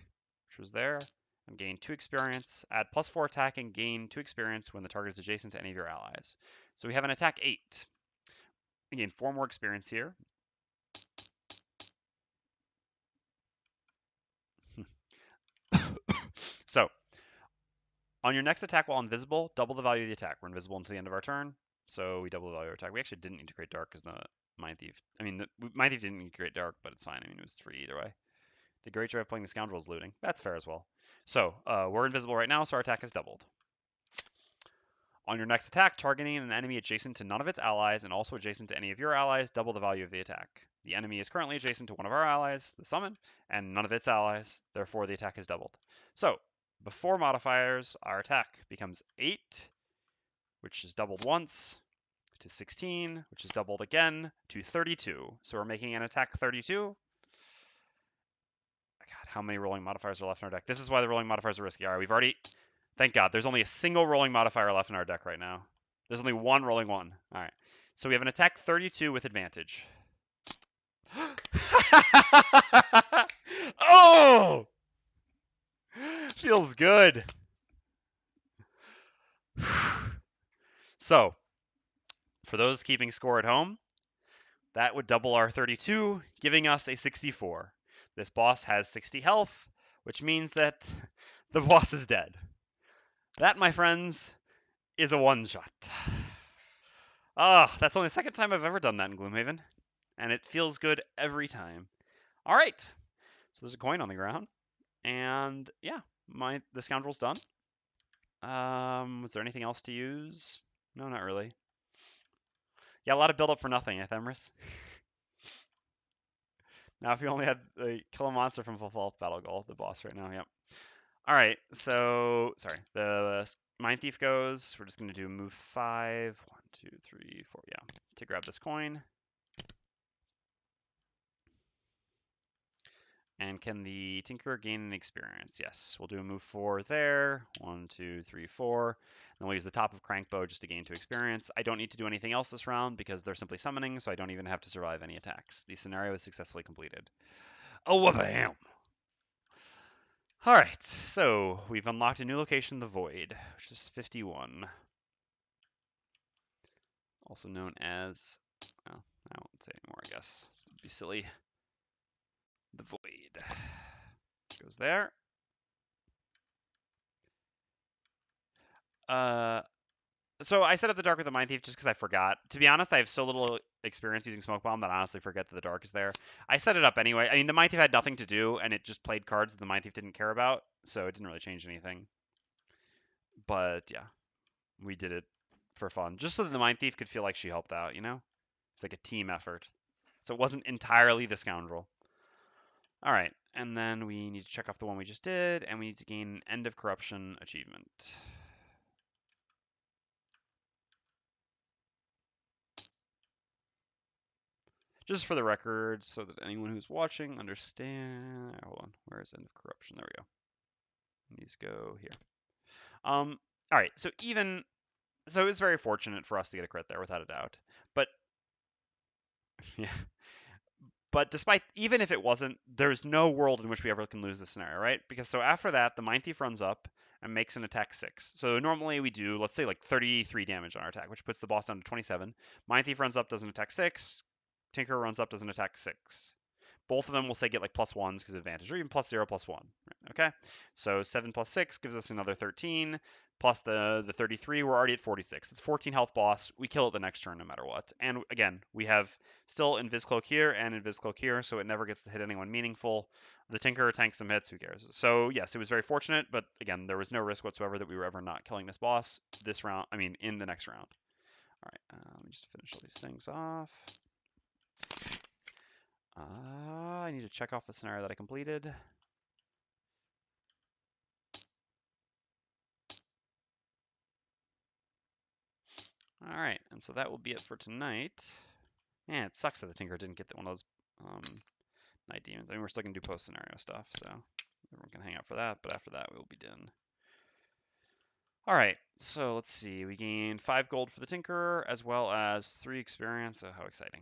Speaker 1: which was there, and gain 2 experience. Add +4 attack and gain 2 experience when the target is adjacent to any of your allies. So we have an attack 8. We gain 4 more experience here. So on your next attack while invisible, double the value of the attack. We're invisible until the end of our turn, so we double the value of our attack. We actually didn't need to create Dark because the Mindthief, the Mindthief didn't need to create Dark, but it's fine. I mean, it was free either way. The great joy of playing the Scoundrel is looting. That's fair as well. So we're invisible right now, so our attack is doubled. On your next attack, targeting an enemy adjacent to none of its allies and also adjacent to any of your allies, double the value of the attack. The enemy is currently adjacent to one of our allies, the summon, and none of its allies, therefore the attack is doubled. So, before modifiers, our attack becomes 8, which is doubled once, to 16, which is doubled again, to 32. So we're making an attack 32. God, how many rolling modifiers are left in our deck? This is why the rolling modifiers are risky. All right, we've already... Thank God, there's only a single rolling modifier left in our deck right now. There's only one rolling one. All right. So we have an attack 32 with advantage. Oh! Feels good. So, for those keeping score at home, that would double our 32, giving us a 64. This boss has 60 health, which means that the boss is dead. That, my friends, is a one-shot. Ah, that's only the second time I've ever done that in Gloomhaven, and it feels good every time. All right, so there's a coin on the ground, and yeah, the Scoundrel's done. Was there anything else to use? No, not really. Yeah, a lot of build up for nothing, Ephemeris. Now, if you only had kill a monster from Full Battle Goal, the boss right now, yep. All right, so sorry, the Mindthief goes. We're just gonna do move 5. 1, 2, 3, 4. Yeah, to grab this coin. And can the Tinkerer gain an experience? Yes, we'll do a move 4 there. 1, 2, 3, 4. Then we'll use the top of Crankbow just to gain 2 experience. I don't need to do anything else this round because they're simply summoning, so I don't even have to survive any attacks. The scenario is successfully completed. Oh, wha-bam! All right, so we've unlocked a new location, the Void, which is 51. Also known as, well, I won't say anymore, I guess. It'd be silly. The Void goes there. So I set up the Dark with the Mindthief just because I forgot. To be honest, I have so little experience using Smoke Bomb that I honestly forget that the Dark is there. I set it up anyway. I mean, the Mindthief had nothing to do, and it just played cards that the Mindthief didn't care about, so it didn't really change anything. But yeah, we did it for fun, just so that the Mindthief could feel like she helped out, you know? It's like a team effort. So it wasn't entirely the Scoundrel. All right, and then we need to check off the one we just did, and we need to gain End of Corruption achievement. Just for the record, so that anyone who's watching understand. Hold on, where is End of Corruption? There we go. These go here. All right, so it was very fortunate for us to get a crit there, without a doubt. But yeah, but despite, even if it wasn't, there's no world in which we ever can lose this scenario, right? Because so after that, the Mindthief runs up and makes an attack 6. So normally we do, let's say, like 33 damage on our attack, which puts the boss down to 27. Mindthief runs up, does an attack 6. Tinker runs up, does an attack 6. Both of them will say get like +1s because of advantage, or even +0, +1. Okay, so 7 + 6 gives us another 13. Plus the 33, we're already at 46. It's 14 health boss. We kill it the next turn no matter what. And again, we have still Invis Cloak here and Invis Cloak here, so it never gets to hit anyone meaningful. The Tinker tanks some hits, who cares? So yes, it was very fortunate, but again, there was no risk whatsoever that we were ever not killing this boss this round. I mean, in the next round. All right, let me just finish all these things off. I need to check off the scenario that I completed. All right, and so that will be it for tonight. Yeah, it sucks that the Tinker didn't get one of those Night Demons. I mean, we're still going to do post-scenario stuff, so everyone can hang out for that, but after that, we will be done. All right, so let's see. We gained 5 gold for the Tinker, as well as 3 experience. Oh, how exciting.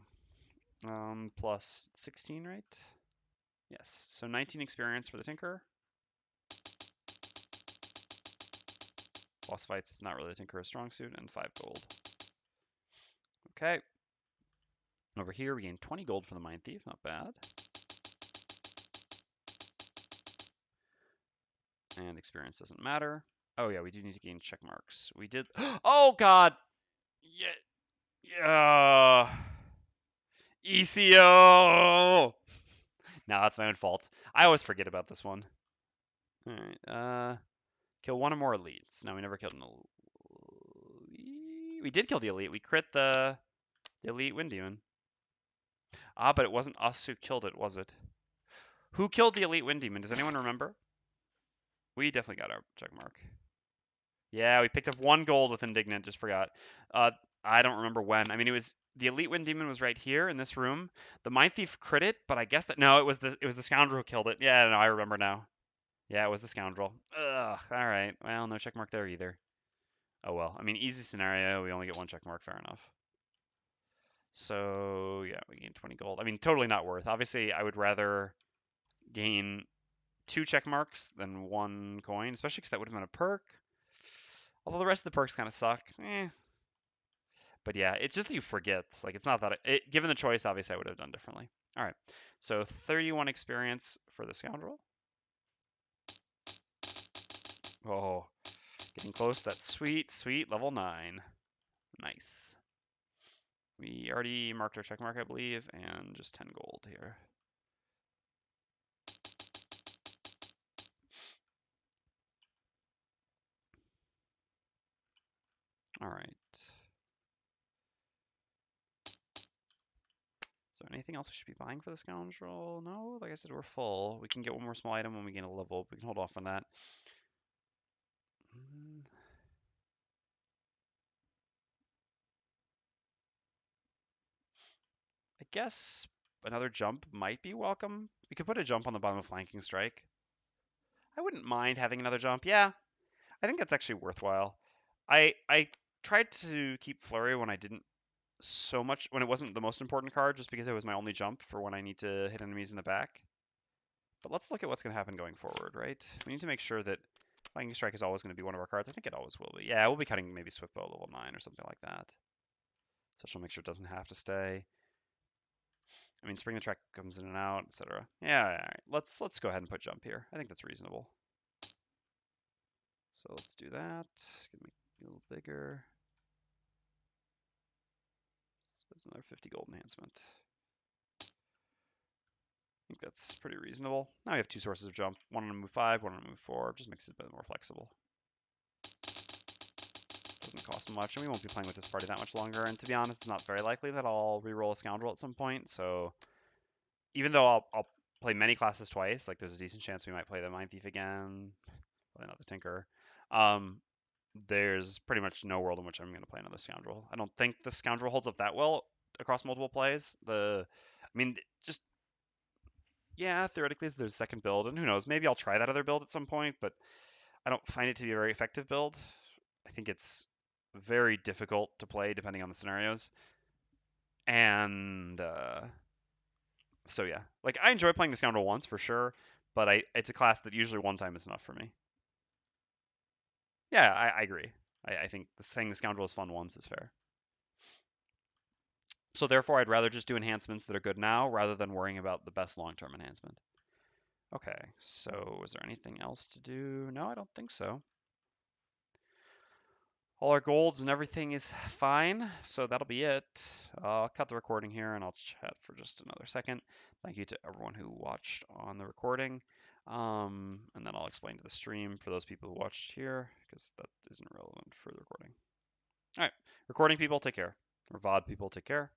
Speaker 1: Plus 16, right? Yes, so 19 experience for the Tinker. Boss fights, not really the Tinker's strong suit, and 5 gold. Okay. Over here, we gain 20 gold for the Mindthief, not bad. And experience doesn't matter. Oh yeah, we do need to gain check marks. We did. Oh god! Yeah. Yeah. ECO! No, that's my own fault. I always forget about this one. Alright, kill one or more elites. No, we never killed an elite. We did kill the elite. We crit the elite Wind Demon. Ah, but it wasn't us who killed it, was it? Who killed the elite Wind Demon? Does anyone remember? We definitely got our check mark. Yeah, we picked up 1 gold with Indignant, just forgot. I don't remember when. I mean, it was the Elite Wind Demon was right here in this room. The Mindthief crit it, but I guess that no, it was the Scoundrel who killed it. Yeah, no, I remember now. Yeah, it was the Scoundrel. Ugh, all right. Well, no check mark there either. Oh well. I mean, easy scenario. We only get 1 check mark. Fair enough. So yeah, we gain 20 gold. I mean, totally not worth. Obviously, I would rather gain 2 check marks than 1 coin, especially because that would have been a perk. Although the rest of the perks kind of suck. But yeah, it's just that you forget. Like, it's not that given the choice, obviously I would have done differently. All right, so 31 experience for the Scoundrel. Oh, getting close to that sweet, sweet level 9. Nice. We already marked our check mark, I believe, and just 10 gold here. All right. Is there anything else we should be buying for the Scoundrel? No, like I said, we're full. We can get 1 more small item when we gain a level. We can hold off on that. I guess another jump might be welcome. We could put a jump on the bottom of Flanking Strike. I wouldn't mind having another jump. Yeah, I think that's actually worthwhile. I tried to keep Flurry when I didn't so much when it wasn't the most important card, just because it was my only jump for when I need to hit enemies in the back. But let's look at what's going to happen going forward, right? We need to make sure that Flanking Strike is always going to be one of our cards. I think it always will be. Yeah, we'll be cutting maybe Swiftbow level 9 or something like that. So she'll make sure it doesn't have to stay. I mean, Spring the Track comes in and out, etc. Yeah, all right. Let's go ahead and put jump here. I think that's reasonable. So let's do that. Get me a little bigger. There's another 50 gold enhancement. I think that's pretty reasonable. Now we have 2 sources of jump. One on move 5, one on move 4. Just makes it a bit more flexible. Doesn't cost much, and we won't be playing with this party that much longer. And to be honest, it's not very likely that I'll reroll a Scoundrel at some point. So even though I'll play many classes twice, like there's a decent chance we might play the Mindthief again, probably not the Tinker. There's pretty much no world in which I'm going to play another Scoundrel. I don't think the Scoundrel holds up that well across multiple plays. I mean, just yeah, theoretically there's a second build, and who knows, maybe I'll try that other build at some point, but I don't find it to be a very effective build. I think it's very difficult to play depending on the scenarios, and so yeah, like I enjoy playing the Scoundrel once for sure, but it's a class that usually 1 time is enough for me. Yeah, I agree. I think saying the Scoundrel is fun once is fair. So therefore, I'd rather just do enhancements that are good now rather than worrying about the best long-term enhancement. Okay, so is there anything else to do? No, I don't think so. All our golds and everything is fine, so that'll be it. I'll cut the recording here and I'll chat for just another second. Thank you to everyone who watched on the recording. And then I'll explain to the stream for those people who watched here, because that isn't relevant for the recording. All right, recording people, take care. Or VOD people, take care.